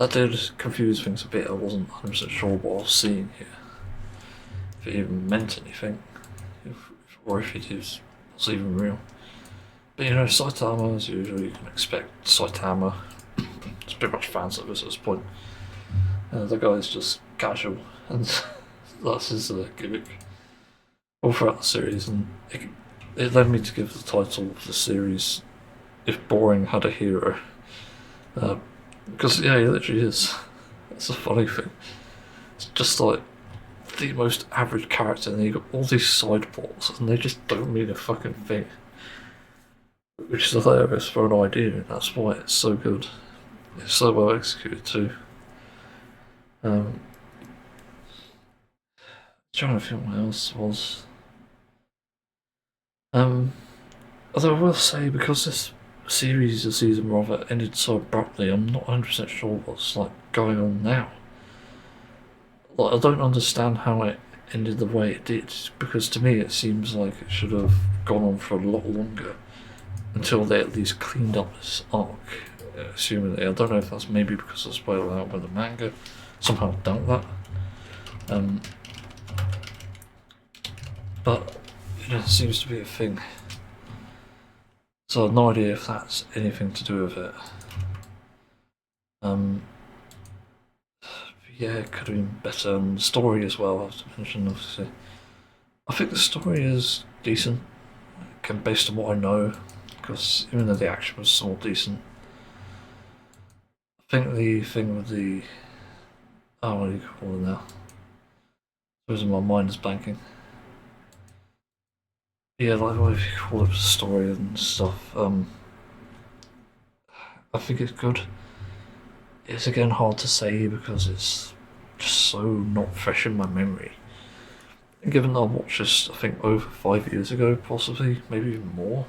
Speaker 1: that did confuse things a bit. I wasn't 100% sure what I was seeing here. If it even meant anything, or if it was even real. But you know, Saitama, as usual, you can expect Saitama. It's pretty much fan service at this point. The guy's just casual, and that's his gimmick all throughout the series, and it led me to give the title of the series "If Boring Had a Hero," because yeah, he literally is. That's a funny thing. It's just like the most average character, and you got all these side plots, and they just don't mean a fucking thing. Which is hilarious for an idea, and that's why it's so good. It's so well executed too. Trying to think what else was. Although I will say, because this series, the season rather, ended so abruptly, I'm not 100% sure what's like going on now. Like, I don't understand how it ended the way it did, because to me it seems like it should have gone on for a lot longer until they at least cleaned up this arc. Assumingly, I don't know if that's maybe because of spoiled out by the manga. Somehow doubt that. But it seems to be a thing. So I've no idea if that's anything to do with it. Yeah, it could have been better. And the story as well, I have to mention, obviously. I think the story is decent, based on what I know, because even though the action was somewhat decent, I think the thing with the... Oh, what do you call it now? Suppose my mind is blanking. Yeah, like what you call it, the story and stuff. I think it's good. It's again hard to say because it's just so not fresh in my memory. And given that I watched this, I think over 5 years ago, possibly, maybe even more.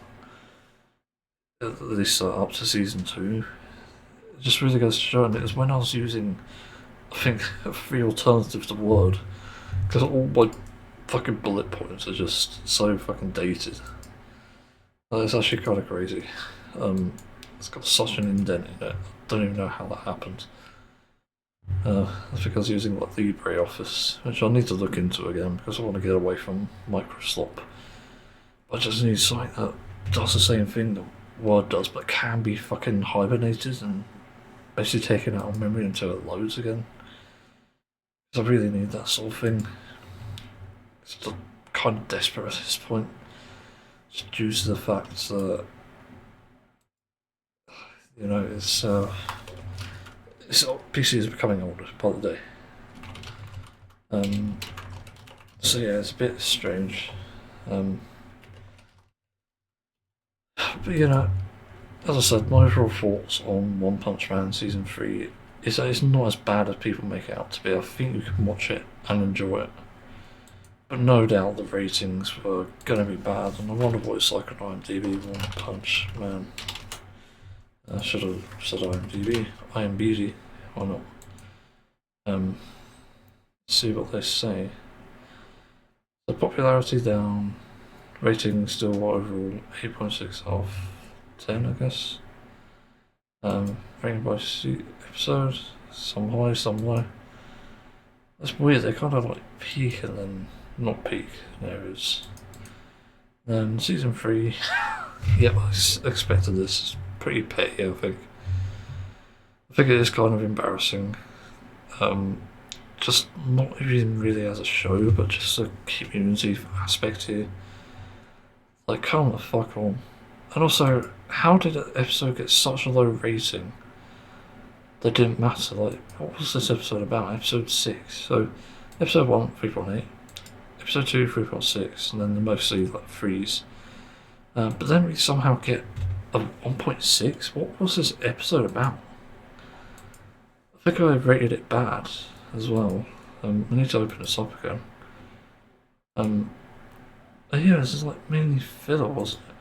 Speaker 1: At least up to season 2. It just really goes to show, and it was when I was using, I think, 3 alternatives to Word, because all my fucking bullet points are just so fucking dated. It's actually kind of crazy. It's got such an indent in it. I don't even know how that happened. I think I was using like LibreOffice, which I need to look into again because I want to get away from Microsoft. I just need something that does the same thing that Word does, but can be fucking hibernated and basically taken out of memory until it loads again. Because I really need that sort of thing. It's kind of desperate at this point, just due to the fact that you know it's PC is becoming older by the day. So yeah, it's a bit strange. But you know, as I said, my overall thoughts on One Punch Man Season 3 is that it's not as bad as people make it out to be. I think you can watch it and enjoy it. But no doubt the ratings were going to be bad, and I wonder what it's like on IMDb. One Punch Man. I should have said IMDb. IMBD. Why not? See what they say. The popularity down. Rating still overall 8.6 out of 10, I guess. Rating by episode. Some high, some low. That's weird. They kind of like peak and then not peak in areas. Then season 3. Yep, I expected this. It's pretty petty, I think. I think it is kind of embarrassing. Just not even really as a show, but just a community aspect here. Like, come the fuck on. And also, how did an episode get such a low rating they didn't matter. Like, what was this episode about? Episode 6. So, episode 1, 3.8. Episode 2, 3.6. And then the mostly like 3s. But then we somehow get a 1.6. What was this episode about? I think I rated it bad as well. I need to open this up again. Yeah, this is like mainly filler, wasn't it?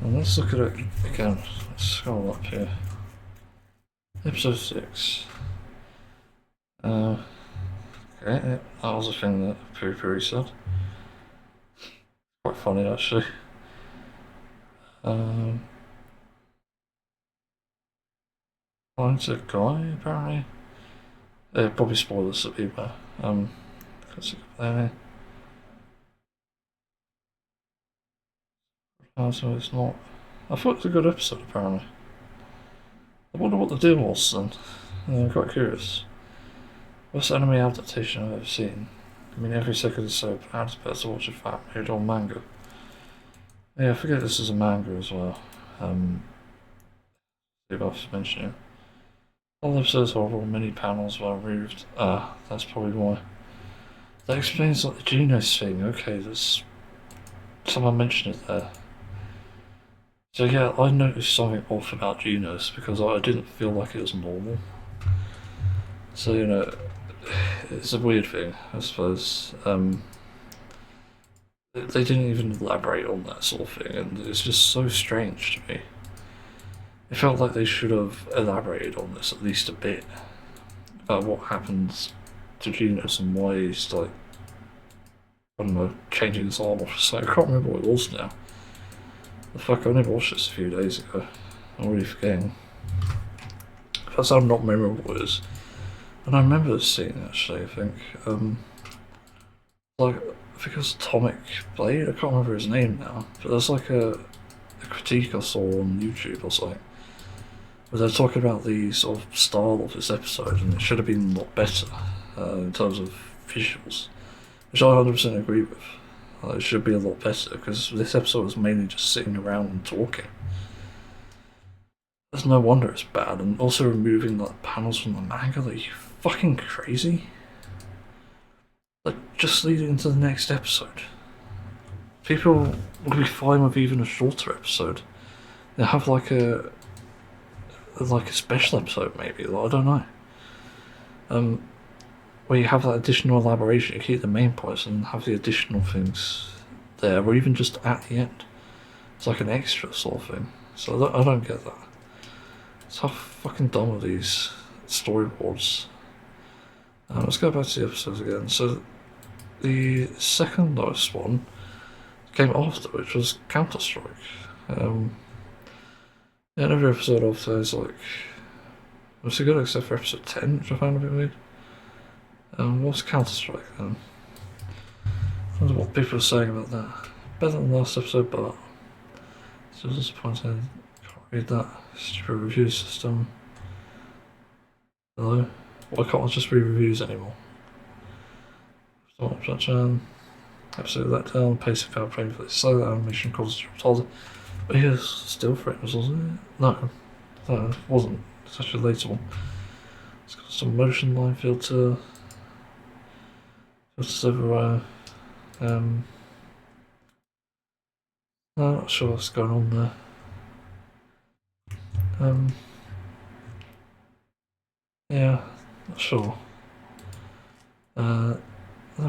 Speaker 1: And let's look at it again. Let's scroll up here. Episode 6. Okay, yeah, that was a thing that Poo said. Quite funny, actually. Finds a guy, apparently. Probably spoilers to people. Let's look up there. Oh, so it's not. I thought it was a good episode, apparently. I wonder what the deal was then. I'm quite curious. Worst anime adaptation I've ever seen. I mean, every second is so bad, it's better to watch a fat made on manga. Yeah, I forget this is a manga as well. See if I've mentioned it. All episodes horrible, many panels were removed. That's probably why. That explains like the Genos thing. Okay, there's someone mentioned it there. So yeah, I noticed something off about Genos because I didn't feel like it was normal. So you know, it's a weird thing, I suppose. They didn't even elaborate on that sort of thing, and it's just so strange to me. It felt like they should have elaborated on this at least a bit about what happens to Genos and why he's like, I don't know, changing his armor. So I can't remember what it was now. The fuck, I only watched this a few days ago. I'm already forgetting. That's how not memorable it is. And I remember this scene actually, I think. I think it was Atomic Blade, I can't remember his name now. But there's like a critique I saw on YouTube or something. Where they're talking about the sort of style of this episode, and it should have been a lot better in terms of visuals. Which I 100% agree with. It should be a lot better, because this episode was mainly just sitting around and talking. There's no wonder it's bad, and also removing like panels from the manga, like, you fucking crazy? Like, just leading into the next episode. People would be fine with even a shorter episode. They have like a special episode maybe, like, I don't know. Where you have that additional elaboration, you keep the main points and have the additional things there, or even just at the end. It's like an extra sort of thing. So I don't get that. It's how fucking dumb are these storyboards. Let's go back to the episodes again. So the second lowest one came after, which was Counter-Strike. Yeah, every episode after is like, it was good except for episode 10, which I found a bit weird. What's Counter-Strike then? I wonder what people are saying about that. Better than the last episode, but still disappointing. Can't read that. Stupid review system. Hello? Why can't I just read reviews anymore? Episode let down, pacing fell painfully slow, the animation caused you told. But here's still frames, wasn't it? No, it wasn't. It's actually a later one. It's got some motion line filter. Filters everywhere. I'm not sure what's going on there. Yeah, not sure. Then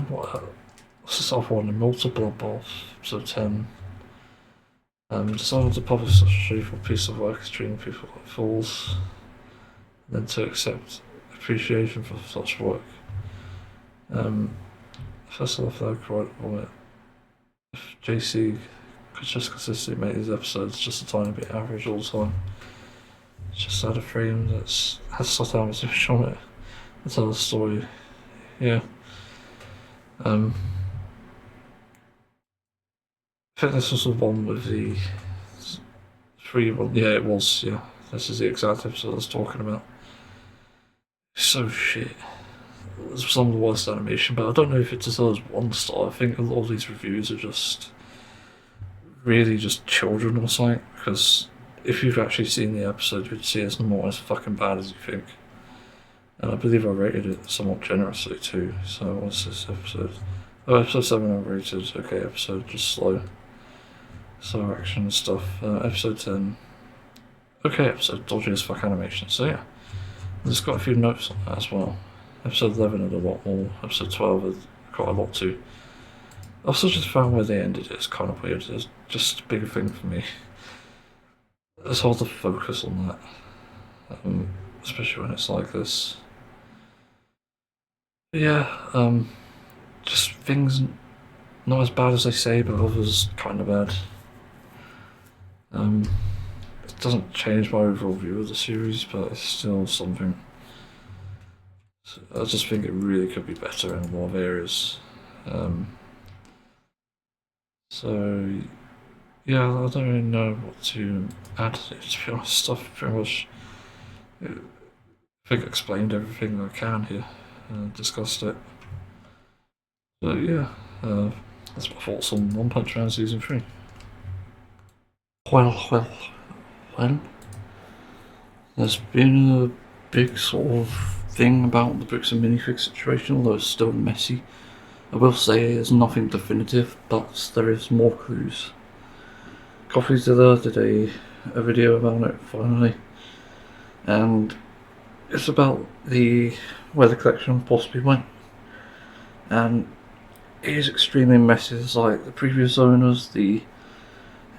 Speaker 1: what's this other one? Multiple Blood episode 10. Decided to publish such a shameful piece of work is treating people like fools, and then to accept appreciation for such work. First off, I quite on it. If JC could just consistently make these episodes just a tiny bit average all the time, just add a frame that has such ambition on it and tell the story. Yeah. I think this was the one with the 3-1. Yeah, it was. Yeah, this is the exact episode I was talking about. So shit. It's some of the worst animation, but I don't know if it deserves 1 star. I think a lot of these reviews are just really just children or something, because if you've actually seen the episode, you'd see it's not as fucking bad as you think. And I believe I rated it somewhat generously too. So what's this episode? Oh, episode 7 I rated okay episode, just slow action and stuff. Episode 10, okay episode, dodgy as fuck animation. So yeah, there's got a few notes on that as well. Episode 11 had a lot more. Episode 12 had quite a lot too. I also just found where they ended it's kind of weird. It's just a big thing for me. It's hard to focus on that, especially when it's like this. But yeah, just things not as bad as they say, but others kind of bad. It doesn't change my overall view of the series, but it's still something. I just think it really could be better in a lot of areas. So yeah, I don't really know what to add to it, to be honest. I've pretty much, I think, explained everything I can here, discussed it. So yeah, that's my thoughts on One Punch Man Season 3. Well, there's been a big sort of thing about the Bricks and Minifigs situation, although it's still messy. I will say there's nothing definitive, but there is more clues. Coffeezilla did a video about it finally, and it's about where the collection possibly went, and it is extremely messy. It's like the previous owners, the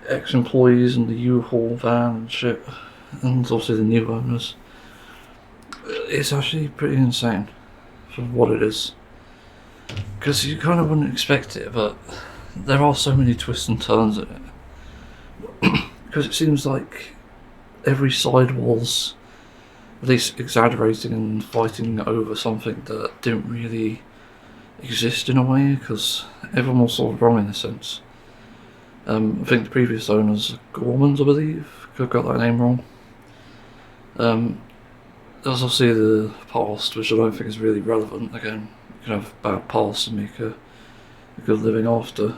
Speaker 1: ex-employees, and the U-Haul van and shit, and also the new owners. It's actually pretty insane for what it is, because you kind of wouldn't expect it, but there are so many twists and turns in it. Because it seems like every side was at least exaggerating and fighting over something that didn't really exist in a way, because everyone was sort of wrong in a sense. I think the previous owners, Gormans I believe, could have got that name wrong. There's obviously the past, which I don't think is really relevant. Again, you can have a bad past and make a good living after.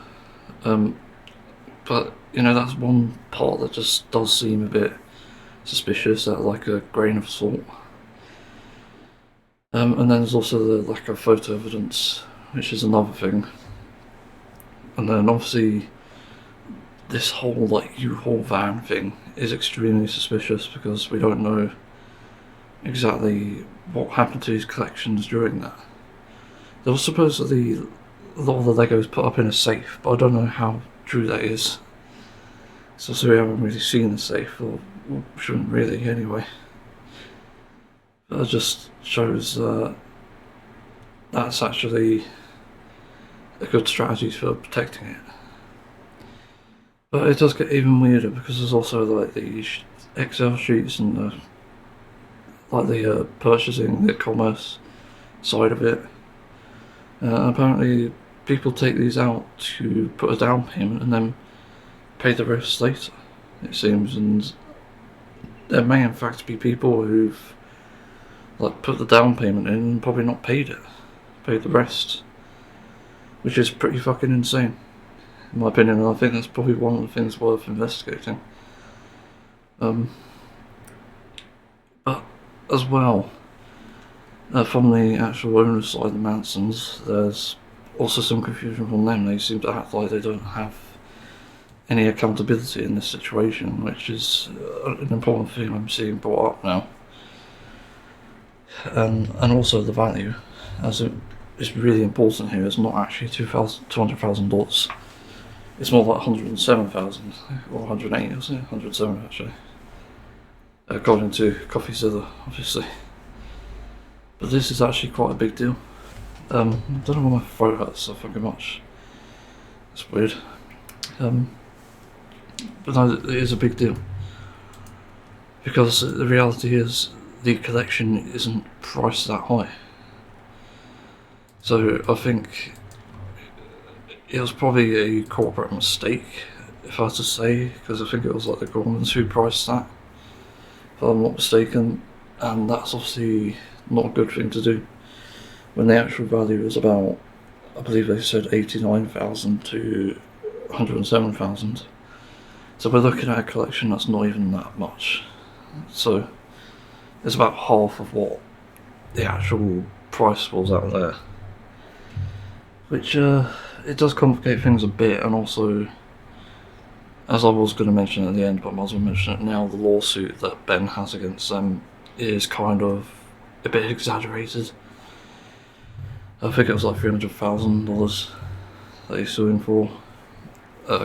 Speaker 1: But you know, that's one part that just does seem a bit suspicious, at like a grain of salt. And then there's also the lack of photo evidence, which is another thing. And then obviously this whole like U-Haul van thing is extremely suspicious, because we don't know exactly what happened to his collections during that. There was supposedly a lot of the Legos put up in a safe, but I don't know how true that is. So we haven't really seen the safe, or shouldn't really anyway. But it just shows that's actually a good strategy for protecting it. But it does get even weirder, because there's also like the Excel sheets and the purchasing, the commerce side of it. Apparently people take these out to put a down payment and then pay the rest later, it seems, and there may in fact be people who've like put the down payment in and probably not paid the rest, which is pretty fucking insane in my opinion, and I think that's probably one of the things worth investigating. But as well, from the actual owners side, the Mansons, there's also some confusion from them. They seem to act like they don't have any accountability in this situation, which is an important thing I'm seeing brought up now. And also the value, as it is really important here. It's not actually $200,000. It's more like 107,000 or 108, isn't it? 107 actually, according to Coffeezilla, obviously. But this is actually quite a big deal. I don't know why my throat hurts so fucking much. It's weird. But no, it is a big deal, because the reality is the collection isn't priced that high. So I think it was probably a corporate mistake, if I had to say, because I think it was like the Gormans who priced that, if I'm not mistaken, and that's obviously not a good thing to do when the actual value is about, I believe they said 89,000 to 107,000. So we're looking at a collection that's not even that much. So it's about half of what the actual price was out there. Which, it does complicate things a bit, and also, as I was going to mention at the end, but I might as well mention it now, the lawsuit that Ben has against them is kind of a bit exaggerated. I think it was like $300,000 that he's suing for.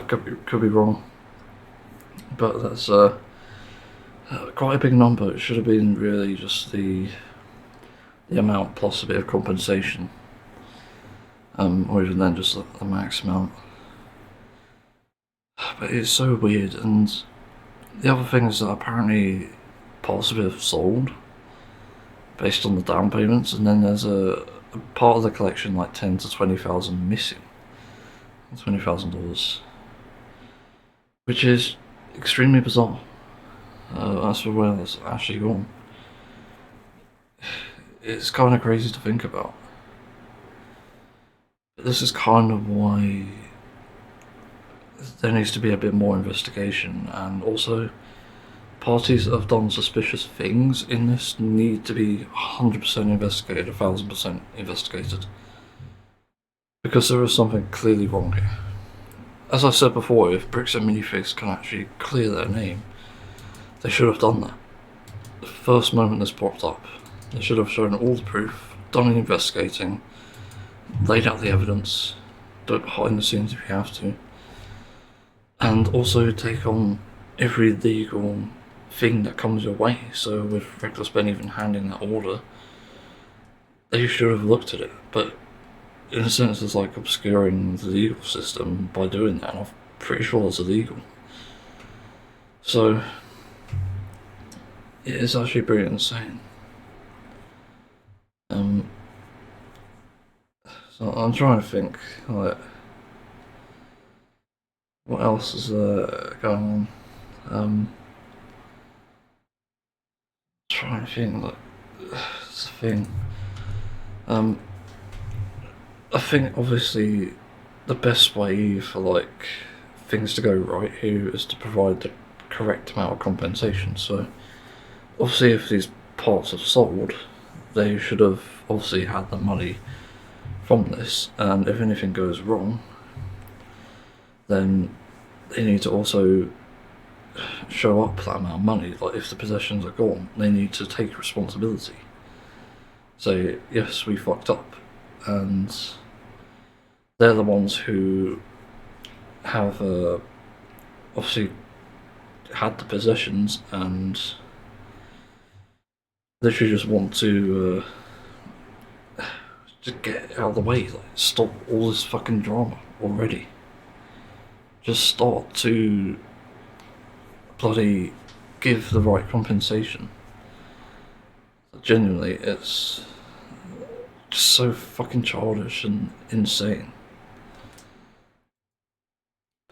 Speaker 1: Could be wrong, but that's quite a big number. It should have been really just the amount plus a bit of compensation, or even then just the max amount. But it's so weird, and the other thing is that apparently parts of it have sold based on the down payments, and then there's a part of the collection, like 10 to 20,000 missing. $20,000, which is extremely bizarre. As for where it's actually gone, it's kind of crazy to think about. But this is kind of why there needs to be a bit more investigation, and also parties that have done suspicious things in this need to be 100% investigated, 1000% investigated. Because there is something clearly wrong here. As I said before, if Bricks and Minifigs can actually clear their name, they should have done that. The first moment this popped up, they should have shown all the proof, done an investigating, laid out the evidence, do it behind the scenes if you have to, and also take on every legal thing that comes your way. So with Reckless Ben even handing that order, they should have looked at it, but in a sense it's like obscuring the legal system by doing that, and I'm pretty sure it's illegal. So it is actually pretty insane. So I'm trying to think, like, what else is going on? Trying to think, like, it's a thing. I think obviously the best way for like things to go right here is to provide the correct amount of compensation. So obviously if these parts have sold, they should have obviously had the money from this, and if anything goes wrong, then they need to also show up that amount of money. Like if the possessions are gone, they need to take responsibility. Say, yes, we fucked up, and they're the ones who have obviously had the possessions, and they should just want to just get out of the way, like stop all this fucking drama already. Just start to bloody give the right compensation. Genuinely, it's just so fucking childish and insane.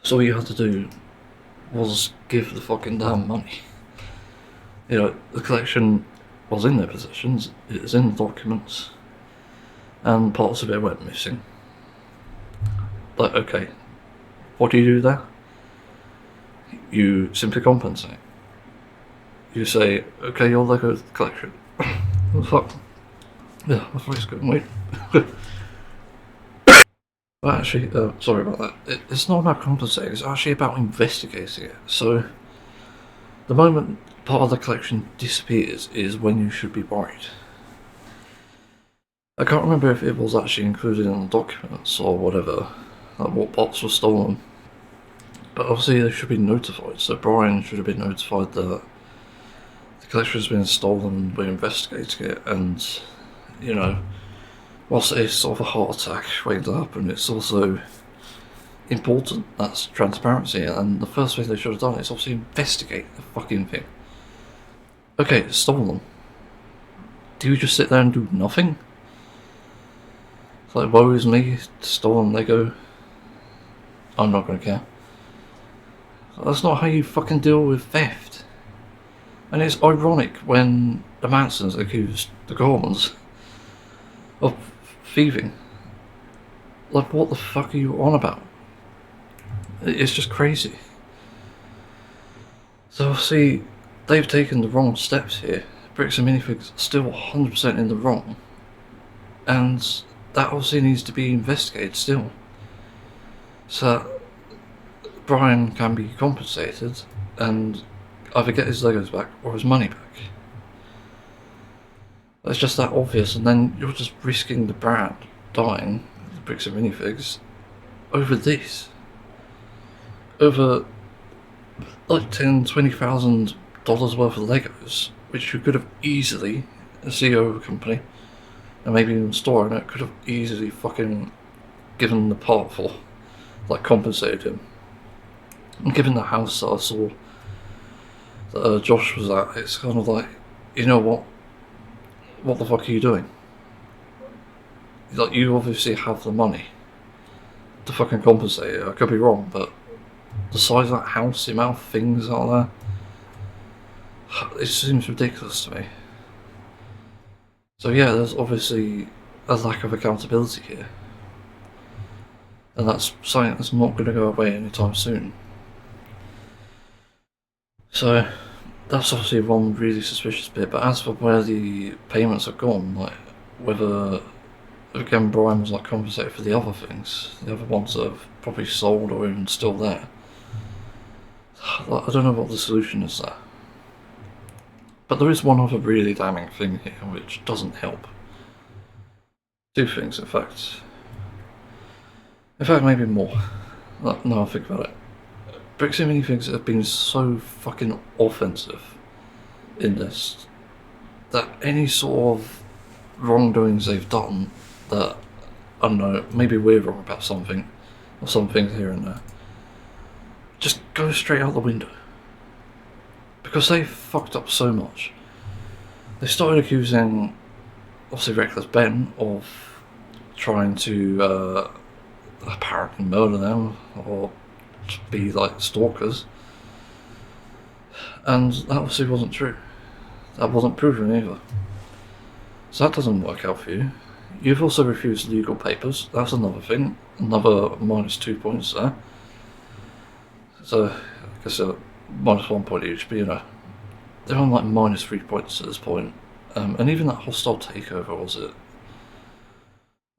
Speaker 1: So all you had to do was give the fucking damn money. You know, the collection was in their possessions, it is in the documents, and parts of it went missing. Like, okay, what do you do there? You simply compensate. You say, okay, you'll let go of the collection. What the fuck? Yeah, my voice going weird. Well, actually, sorry about that. It's not about compensating, it's actually about investigating it. So, the moment part of the collection disappears is when you should be worried. I can't remember if it was actually included in the documents or whatever, like what parts were stolen. But obviously they should be notified, so Brian should have been notified that the collection has been stolen, we're investigating it, and, you know, whilst it is sort of a heart attack waiting to happen, it's also important, that's transparency, and the first thing they should have done is obviously investigate the fucking thing. Okay, it's stolen. Do you just sit there and do nothing? It's like, woe is me, stolen Lego, I'm not gonna care. That's not how you fucking deal with theft. And it's ironic when the Mansons accused the Gormans of thieving. Like, what the fuck are you on about? It's just crazy. So see, they've taken the wrong steps here. Bricks and Minifigs are still 100% in the wrong, and that obviously needs to be investigated still. So Brian can be compensated and either get his Legos back or his money back. It's just that obvious, and then you're just risking the brand dying, the Bricks and Minifigs, over this. Over like $10,000-$20,000 worth of Legos, which you could have easily, a CEO of a company, and maybe even store in it, could have easily fucking given the part for, like compensated him. And given the house that I saw that Josh was at, it's kind of like, you know what? What the fuck are you doing? Like, you obviously have the money to fucking compensate it. I could be wrong, but the size of that house, the amount of things out there, it seems ridiculous to me. So yeah, there's obviously a lack of accountability here. And that's something that's not going to go away anytime soon. So that's obviously one really suspicious bit, but as for where the payments have gone, like whether again Brian was like compensated for the other things, the other ones that have probably sold or even still there, I don't know what the solution is there. But there is one other really damning thing here which doesn't help. Two things, in fact. In fact, maybe more. No, I think about it. Bricks and Minifigs have been so fucking offensive in this that any sort of wrongdoings they've done that, I don't know, maybe we're wrong about something, or some things here and there, just go straight out the window. Because they fucked up so much. They started accusing, obviously, Reckless Ben of trying to apparently murder them, or be like stalkers. And that obviously wasn't true. That wasn't proven either. So that doesn't work out for you. You've also refused legal papers. That's another thing. Another -2 points there. So I guess -1 point each, but you know, they're on like -3 points at this point. And even that hostile takeover, was it?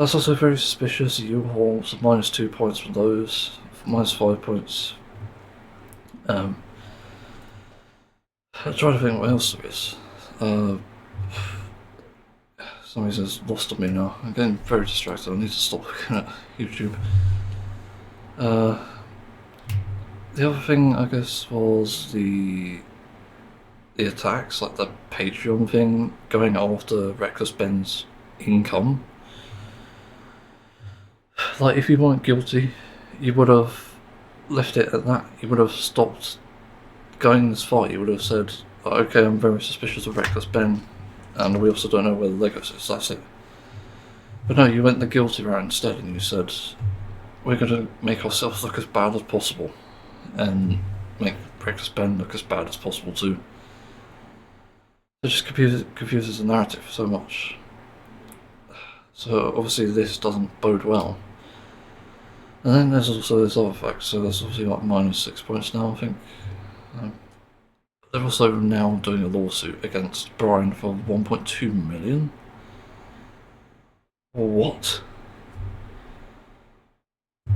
Speaker 1: That's also very suspicious. U-Haul, so -2 points from those, -5 points. I'm trying to think what else there is. Somebody's lost on me now. I'm getting very distracted. I need to stop looking at YouTube. The other thing, I guess, was the attacks, like the Patreon thing, going after Reckless Ben's income. Like, if you weren't guilty, you would have left it at that. You would have stopped going this far. You would have said, okay, I'm very suspicious of Reckless Ben, and we also don't know where the Legos is, that's it. But no, you went the guilty route instead, and you said, we're going to make ourselves look as bad as possible, and make Reckless Ben look as bad as possible too. It just confuses the narrative so much. So obviously this doesn't bode well. And then there's also this other fact, so that's obviously like -6 points now, I think. They're also now doing a lawsuit against Brian for 1.2 million. What?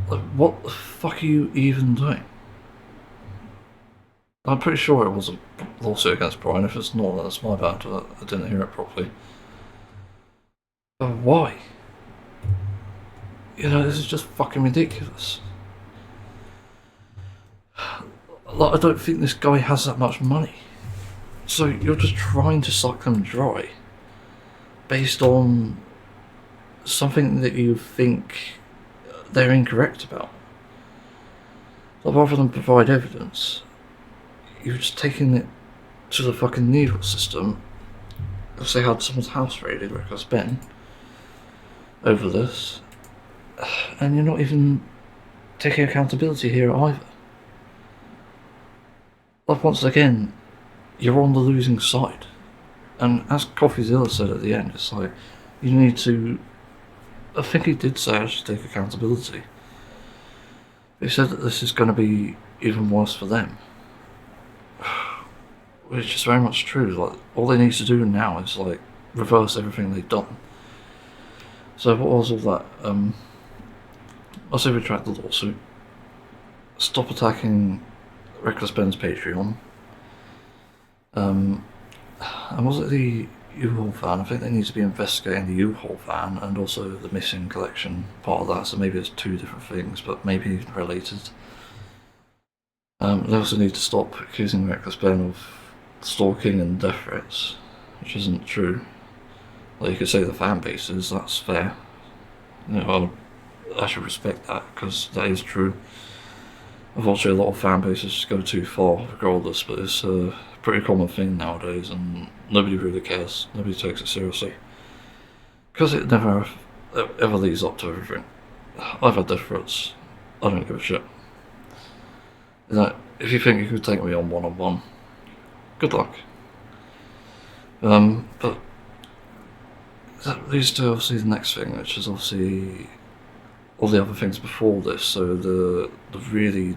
Speaker 1: Like, what the fuck are you even doing? I'm pretty sure it was a lawsuit against Brian. If it's not, that's my bad. I didn't hear it properly. But why? You know, this is just fucking ridiculous. Like, I don't think this guy has that much money. So you're just trying to suck them dry based on something that you think they're incorrect about. Like, rather than provide evidence, you're just taking it to the fucking legal system. If they had someone's house raided, like it's been, over this, and you're not even taking accountability here either. Like, once again, you're on the losing side. And as Coffeezilla said at the end, it's like, you need to, I think he did say I should take accountability. He said that this is going to be even worse for them. which is very much true. Like, all they need to do now is like reverse everything they've done. So what was all that? I'll say retract the lawsuit. Stop attacking Reckless Ben's Patreon. And was it the U-Haul van? I think they need to be investigating the U-Haul van and also the missing collection part of that, so maybe it's two different things, but maybe related. They also need to stop accusing Reckless Ben of stalking and death threats, which isn't true. Like, you could say the fan bases, that's fair. You know, I should respect that, because that is true. Unfortunately, a lot of fan bases just go too far, regardless, but it's a pretty common thing nowadays, and nobody really cares. Nobody takes it seriously. Because it never ever leads up to everything. I've had death threats. I don't give a shit. You know, if you think you could take me on one-on-one, good luck. But that leads to obviously the next thing, which is obviously all the other things before this. So the really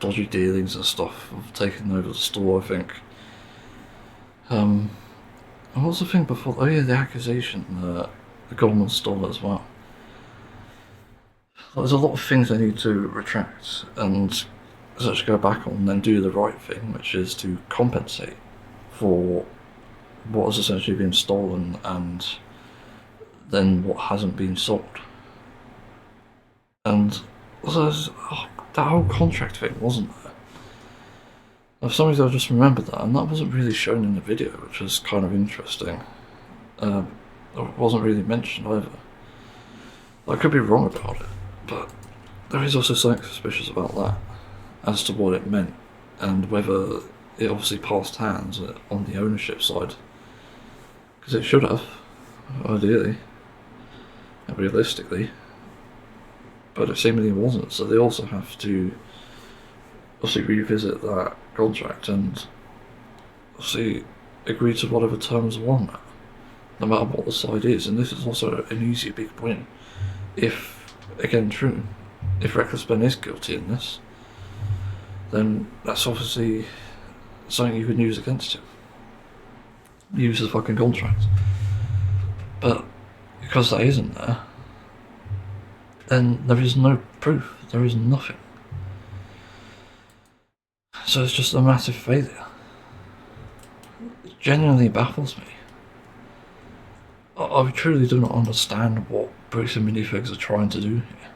Speaker 1: dodgy dealings and stuff of taking over the store, I think. And what's the thing before? Oh yeah, the accusation that the government stole it as well. There's a lot of things they need to retract and actually go back on and then do the right thing, which is to compensate for what has essentially been stolen and then what hasn't been sold. And also, that whole contract thing, wasn't there? For some reason I just remembered that, and that wasn't really shown in the video, which was kind of interesting. It wasn't really mentioned either. I could be wrong about it, but there is also something suspicious about that, as to what it meant, and whether it obviously passed hands on the ownership side. Because it should have, ideally, and realistically, but it seemingly wasn't, so they also have to obviously revisit that contract and obviously agree to whatever terms are on that, no matter what the side is. And this is also an easy big win, if, again, true, if Reckless Ben is guilty in this, then that's obviously something you can use against him. Use the fucking contract. But because that isn't there, then there is no proof, there is nothing. So it's just a massive failure. It genuinely baffles me. I truly do not understand what Bricks and Minifigs are trying to do here.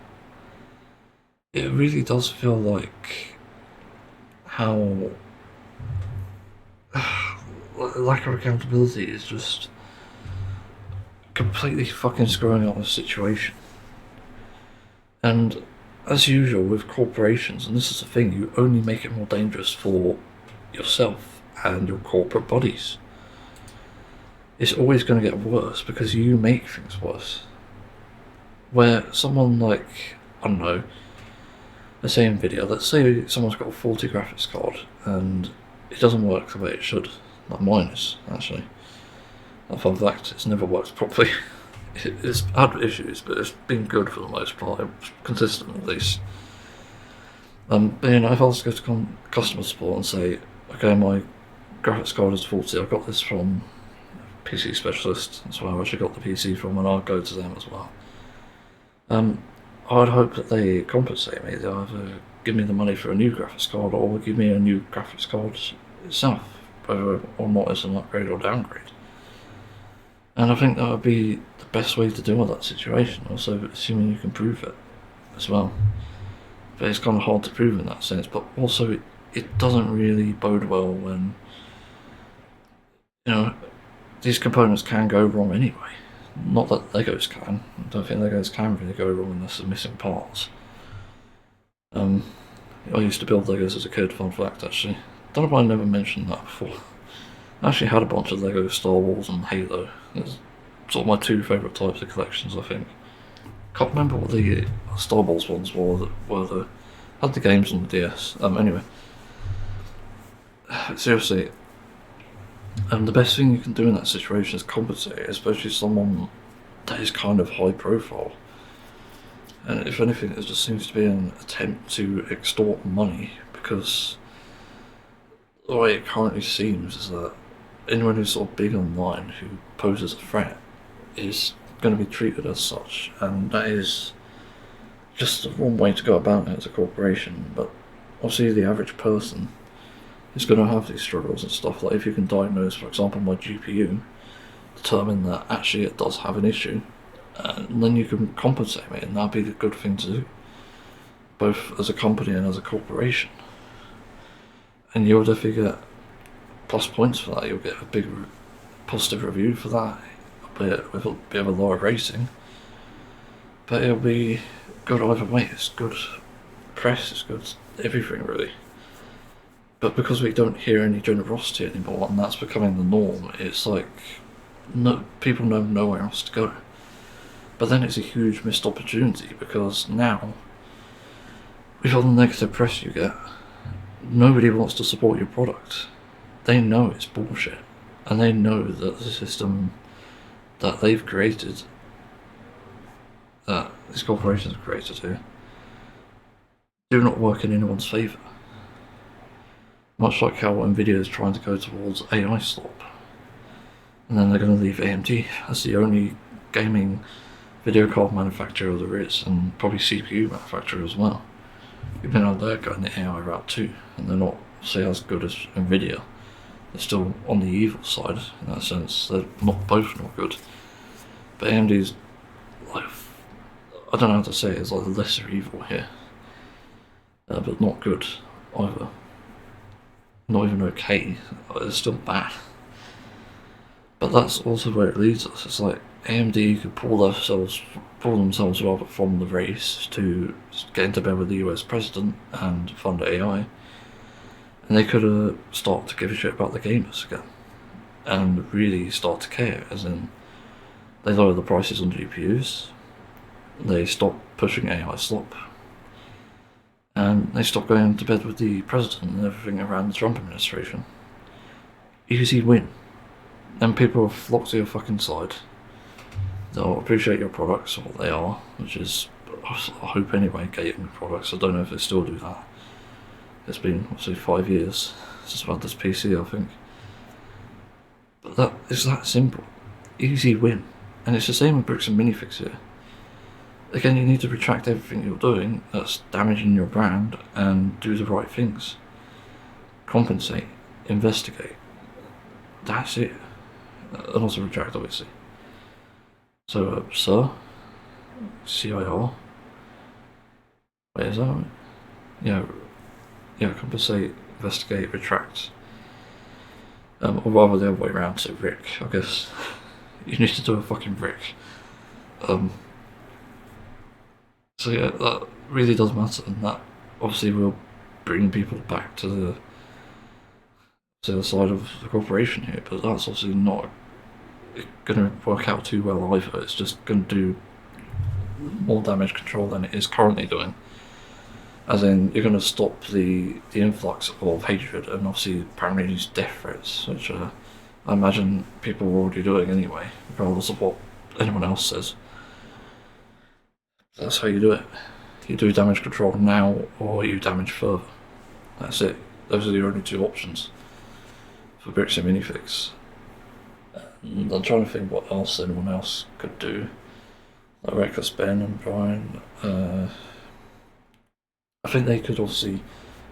Speaker 1: It really does feel like how lack of accountability is just completely fucking screwing up the situation. And as usual with corporations, and this is the thing, you only make it more dangerous for yourself and your corporate bodies. It's always going to get worse because you make things worse. Where someone like, I don't know, let's say Nvidia, let's say someone's got a faulty graphics card and it doesn't work the way it should. Like mine is, actually. That fun fact, it's never worked properly. It's had issues, but it's been good for the most part, consistent at least. But you know, if I was to go to customer support and say, okay, my graphics card is faulty, I got this from PC Specialist, that's where I actually got the PC from, and I'll go to them as well. I'd hope that they compensate me. They either give me the money for a new graphics card or give me a new graphics card itself, whether or not it's an upgrade or downgrade. And I think that would be the best way to deal with that situation, also assuming you can prove it as well. But it's kind of hard to prove in that sense, but also it doesn't really bode well when, you know, these components can go wrong anyway. Not that Legos can. I don't think Legos can really go wrong unless they're missing parts. I used to build Legos as a kid, fun fact actually. Don't know if I never mentioned that before. I actually had a bunch of Lego Star Wars and Halo. It's sort of my two favourite types of collections, I think. Can't remember what the Star Wars ones were that had the games on the DS. Anyway. Seriously. The best thing you can do in that situation is compensate, especially someone that is kind of high profile. And if anything, it just seems to be an attempt to extort money, because the way it currently seems is that anyone who's sort of big online who poses a threat is going to be treated as such, and that is just the wrong way to go about it as a corporation. But obviously, the average person is going to have these struggles and stuff. Like if you can diagnose, for example, my GPU, determine that actually it does have an issue, and then you can compensate me, and that'd be the good thing to do, both as a company and as a corporation. And you'll definitely get plus points for that. You'll get a big positive review for that, albeit with a bit of a lower rating. But it'll be good either way. It's good press, it's good everything really. But because we don't hear any generosity anymore, and that's becoming the norm, it's like no people know nowhere else to go. But then it's a huge missed opportunity because now, with all the negative press you get, nobody wants to support your product. They know it's bullshit, and they know that the system that they've created, that these corporations have created here, do not work in anyone's favour. Much like how Nvidia is trying to go towards AI slop, and then they're going to leave AMD as the only gaming video card manufacturer there is, and probably CPU manufacturer as well. Even though they're going the AI route too, and they're not, say, as good as Nvidia. They're still on the evil side in that sense. They're both not good. But AMD's like, I don't know how to say it, it's like the lesser evil here. But not good either. Not even okay. It's still bad. But that's also where it leads us. It's like AMD could pull themselves rather from the race to get into bed with the US president and fund AI, and they could start to give a shit about the gamers again, and really start to care. As in, they lower the prices on GPUs, they stop pushing AI slop, and they stop going to bed with the president and everything around the Trump administration. Easy win. And people will flock to your fucking side. They'll appreciate your products, what they are, which is, I hope anyway, gaming products. I don't know if they still do that. It's been, obviously, 5 years since I've had this PC, I think. But it's that simple. Easy win. And it's the same with bricks and minifigs here. Again, you need to retract everything you're doing that's damaging your brand and do the right things. Compensate. Investigate. That's it. And also retract, obviously. So, sir, CIR. Wait, is that right? Yeah, compensate, investigate, retract. Or rather the other way around, so Rick, I guess. You need to do a fucking Rick. So yeah, that really does matter, and that obviously will bring people back to the side of the corporation here, but that's obviously not going to work out too well either. It's just going to do more damage control than it is currently doing. As in, you're going to stop the influx of hatred and obviously apparently these death threats, which I imagine people are already doing anyway, regardless of what anyone else says. That's how you do it. You do damage control now, or you damage further. That's it. Those are the only two options for bricks and minifigs. And I'm trying to think what else anyone else could do. Like Reckless Ben and Brian. I think they could obviously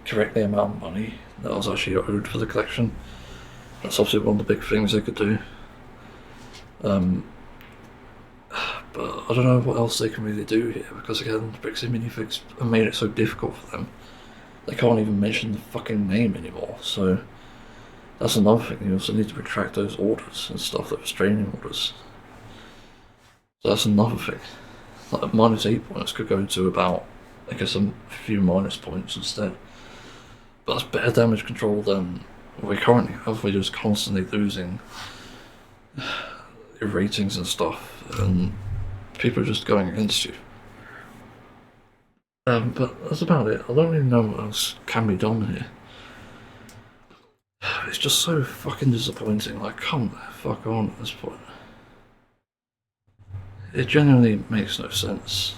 Speaker 1: correct the amount of money that was actually owed for the collection. That's obviously one of the big things they could do. But I don't know what else they can really do here, because again, bricks and minifigs have made it so difficult for them. They can't even mention the fucking name anymore, so that's another thing. You also need to retract those orders and stuff, that restraining orders. So that's another thing. Like -8 points could go to about, I guess, a few minus points instead. But that's better damage control than we currently have. We're just constantly losing your ratings and stuff, and people are just going against you. But that's about it. I don't really know what else can be done here. It's just so fucking disappointing. Like, come the fuck on at this point. It genuinely makes no sense.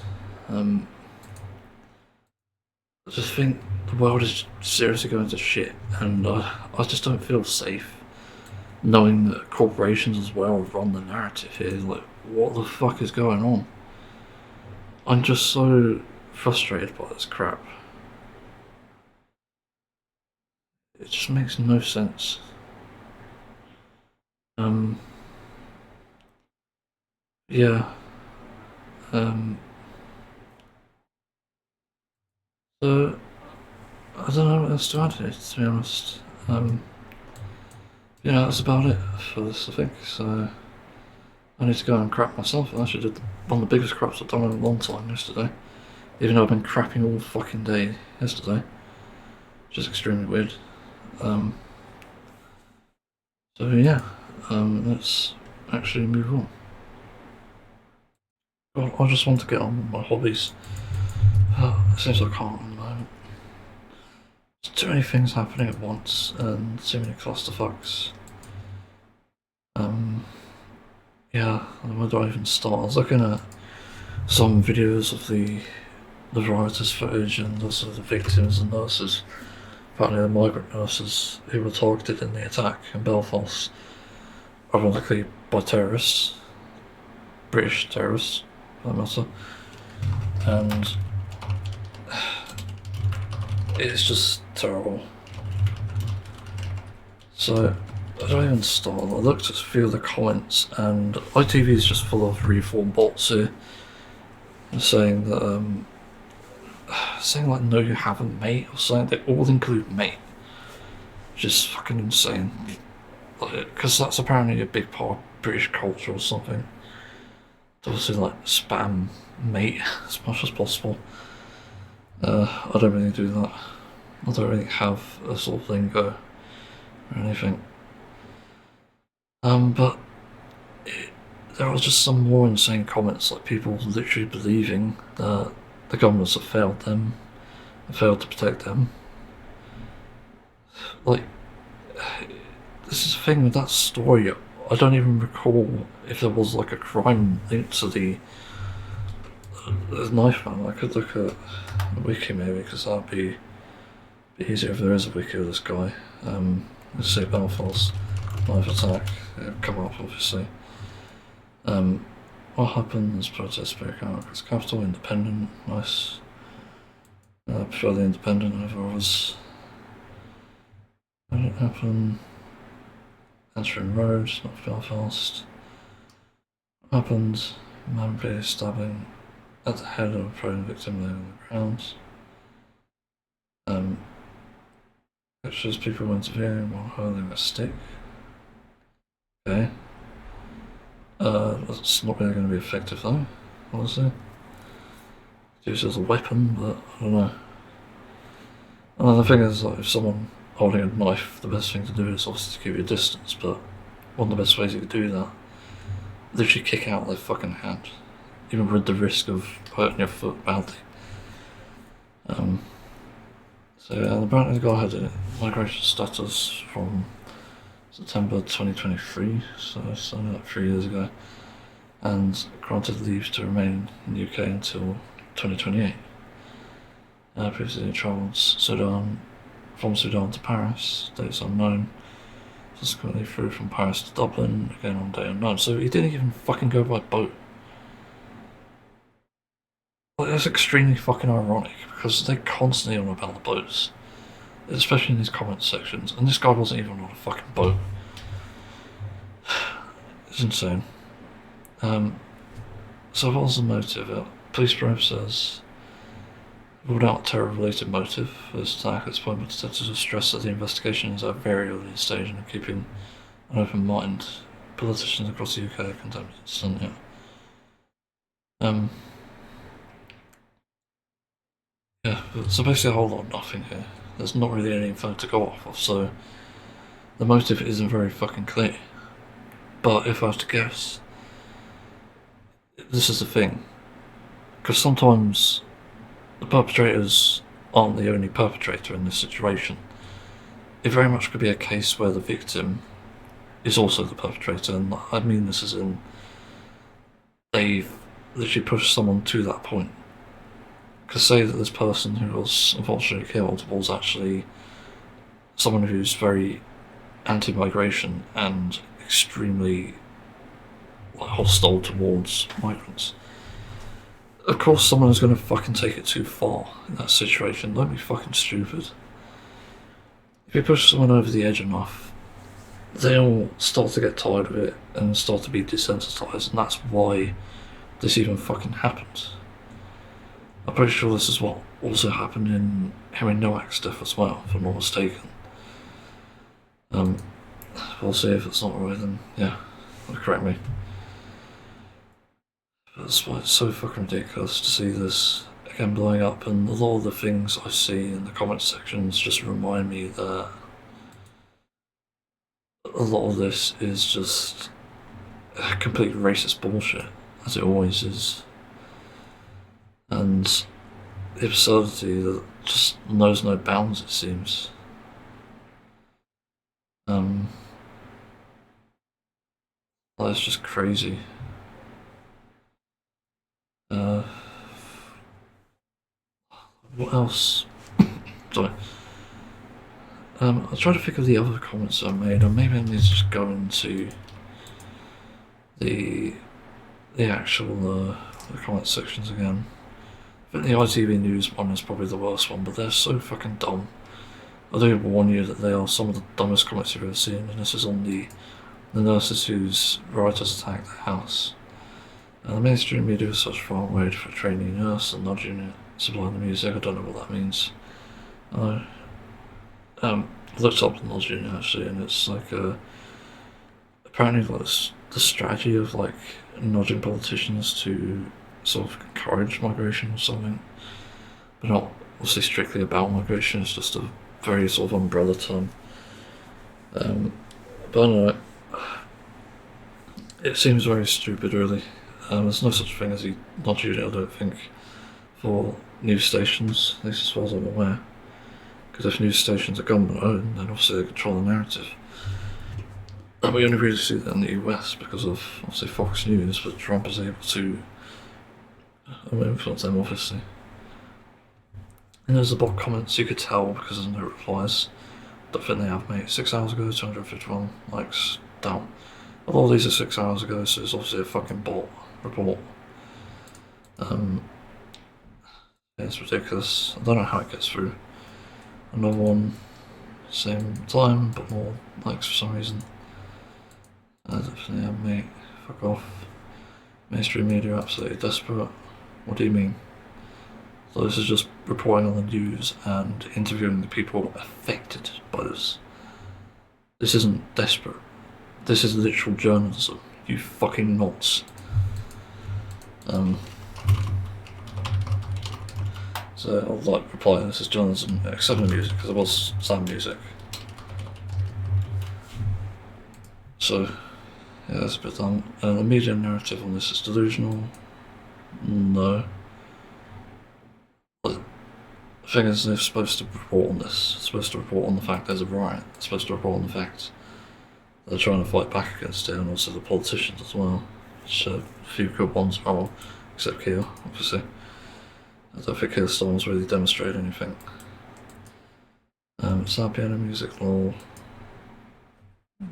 Speaker 1: I just think the world is seriously going to shit, and I just don't feel safe knowing that corporations as well run the narrative here. Like, what the fuck is going on? I'm just so frustrated by this crap. It just makes no sense. Yeah. Um, so, I don't know what else to add here, to be honest. Yeah, that's about it for this, I think. So, I need to go and crap myself. I actually did one of the biggest craps I've done in a long time yesterday. Even though I've been crapping all fucking day yesterday. Which is extremely weird. So yeah, let's actually move on. God, I just want to get on with my hobbies. It seems I can't at the moment. There's too many things happening at once and too many clusterfucks. Yeah, where do I even start? I was looking at some videos of the rioters footage and also the victims and nurses. Apparently the migrant nurses who were targeted in the attack in Belfast, ironically by terrorists, British terrorists, for that matter. And it's just terrible. So, I don't even start. I looked at a few of the comments, and ITV is just full of reform bots here, saying that, saying like, no you haven't mate, or saying they all include mate. Just fucking insane. Because that's apparently a big part of British culture or something. To obviously like spam mate as much as possible. I don't really do that. I don't really have a sort of lingo or anything. But there are just some more insane comments, like people literally believing that the governments have failed them, and failed to protect them. Like, this is the thing with that story. I don't even recall if there was like a crime linked to the knife man. I could look at the wiki maybe, because that'd be easier if there is a wiki of this guy. Let's see, Belfast knife attack. It'll come up obviously. What happens? Protest break out because capital independent. Nice. Prefer the independent over others. What did it happen? Entering road, not Belfast. What happened? Man brutally stabbing at the head of a prone victim laying on the ground. Pictures people interviewing while holding a stick. Okay. That's not really going to be effective though, honestly. Use it as a weapon, but I don't know. And the thing is, like, if someone holding a knife, the best thing to do is obviously to keep your distance, but one of the best ways you could do that, literally kick out their fucking hand, even with the risk of hurting your foot badly. So yeah, apparently the guy had a migration status from September 2023, so it's only like 3 years ago, and granted leave to remain in the UK until 2028. Previously travelled from Sudan to Paris, dates unknown. Subsequently flew from Paris to Dublin, again on day unknown. So he didn't even fucking go by boat. Like, that's extremely fucking ironic, because they're constantly on about the boats, especially in these comment sections, and this guy wasn't even on a fucking boat. It's insane. So what was the motive? Police bureau says ruled out terror-related motive for this attack. At this point, but detectives have stressed that the investigation is at a very early stage and keeping an open mind. Politicians across the UK are condemned the incident. Yeah, so basically a whole lot of nothing here. There's not really any info to go off of, so the motive isn't very fucking clear. But if I was to guess, this is the thing, because sometimes the perpetrators aren't the only perpetrator in this situation. It very much could be a case where the victim is also the perpetrator, and I mean this as in they've literally pushed someone to that point. could say that this person who was unfortunately killed was actually someone who's very anti-migration and extremely hostile towards migrants. Of course, someone is going to fucking take it too far in that situation. Don't be fucking stupid. If you push someone over the edge enough, they'll start to get tired of it and start to be desensitized, and that's why this even fucking happened. I'm pretty sure this is what also happened in Henry Nowak's death as well, if I'm not mistaken. We'll see if it's not right, then yeah, correct me. That's why it's so fucking ridiculous to see this again blowing up, and a lot of the things I see in the comment sections just remind me that a lot of this is just complete racist bullshit, as it always is. And the absurdity that just knows no bounds, it seems. That's just crazy. What else? Sorry. I'll try to think of the other comments I made, or maybe I need to just go into the actual the comment sections again. I think the ITV News one is probably the worst one, but they're so fucking dumb. I do warn you that they are some of the dumbest comments you've ever seen, and this is on the nurses whose rioters attacked the house. The mainstream media is such far away for a trainee nurse and nudging it, supplying the music. I don't know what that means. I looked up the nudge unit actually, and it's like apparently like the strategy of like nudging politicians to sort of encourage migration or something, but not obviously strictly about migration. It's just a very sort of umbrella term. But I don't know. It seems very stupid, really. There's no such thing as a nudge unit, I don't think, for news stations, at least as far as I'm aware. Because if news stations are government owned, then obviously they control the narrative. And we only really see that in the US because of obviously Fox News, but Trump is able to influence them, obviously. And there's the bot comments, you could tell because there's no replies. Don't think they have, mate. 6 hours ago, 251 likes, down. A lot of these are 6 hours ago, so it's obviously a fucking bot report. Yeah, it's ridiculous. I don't know how it gets through. Another one, same time, but more likes for some reason. Definitely have, mate. Fuck off. Mainstream media are absolutely desperate. What do you mean? So this is just reporting on the news and interviewing the people affected by this. This isn't desperate. This is literal journalism. You fucking nuts. So I'll like reply, this is journalism, except the music, because it was sound music. So, yeah, that's a bit dumb. The media narrative on this is delusional. No. But the thing is, they're supposed to report on this. They're supposed to report on the fact there's a riot. They're supposed to report on the fact they're trying to fight back against it, and also the politicians as well. Which a few good ones are, except Keir, obviously. I don't think Keir Starmer's really demonstrated anything. Sad piano music, lol.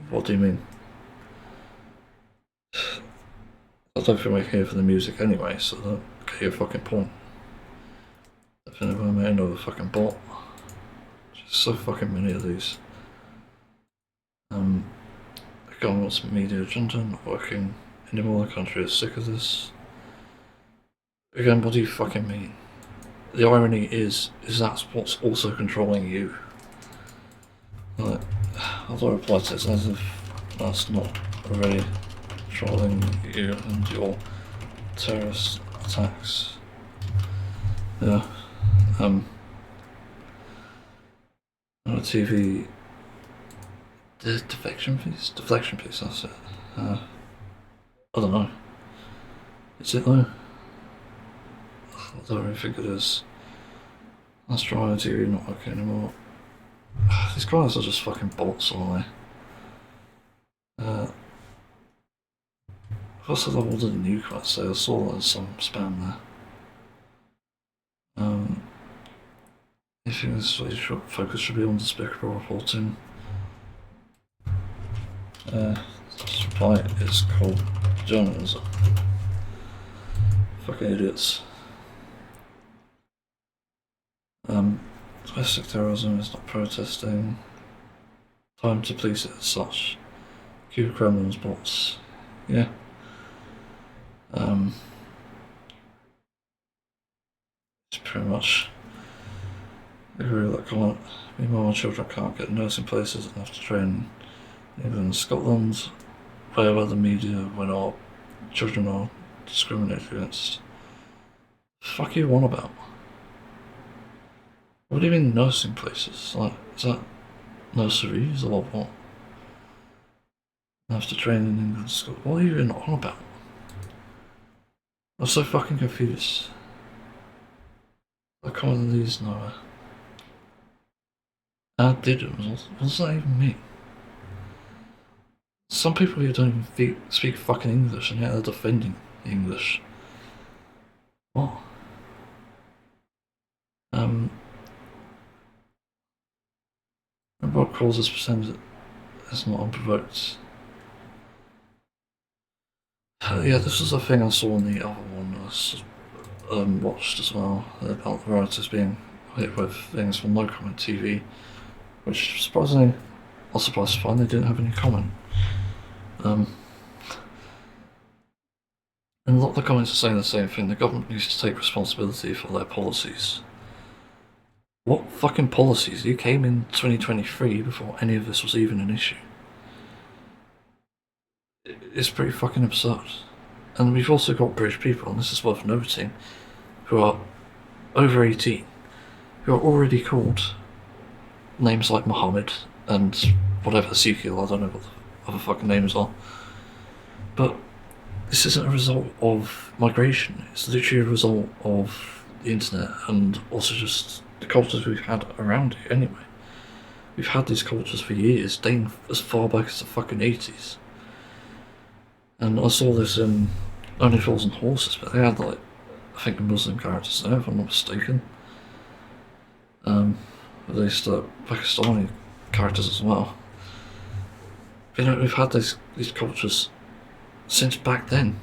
Speaker 1: What do you mean? I don't think we're here for the music anyway, so I don't get your fucking point. I think I made another fucking bot. There's so fucking many of these. The government's media agenda not working anymore, the country is sick of this. Again, what do you fucking mean? The irony is that's what's also controlling you. Like, I'll reply to this as if that's not already controlling you and your terrorist attacks. Yeah. On a TV. The deflection piece? Deflection piece, that's it. I don't know. Is it though? I don't really think it is. Let's try on TV, not working anymore. These guys are just fucking bots, aren't they? I've also leveled a new quite, so I saw there's some spam there. think this focus should be on despicable reporting. Despite it's called journalism. Fucking idiots. Domestic terrorism is not protesting. Time to police it as such. Cue Kremlin's bots. Yeah. It's pretty much agree with that comment. Meanwhile, my children can't get nursing places and have to train in England and Scotland, wherever the media, when our children are discriminated against. Fuck you on about? What do you mean nursing places? Like, is that nurseries or what? I have to train in England and Scotland. What are you even on about? I'm so fucking confused. I can't in these nowhere. I didn't. What does that even mean? Some people here don't even speak fucking English and yet they're defending English. What? What causes pretend it's not unprovoked? Yeah, this was a thing I saw in the other one I watched as well, about the Rioters being hit with things from no comment TV, which surprisingly, not surprised to find they didn't have any comment. And a lot of the comments are saying the same thing. The government needs to take responsibility for their policies. What fucking policies? You came in 2023 before any of this was even an issue. It's pretty fucking absurd. And we've also got British people, and this is worth noting, who are over 18, who are already called names like Mohammed and whatever, Ezekiel, I don't know what the other fucking names are. But this isn't a result of migration, it's literally a result of the internet and also just the cultures we've had around it anyway. We've had these cultures for years, dating as far back as the fucking 80s. And I saw this in Only Fools and Horses, but they had like, I think Muslim characters there, if I'm not mistaken. At least Pakistani characters as well. But, you know, we've had these cultures since back then.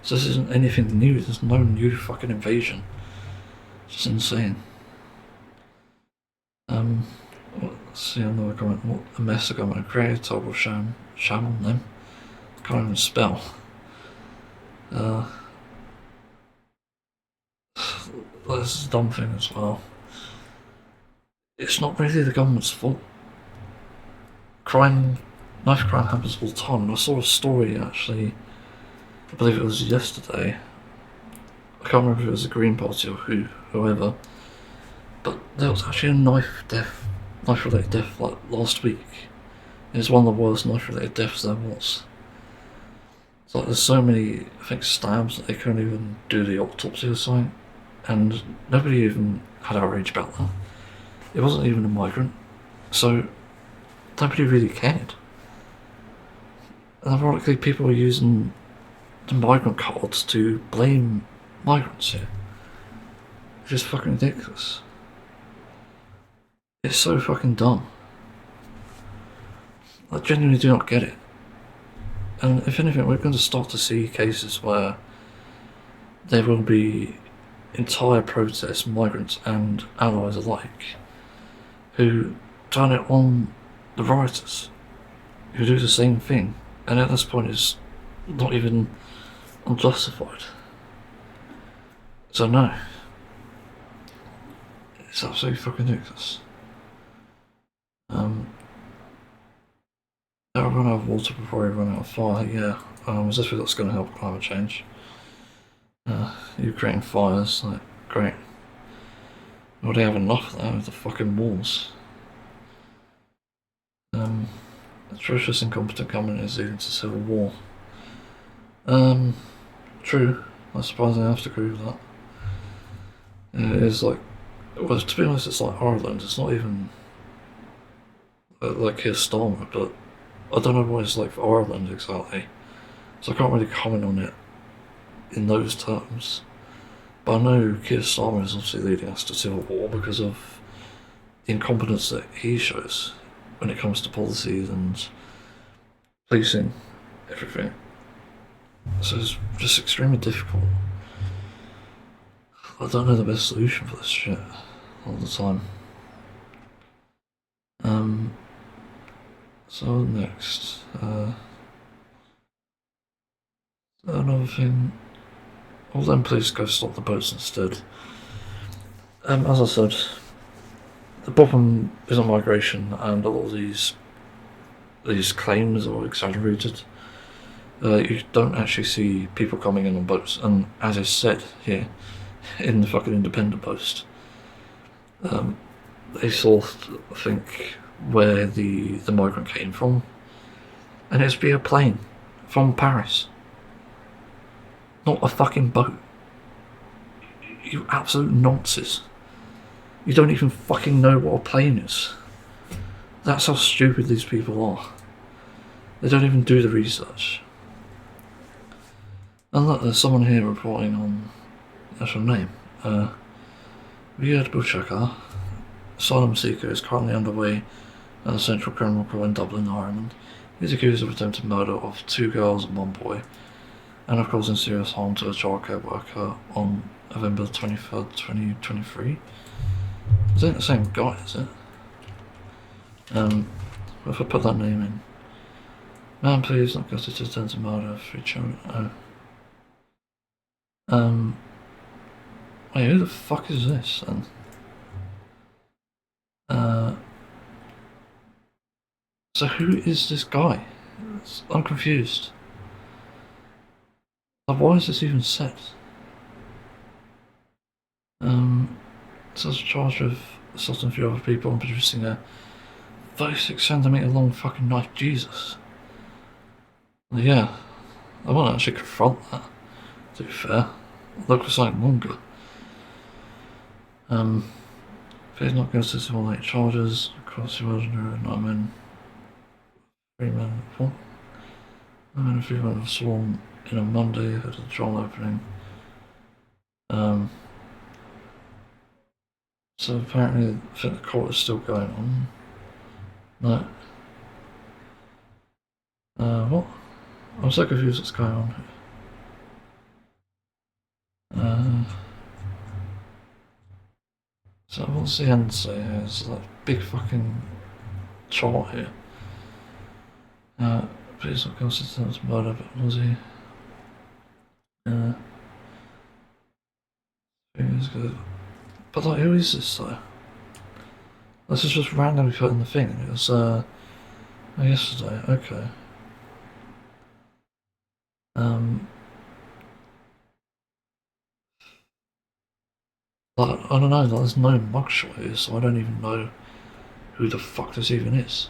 Speaker 1: So this isn't anything new, there's no new fucking invasion. It's just insane. Let's see another comment. What a mess they're going to create, a total sham on them. Can't even spell. This is a dumb thing as well. It's not really the government's fault. Knife crime happens all the time. And I saw a story actually, I believe it was yesterday. I can't remember if it was the Green Party or whoever. But there was actually a knife-related death like last week. It was one of the worst knife-related deaths there was. It's like there's so many, I think, stabs that they couldn't even do the autopsy or something. And nobody even had outrage about that. It wasn't even a migrant. So nobody really cared. And ironically, people are using the migrant cards to blame migrants here. Which is fucking ridiculous. It's so fucking dumb. I genuinely do not get it. And if anything, we're going to start to see cases where there will be entire protests, migrants and allies alike, who turn it on the rioters, who do the same thing, and at this point it's not even unjustified. So no. It's absolutely fucking ridiculous. They'll run out of water before we run out of fire, yeah. As if that's going to help climate change. Ukraine fires, like, great. We already have enough of that with the fucking wars. Atrocious incompetent government is leading to civil war. True. I suppose I have to agree with that. It is like, well, to be honest, it's like Ireland. It's not even like Keir Starmer, but I don't know what it's like for Ireland exactly, so I can't really comment on it in those terms. But I know Keir Starmer is obviously leading us to civil war because of incompetence that he shows when it comes to policies and policing everything. So it's just extremely difficult. I don't know the best solution for this shit all the time. So next, another thing. Well then, please go stop the boats instead. As I said, the problem isn't migration, and a lot of these claims are exaggerated. You don't actually see people coming in on boats, and as is said here in the fucking Independent Post, they sort of think where the migrant came from, and it's via plane from Paris, not a fucking boat. You absolute nonsense. You don't even fucking know what a plane is. That's how stupid these people are. They don't even do the research. And look, there's someone here reporting on that's her name. Riyad Bouchakar, asylum seeker, is currently underway at the Central Criminal Court in Dublin, Ireland. He's accused of attempted murder of 2 girls and 1 boy, and of causing serious harm to a childcare worker on November 23rd, 2023. Is it the same guy, is it? If I put that name in. Man, please, not guilty to attempted murder of 3 children. Wait, who the fuck is this then? So who is this guy? I'm confused. Like, why is this even said? Says charged with assaulting 3 other people and producing a 36cm long fucking knife. Jesus. Yeah, I won't actually confront that, to be fair. Look for something longer. He's not guilty to all 8 charges. Of course, he wasn't here, 9 men. 3 men, 4. 9 men and 3 men were sworn in on Monday ahead of the trial opening. So apparently, I think the court is still going on. No. What? I'm so confused what's going on here. So what's the end say here? It's that big fucking chart here. Please not consider it murder, but was he? Good. But like, who is this though? This is just randomly put in the thing. It was yesterday. Okay. Like, I don't know. Like, there's no mugshot here, so I don't even know who the fuck this even is.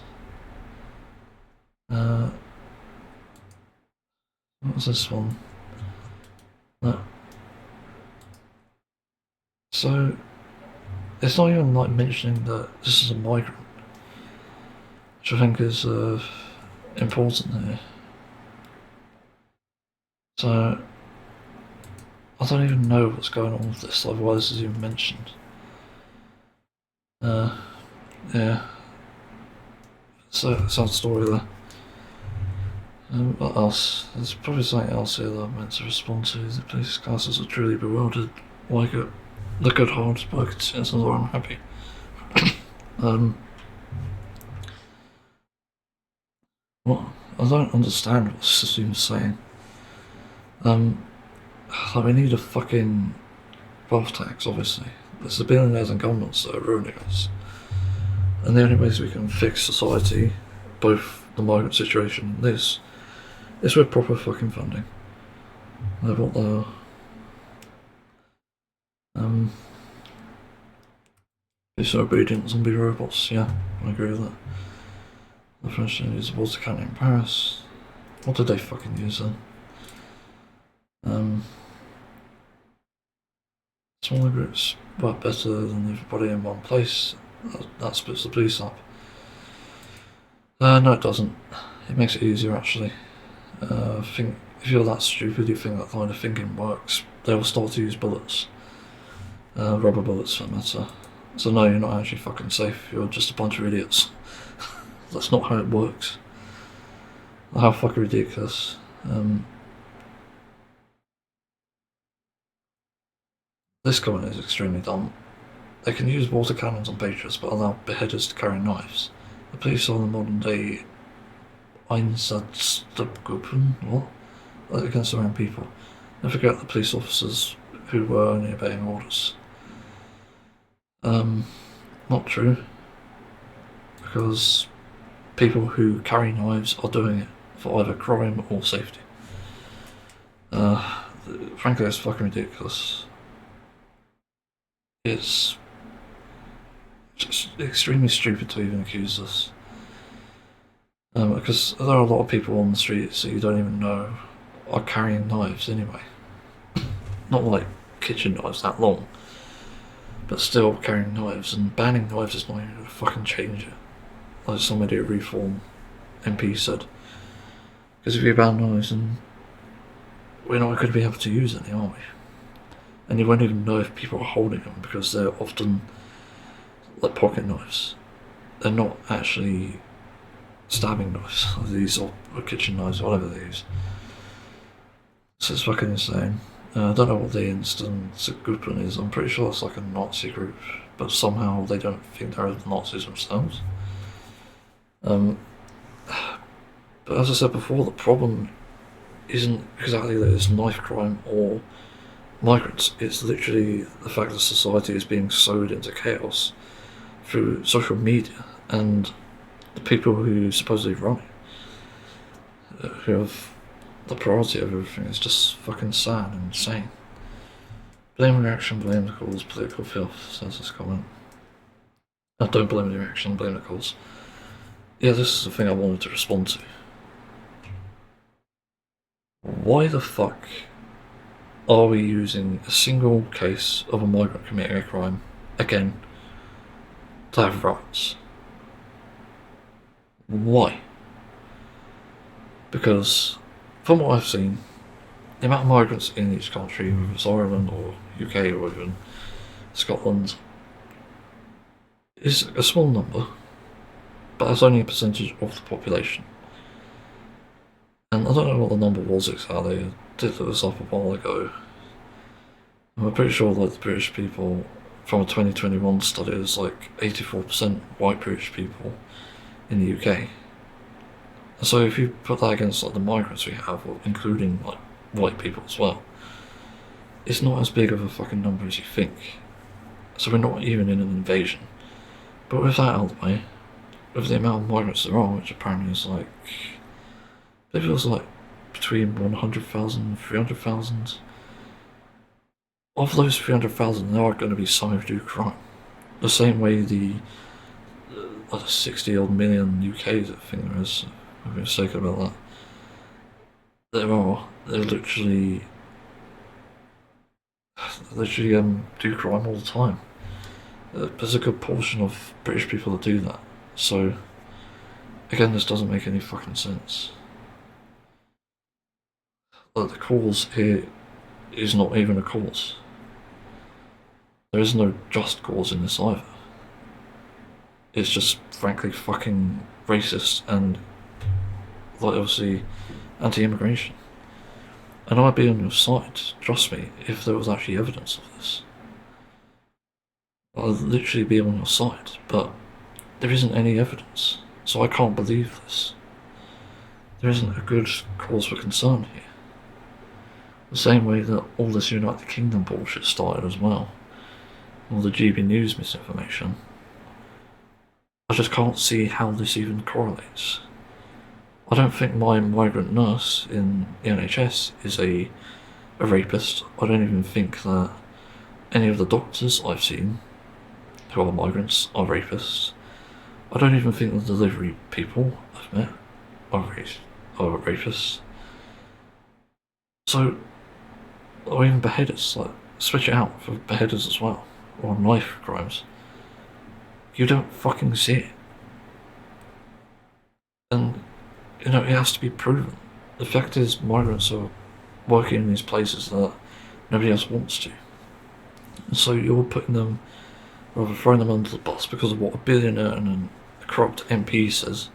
Speaker 1: What's this one? No. So, it's not even like mentioning that this is a migrant, which I think is important here. So, I don't even know what's going on with this, like why this is even mentioned. Yeah. So, sad story there. What else? There's probably something else here that I'm meant to respond to. The police classes are truly bewildered. Like it. The good hard spoken citizens are unhappy. What? I don't understand what this is even saying. Like, we need a fucking wealth tax, obviously. It's the billionaires and governments that are ruining us. And the only ways we can fix society, both the migrant situation and this, is with proper fucking funding. Like what the... disobedient zombie robots, yeah, I agree with that. The French didn't use the water cannon in Paris. What did they fucking use then? Smaller groups work better than everybody in one place. That splits the police up. No, it doesn't. It makes it easier, actually. I think if you're that stupid, you think that kind of thinking works, they will start to use bullets. Rubber bullets, for that matter. So no, you're not actually fucking safe, you're just a bunch of idiots. That's not how it works. How fucking ridiculous. This comment is extremely dumb. They can use water cannons on patriots but allow beheaders to carry knives. The police are the modern day Einsatzgruppen, what? Against their own people. They forget the police officers who were only obeying orders. Not true. Because people who carry knives are doing it for either crime or safety. Frankly, it's fucking ridiculous. It's just extremely stupid to even accuse this. Because there are a lot of people on the streets that you don't even know are carrying knives anyway. Not like kitchen knives that long, but still carrying knives, and banning knives is not even going to fucking change it. Like somebody at Reform MP said. Because if you ban knives, then we're not going to be able to use any, are we? And you won't even know if people are holding them because they're often like pocket knives. They're not actually stabbing knives. These or kitchen knives, whatever they use. So it's fucking insane. I don't know what the Einsatzgruppen is. I'm pretty sure it's like a Nazi group, but somehow they don't think they're Nazis themselves. But as I said before, the problem isn't exactly that it's knife crime or migrants. It's literally the fact that society is being sowed into chaos through social media and the people who supposedly run it, who have the priority of everything. Is just fucking sad and insane. Blame reaction, blame the cause, political filth, says this comment. I don't blame the reaction, blame the cause. Yeah, this is the thing I wanted to respond to. Why the fuck are we using a single case of a migrant committing a crime, again, to have riots? Why? Because, from what I've seen, the amount of migrants in each country, whether it's Ireland or UK or even Scotland, is a small number, but that's only a percentage of the population. And I don't know what the number was exactly. I did look this up a while ago. I'm pretty sure like the British people from a 2021 study is like 84% white British people in the UK. And so if you put that against like the migrants we have, including like white people as well, it's not as big of a fucking number as you think. So we're not even in an invasion. But with that out of the way, with the amount of migrants there are, which apparently is like, I believe it was like between 100,000 and 300,000. Of those 300,000, there are going to be some who do crime. The same way the 60 odd million UKs, I think there is, I'm mistaken about that. They literally do crime all the time. There's a good portion of British people that do that. So, again, this doesn't make any fucking sense. Like, the cause here is not even a cause. There is no just cause in this either. It's just, frankly, fucking racist and, like, obviously, anti-immigration. And I'd be on your side, trust me, if there was actually evidence of this. I'd literally be on your side, but there isn't any evidence, so I can't believe this. There isn't a good cause for concern here. The same way that all this United Kingdom bullshit started as well. All the GB News misinformation. I just can't see how this even correlates. I don't think my migrant nurse in the NHS is a rapist. I don't even think that any of the doctors I've seen who are migrants are rapists. I don't even think the delivery people I've met are rapists. So, or even beheaders, like, switch it out for beheaders as well, or knife crimes. You don't fucking see it. And, you know, it has to be proven. The fact is, migrants are working in these places that nobody else wants to. And so you're putting them rather throwing them under the bus because of what a billionaire and a corrupt MP says,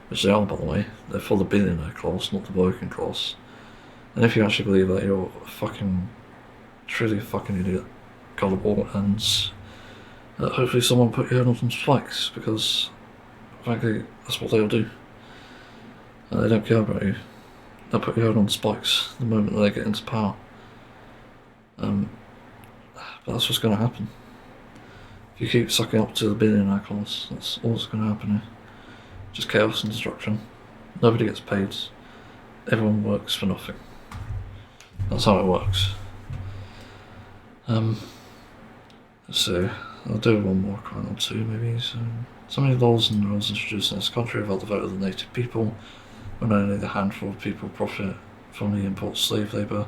Speaker 1: which they are, by the way. They're for the billionaire class, not the working class. And if you actually believe that, you're truly a fucking idiot, gullible, and hopefully someone put your head on some spikes, because frankly, that's what they'll do. They don't care about you. They'll put your head on spikes the moment they get into power. But that's what's going to happen. If you keep sucking up to the billionaire class, that's all that's going to happen here. Just chaos and destruction. Nobody gets paid. Everyone works for nothing. That's how it works. So I'll do one more crime or two, maybe. So many laws and rules introduced in this country without the vote of the native people, when only the handful of people profit from the import slave labour,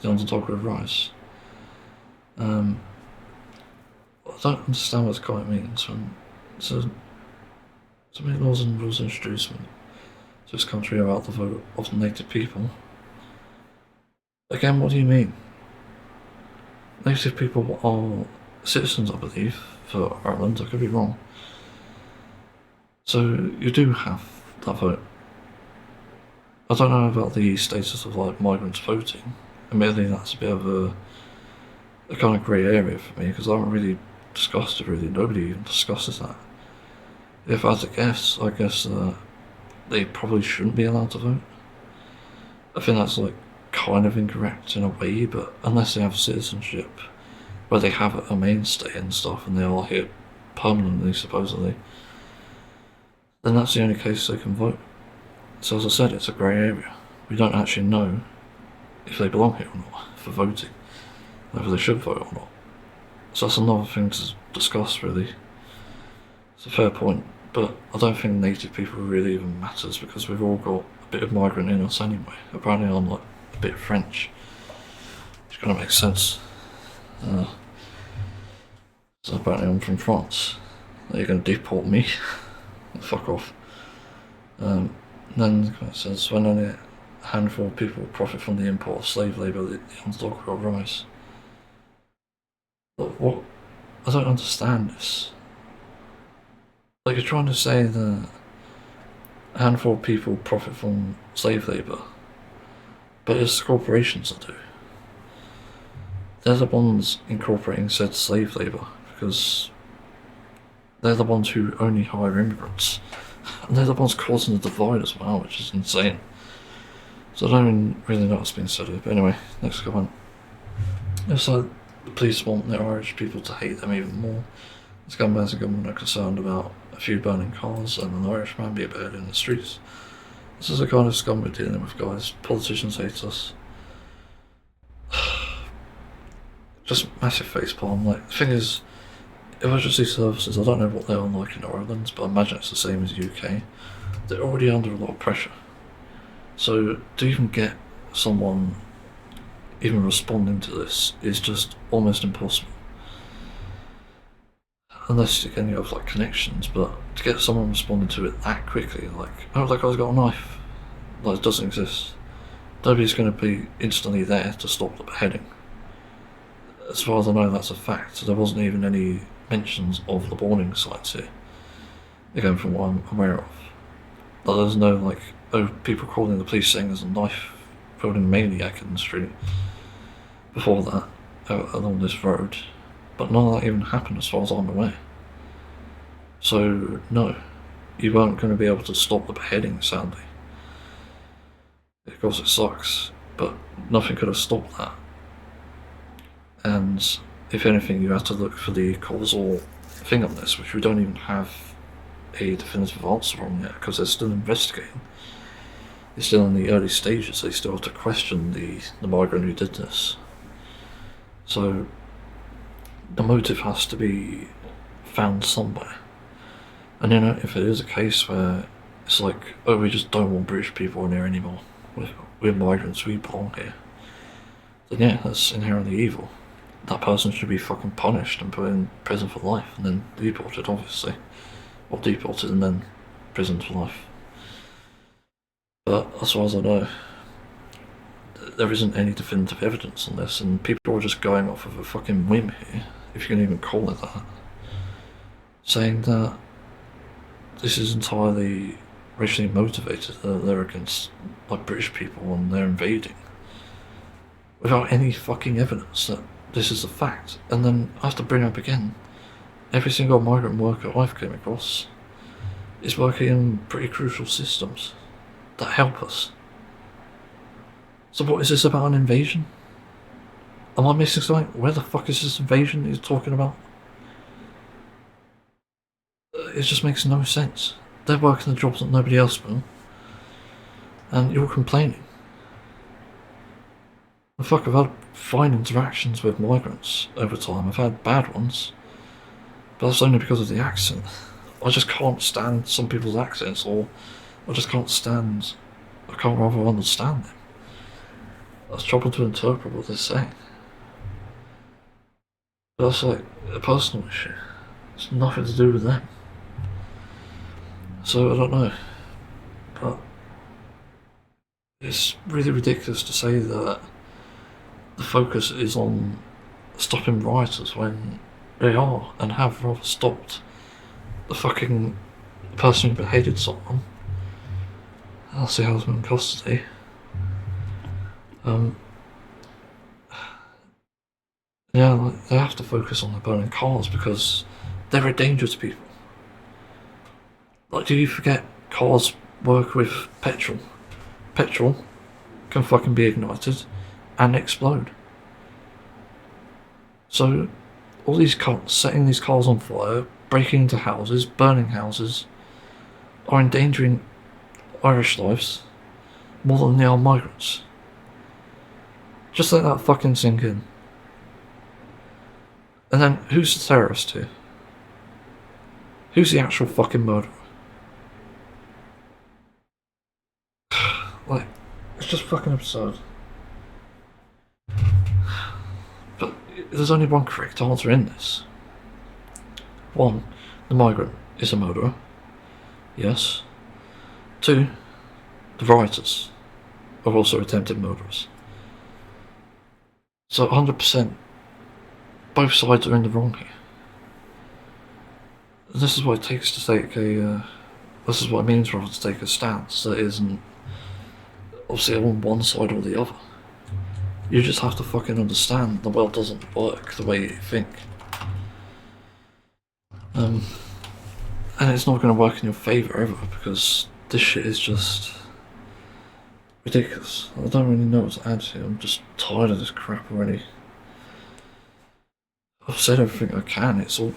Speaker 1: the underdog will rise. I don't understand what this comment means. So many laws and rules introduced to this country without the vote of the native people. Again, what do you mean? Native people are citizens, I believe, for Ireland. I could be wrong. So you do have that vote. I don't know about the status of migrants voting. Admittedly, that's a bit of a kind of grey area for me, because I haven't really discussed it. Really, nobody even discusses that. If I had to guess, I guess they probably shouldn't be allowed to vote. I think that's kind of incorrect in a way, but unless they have citizenship where they have a mainstay and stuff, and they are here permanently supposedly, then that's the only case they can vote. So as I said, it's a grey area. We don't actually know if they belong here or not for voting, whether they should vote or not. So that's another thing to discuss, really. It's a fair point, but I don't think native people really even matters, because we've all got a bit of migrant in us anyway. Apparently I'm a bit French, which kind of makes sense. So apparently I'm from France. Are you going to deport me? Fuck off. Then it says, when only a handful of people profit from the import of slave labour, the underdog will rise. But what? I don't understand this. You're trying to say that a handful of people profit from slave labour, but it's corporations that do. They're the ones incorporating said slave labour, because they're the ones who only hire immigrants. And they're the ones causing the divide as well, which is insane. So I don't really know what's being said here. But anyway, next comment. It's like the police want their Irish people to hate them even more. The scumbags and government are concerned about a few burning cars and an Irishman being buried in the streets. This is the kind of scum we're dealing with, guys. Politicians hate us. Just massive facepalm. The thing is, emergency services, I don't know what they're like in Ireland, but I imagine it's the same as the UK. They're already under a lot of pressure. So to even get someone even responding to this is just almost impossible. Unless again you have connections, but to get someone responding to it that quickly, oh, that guy's got a knife, it doesn't exist. Nobody's going to be instantly there to stop the beheading. As far as I know, that's a fact. So there wasn't even any mentions of the warning signs here, again from what I'm aware of. But there's no people calling the police saying there's a knife wielding maniac in the street before that along this road, but none of that even happened as far as I'm aware. So no, you weren't going to be able to stop the beheading, sadly. Of course it sucks, but nothing could have stopped that. And if anything, you have to look for the causal thing on this, which we don't even have a definitive answer on yet, because they're still investigating. They're still in the early stages. They still have to question the migrant who did this. So the motive has to be found somewhere. And if it is a case where it's oh, we just don't want British people in here anymore, we're migrants, we belong here, then yeah, that's inherently evil. That person should be fucking punished and put in prison for life, and then deported, obviously. Or deported and then prison for life. But as far as I know, there isn't any definitive evidence on this, and people are just going off of a fucking whim here, if you can even call it that. saying that this is entirely racially motivated, that they're against like British people and they're invading, without any fucking evidence that this is a fact. And then I have to bring up again, every single migrant worker I've come across is working in pretty crucial systems that help us. So what is this about, an invasion? Am I missing something? Where the fuck is this invasion you're talking about? It just makes no sense. They're working the jobs that nobody else will, and you're complaining. And fuck, I've had fine interactions with migrants over time. I've had bad ones, but that's only because of the accent. I just can't stand some people's accents, or I just can't rather understand them. I struggle to interpret what they're saying. But that's like a personal issue. It's nothing to do with them. So I don't know. But it's really ridiculous to say that the focus is on stopping rioters when they are and have rather stopped the fucking person who beheaded someone. I'll see how in custody. Yeah, like, they have to focus on the burning cars because they're a danger to people. Like, do you forget cars work with petrol? Petrol can fucking be ignited and explode. So, all these cars, setting these cars on fire, breaking into houses, burning houses, are endangering Irish lives more than they are migrants. Just let that fucking sink in. And then, who's the terrorist here? Who's the actual fucking murderer? Like, it's just fucking absurd. But there's only one correct answer in this. One, the migrant is a murderer. Yes. Two, the rioters are also attempted murderers. So 100%, both sides are in the wrong here. And this is what it takes to take this is what it means rather to take a stance that isn't obviously on one side or the other. You just have to fucking understand the world doesn't work the way you think. And it's not going to work in your favour ever, because this shit is just ridiculous. I don't really know what to add here. I'm just tired of this crap already. I've said everything I can. It's all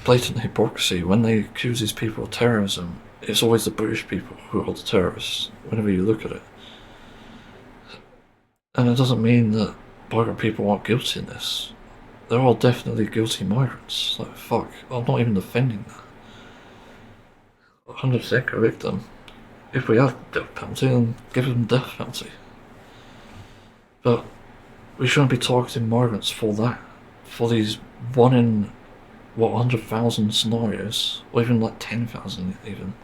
Speaker 1: blatant hypocrisy. When they accuse these people of terrorism, it's always the British people who are the terrorists, whenever you look at it. And it doesn't mean that migrant people aren't guilty in this. There are definitely guilty migrants. Like, fuck, I'm not even defending that. 100% convict them. If we have death penalty, then give them death penalty. But we shouldn't be targeting migrants for that. For these 1 in, 100,000 scenarios, or even like 10,000 even.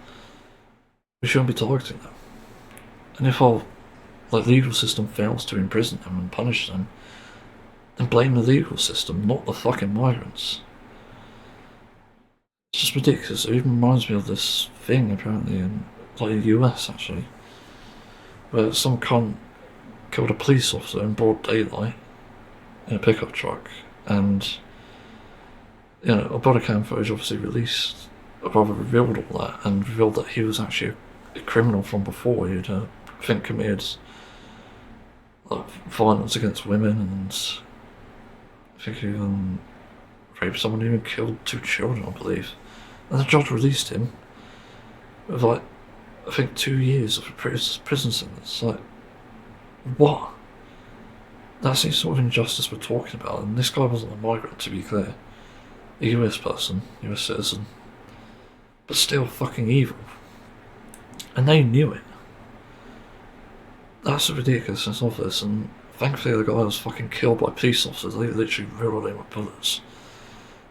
Speaker 1: We shouldn't be targeting them. And if our legal system fails to imprison them and punish them, then blame the legal system, not the fucking migrants. It's just ridiculous. It even reminds me of this thing apparently in the US actually, where some cunt killed a police officer in broad daylight in a pickup truck, and a body cam footage obviously released, rather revealed all that, and revealed that he was actually a criminal from before. He'd I think committed violence against women, and I think even raped someone, even killed 2 children, I believe. And the judge released him with I think 2 years of prison sentence. Like, what? That's the sort of injustice we're talking about. And this guy wasn't a migrant, to be clear. A US person, US citizen. But still fucking evil. And they knew it. That's the ridiculousness of this, and thankfully the guy was fucking killed by police officers. They literally riddled him with bullets.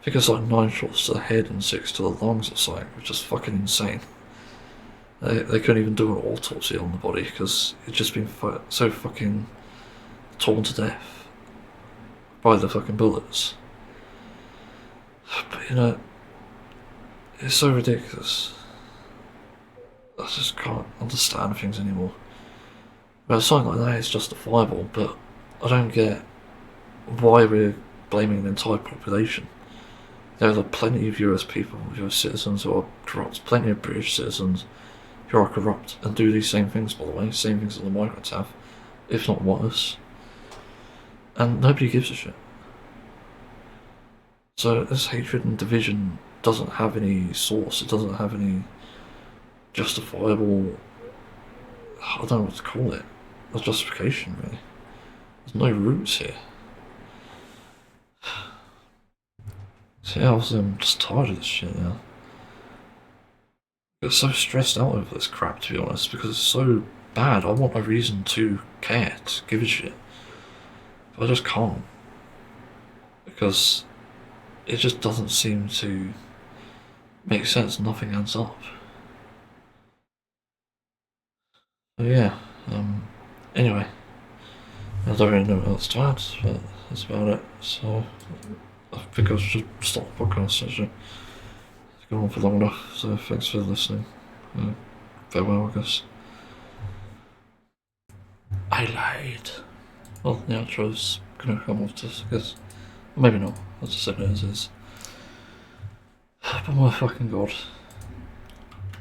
Speaker 1: I think it's like 9 shots to the head and 6 to the lungs or something, which is fucking insane. They couldn't even do an autopsy on the body because it'd just been so fucking torn to death by the fucking bullets. But It's so ridiculous. I just can't understand things anymore. Well, something like that is justifiable, but I don't get why we're blaming an entire population. There are plenty of US people, US citizens who are corrupt, plenty of British citizens who are corrupt and do these same things, by the way, same things that the migrants have, if not worse. And nobody gives a shit. So this hatred and division doesn't have any source, it doesn't have any justifiable, I don't know what to call it, a justification really. There's no roots here. So yeah, I'm just tired of this shit now. I get so stressed out over this crap, to be honest, because it's so bad. I want a reason to care, to give a shit. But I just can't. Because it just doesn't seem to make sense, nothing adds up. So yeah, anyway. I don't really know what else to add, but that's about it. So I think I should stop the podcast actually. It's gone on for long enough, so thanks for listening. Farewell, I guess. I lied. Well, the outro's gonna come off this, I guess. Maybe not. I'll just say it as is. But my fucking god.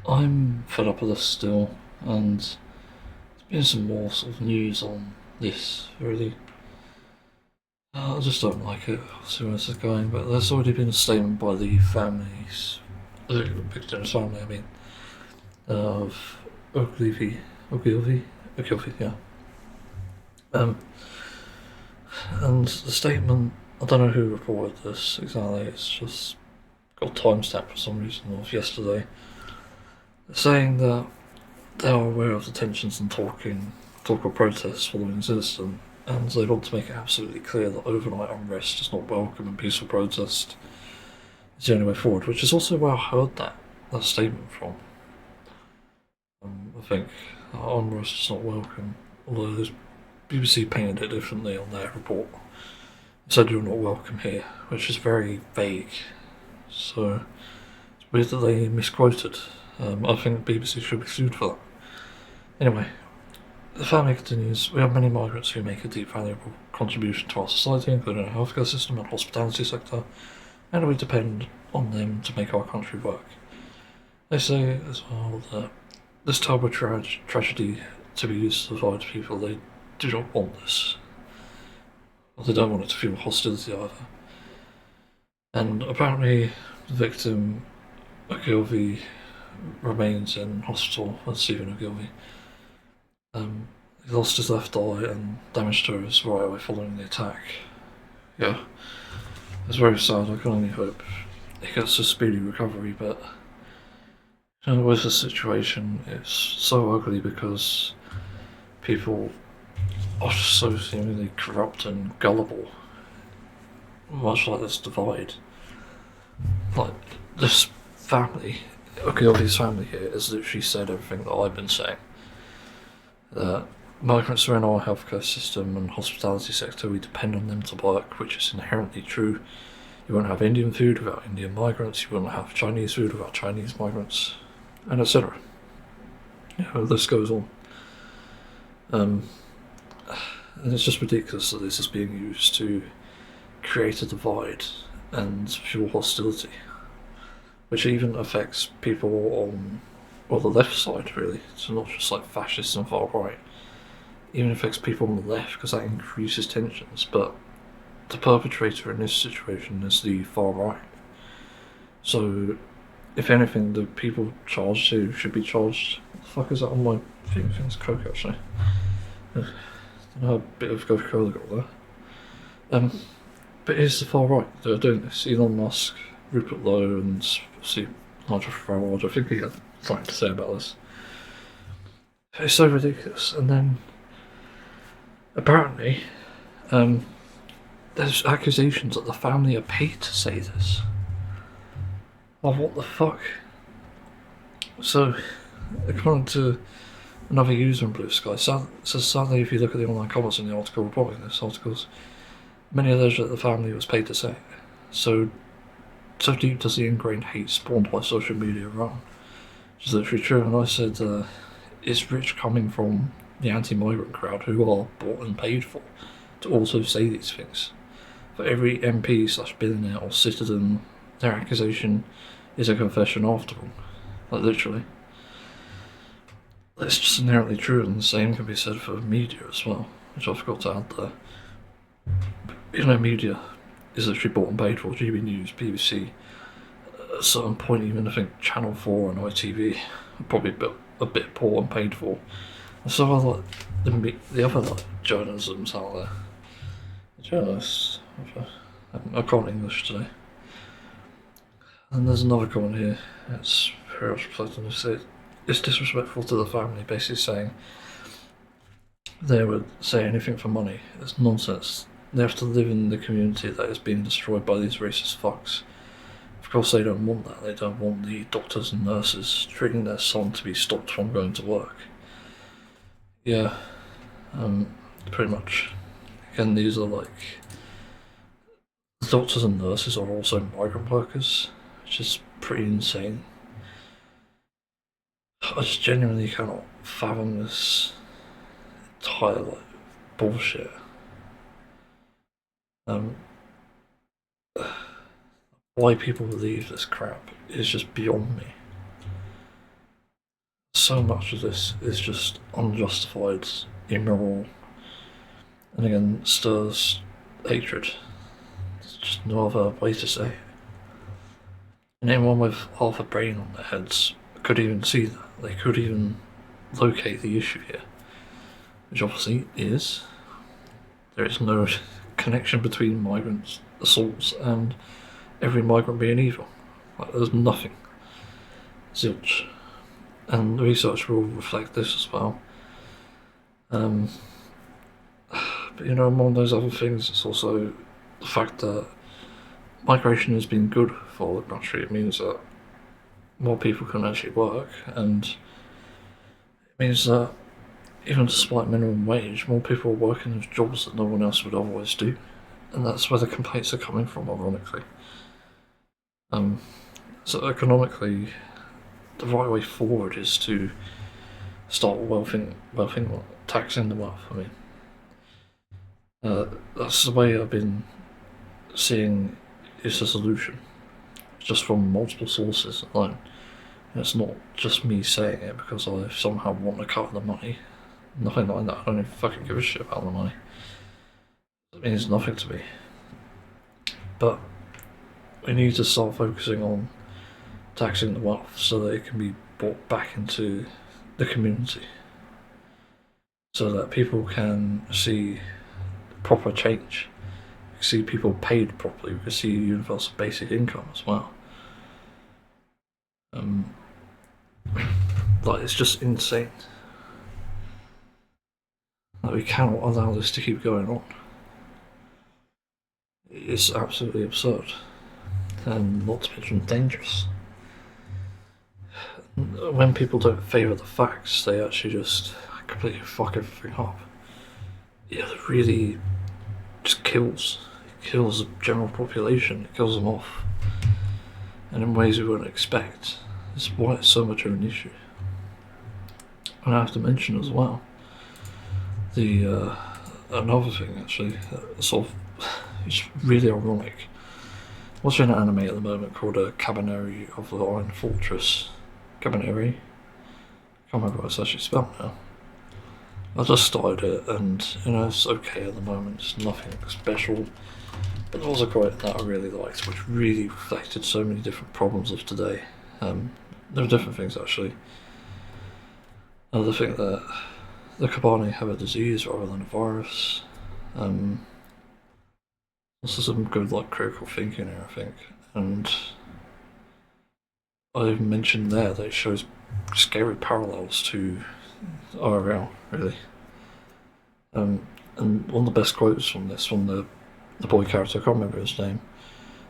Speaker 1: I'm fed up with this still, and there's been some more sort of news on this, really. I just don't like it. I'll see where this is going, but there's already been a statement by the families, the victims' family, I mean, of Ogilvy, yeah. And the statement, I don't know who reported this exactly, it's just got timestamp for some reason of yesterday, saying that they are aware of the tensions and talk of protests following this incident, and they want to make it absolutely clear that overnight unrest is not welcome and peaceful protest is the only way forward, which is also where I heard that statement from. I think unrest is not welcome, although the BBC painted it differently on their report. They said you're not welcome here, which is very vague, so it's weird that they misquoted. I think the BBC should be sued for that. Anyway, the family continues, we have many migrants who make a deep valuable contribution to our society, including our healthcare system and hospitality sector, and we depend on them to make our country work. They say as well that this terrible tragedy to be used to divide people, they do not want this. Well, they don't want it to feel hostility either. And apparently the victim, Ogilvy, remains in hospital, Stephen Ogilvy. He lost his left eye and damage to his right eye following the attack. Yeah, it's very sad. I can only hope he gets a speedy recovery, but you know, with the situation, it's so ugly because people are just so seemingly corrupt and gullible, much like this divide. Like, this family, Ogilvy's family here, has literally said everything that I've been saying. That migrants are in our healthcare system and hospitality sector, we depend on them to work, which is inherently true. You won't have Indian food without Indian migrants, you won't have Chinese food without Chinese migrants, and etc. Yeah, the list goes on. And it's just ridiculous that this is being used to create a divide and fuel hostility, which even affects people on, well, the left side really. It's not just like fascists and far right. It even affects people on the left because that increases tensions. But the perpetrator in this situation is the far right. So, if anything, the people charged who should be charged. What the fuck is that on my thing? I think it's Coke actually. I don't know, a bit of Coca-Cola got there. But it's the far right that are doing this. Elon Musk, Rupert Lowe, and see Nigel Farage. I think he had something to say about this. It's so ridiculous. And then apparently, there's accusations that the family are paid to say this. Oh, what the fuck? So, according to another user in Blue Sky, says sadly, if you look at the online comments in the article reporting this articles, many allege that the family was paid to say it. So, so deep does the ingrained hate spawned by social media run. Which is literally true, and I said it's rich coming from the anti-migrant crowd who are bought and paid for to also say these things. For every MP/billionaire or citizen, their accusation is a confession after all. Like, literally. It's just inherently true, and the same can be said for media as well, which I forgot to add there. You know, media is literally bought and paid for. GB News, BBC, at a certain point even I think Channel 4 and ITV are probably a bit bought and paid for. And so like the other like journalisms out there. Journalists, I can't English today. And there's another comment here. It's very much reflecting this. It's disrespectful to the family, basically saying they would say anything for money. It's nonsense. They have to live in the community that is being destroyed by these racist fucks. Of course they don't want that. They don't want the doctors and nurses treating their son to be stopped from going to work. Yeah, pretty much. Again, these are like... Doctors and nurses are also migrant workers, which is pretty insane. I just genuinely cannot fathom this entire like bullshit. Why people believe this crap is just beyond me. So much of this is just unjustified, immoral, and again stirs hatred. There's just no other way to say it. And anyone with half a brain on their heads could even see that. They could even locate the issue here, which obviously is there is no connection between migrants' assaults and every migrant being evil. Like, there's nothing. Zilch. And the research will reflect this as well. But you know, among those other things, it's also the fact that migration has been good for the country. It means that more people can actually work, and it means that even despite minimum wage, more people are working those jobs that no one else would otherwise do. And that's where the complaints are coming from, ironically. So economically, the right way forward is to start taxing the wealth. I mean, that's the way I've been seeing is a solution, just from multiple sources alone. And it's not just me saying it because I somehow want to cut the money. Nothing like that. I don't even fucking give a shit about the money. It means nothing to me. But we need to start focusing on taxing the wealth so that it can be brought back into the community, so that people can see proper change. We can see people paid properly. We can see universal basic income as well. Like, it's just insane. Like, we cannot allow this to keep going on. It's absolutely absurd, and not to mention dangerous. When people don't favour the facts, they actually just completely fuck everything up. Yeah, it really just kills. It kills the general population. It kills them off, and in ways we wouldn't expect. That's why it's so much of an issue. And I have to mention as well, the another thing actually, sort of, it's really ironic. I'm watching an anime at the moment called Cabaneri of the Iron Fortress. Cabaneri? I can't remember what it's actually spelled now. I just started it, and you know, it's okay at the moment. It's nothing special. But there was a quote that I really liked, which really reflected so many different problems of today. There are different things actually. They think that the Kabani have a disease rather than a virus. Also some good like critical thinking here, I think. And I mentioned there that it shows scary parallels to IRL, really. And one of the best quotes from this, from the boy character, I can't remember his name.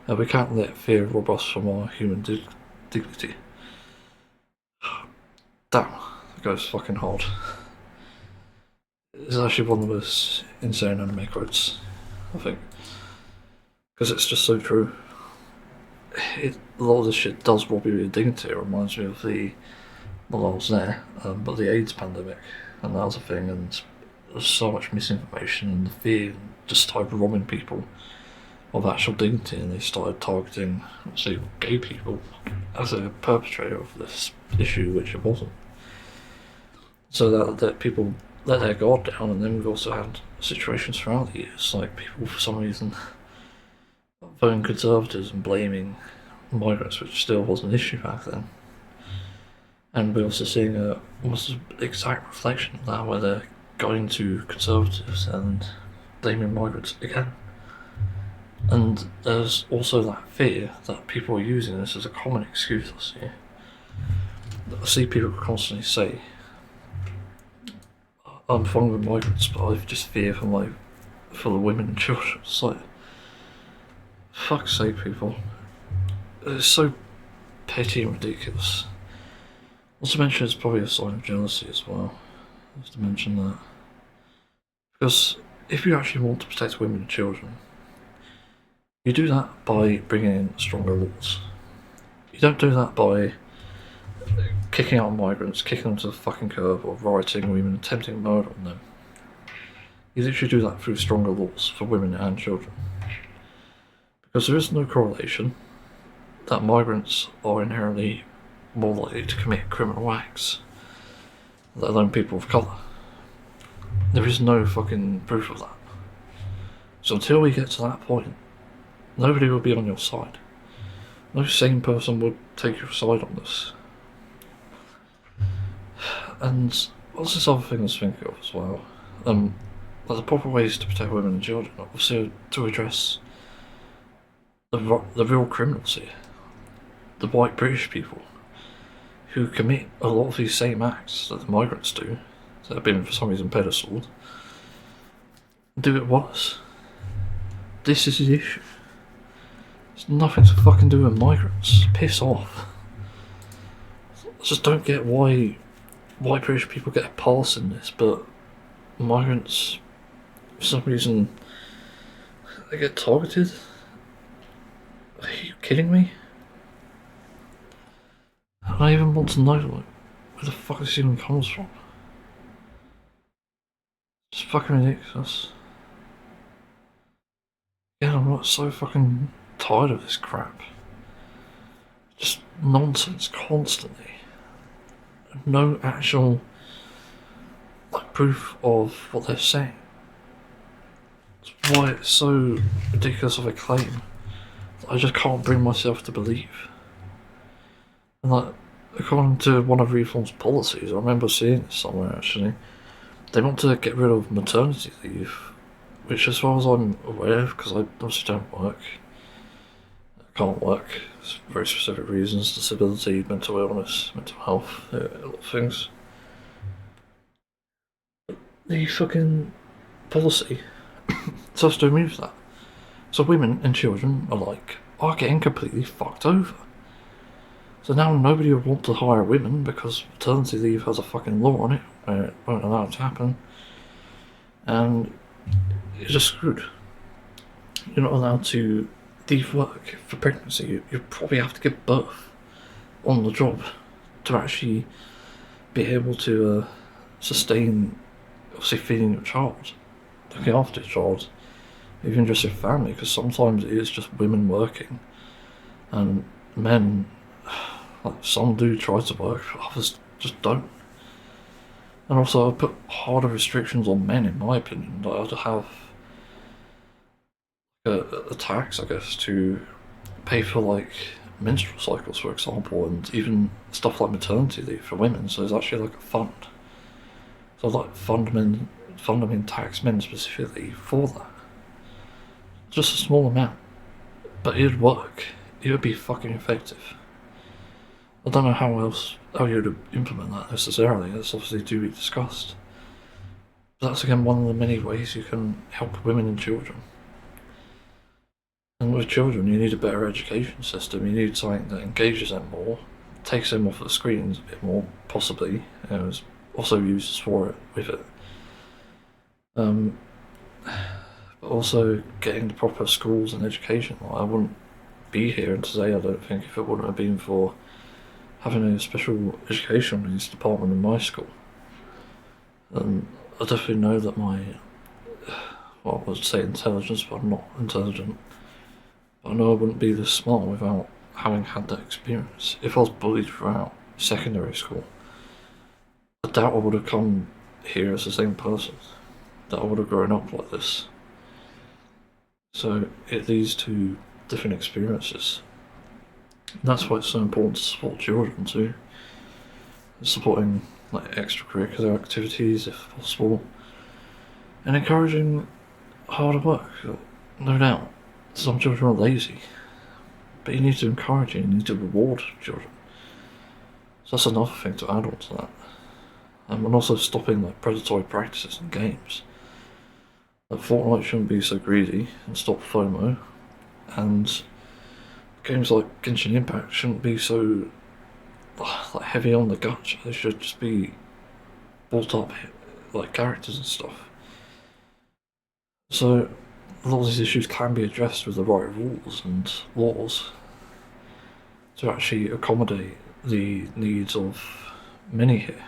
Speaker 1: We can't let fear rob us from our human dignity. Damn, that goes fucking hard. It's actually one of the most insane anime quotes, I think. Because it's just so true. a lot of this shit does rob you of your dignity. It reminds me of well, I was there, but the AIDS pandemic, and that was a thing, and there's so much misinformation and the fear just started robbing people of actual dignity, and they started targeting, say, gay people as a perpetrator of this issue, which it wasn't. So that people let their guard down, and then we've also had situations throughout the years, like people for some reason voting Conservatives and blaming migrants, which still was an issue back then. And we're also seeing almost an exact reflection of that, where they're going to Conservatives and blaming migrants again. And there's also that fear that people are using this as a common excuse. I see people constantly say, I'm fine with migrants, but I just fear for the women and children. It's like, fuck's sake, people. It's so petty and ridiculous. Not to mention it's probably a sign of jealousy as well, just to mention that. Because if you actually want to protect women and children, you do that by bringing in stronger laws. You don't do that by kicking out migrants, kicking them to the fucking curb, or rioting or even attempting murder on them. You literally do that through stronger laws for women and children. Because there is no correlation that migrants are inherently more likely to commit criminal acts, let alone people of colour. There is no fucking proof of that. So until we get to that point, nobody will be on your side. No sane person would take your side on this. And what's this other thing I was thinking of as well? The proper ways to protect women and children, obviously, to address the real criminals here, the white British people, who commit a lot of these same acts that the migrants do, that have been for some reason pedestaled, do it worse. This is the issue. It's nothing to fucking do with migrants. Piss off. I just don't get why white British people get a pass in this, but migrants, for some reason, they get targeted? Are you kidding me? I even want to know where the fuck this even comes from. It's fucking ridiculous. Yeah, I'm not so fucking tired of this crap. Just nonsense constantly. No actual proof of what they're saying. That's why it's so ridiculous of a claim that I just can't bring myself to believe. And according to one of Reform's policies, I remember seeing this somewhere actually, they want to get rid of maternity leave, which as far as I'm aware of, because I obviously don't work, I can't work, for very specific reasons, disability, mental illness, mental health, a lot of things. The fucking policy starts to remove that. So women and children alike are getting completely fucked over. So now nobody would want to hire women because maternity leave has a fucking law on it where it won't allow it to happen. And you're just screwed. You're not allowed to leave work for pregnancy. You probably have to give birth on the job to actually be able to sustain, obviously, feeding your child, looking after your child, even just your family, because sometimes it is just women working and men, some do try to work, others just don't. And also I put harder restrictions on men, in my opinion. I to have a tax, I guess, to pay for menstrual cycles, for example, and even stuff like maternity leave for women. So there's actually a fund. So funding tax men specifically for that. Just a small amount, but it'd work. It would be fucking effective. I don't know how you would implement that necessarily. That's obviously to be discussed. But that's again one of the many ways you can help women and children. And with children, you need a better education system. You need something that engages them more, takes them off the screens a bit more, possibly. There's also uses for it with it. But also getting the proper schools and education. I wouldn't be here today, I don't think, if it wouldn't have been for having a special education needs department in my school. And I definitely know that my, well, I would say intelligence, but I'm not intelligent. But I know I wouldn't be this smart without having had that experience. If I was bullied throughout secondary school, I doubt I would have come here as the same person. That I would have grown up like this. So it leads to different experiences. And that's why it's so important to support children too. Supporting like extracurricular activities if possible. And encouraging harder work. No doubt. Some children are lazy. But you need to encourage it, you need to reward children. So that's another thing to add on to that. And also stopping like predatory practices in games. Like Fortnite shouldn't be so greedy and stop FOMO, and games like Genshin Impact shouldn't be so like heavy on the gacha. They should just be built up like characters and stuff. So a lot of these issues can be addressed with the right rules and laws to actually accommodate the needs of many here.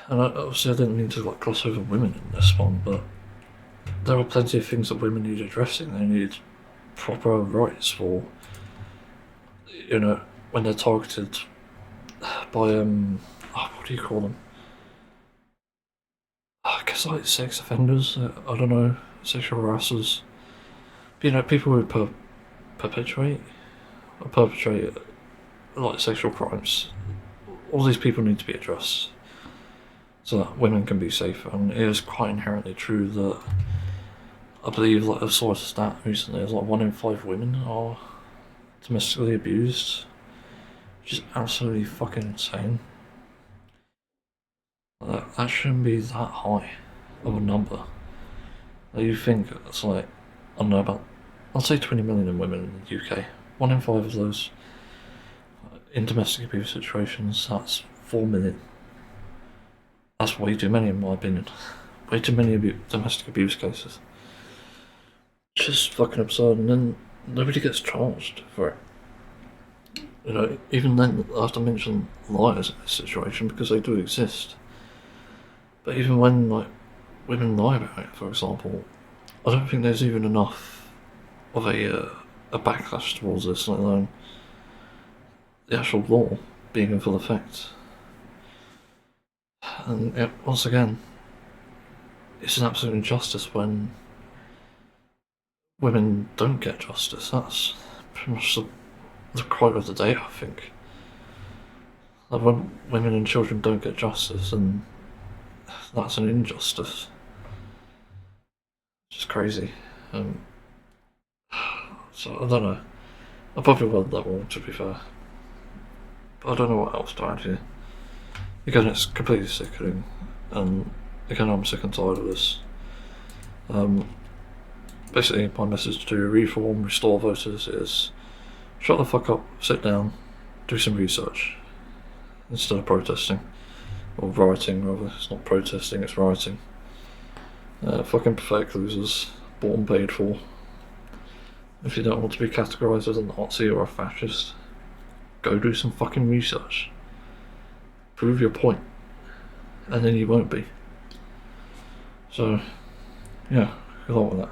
Speaker 1: And obviously I didn't mean to like gloss over women in this one, but there are plenty of things that women need addressing. They need proper rights for, you know, when they're targeted by what do you call them? I guess like sex offenders. I don't know, sexual harassers. But, you know, people who perpetrate like sexual crimes. All these people need to be addressed so that women can be safer. And it is quite inherently true that I believe, like I saw a stat recently, it's like 1 in 5 women are domestically abused, which is absolutely fucking insane. That shouldn't be that high of a number. Like, you think it's like, I don't know, about, I'll say 20 million women in the UK. 1 in 5 of those in domestic abuse situations, that's 4 million. That's way too many in my opinion. Way too many domestic abuse cases. It's just fucking absurd, and then nobody gets charged for it. You know, even then I have to mention liars in this situation because they do exist. But even when like women lie about it, for example, I don't think there's even enough of a backlash towards this, let alone the actual law being in full effect. And once again, it's an absolute injustice when women don't get justice. That's pretty much the quote of the day, I think. Like when women and children don't get justice, and that's an injustice. It's just crazy. So I don't know. I probably worded that wrong, to be fair. But I don't know what else to add here. Again, it's completely sickening, and again, I'm sick and tired of this. Basically, my message to reform, restore voters is shut the fuck up, sit down, do some research instead of protesting. Or rioting, rather. It's not protesting, it's rioting. Fucking pathetic losers, bought and paid for. If you don't want to be categorised as a Nazi or a fascist, go do some fucking research. Prove your point, and then you won't be. So, yeah, good luck with that.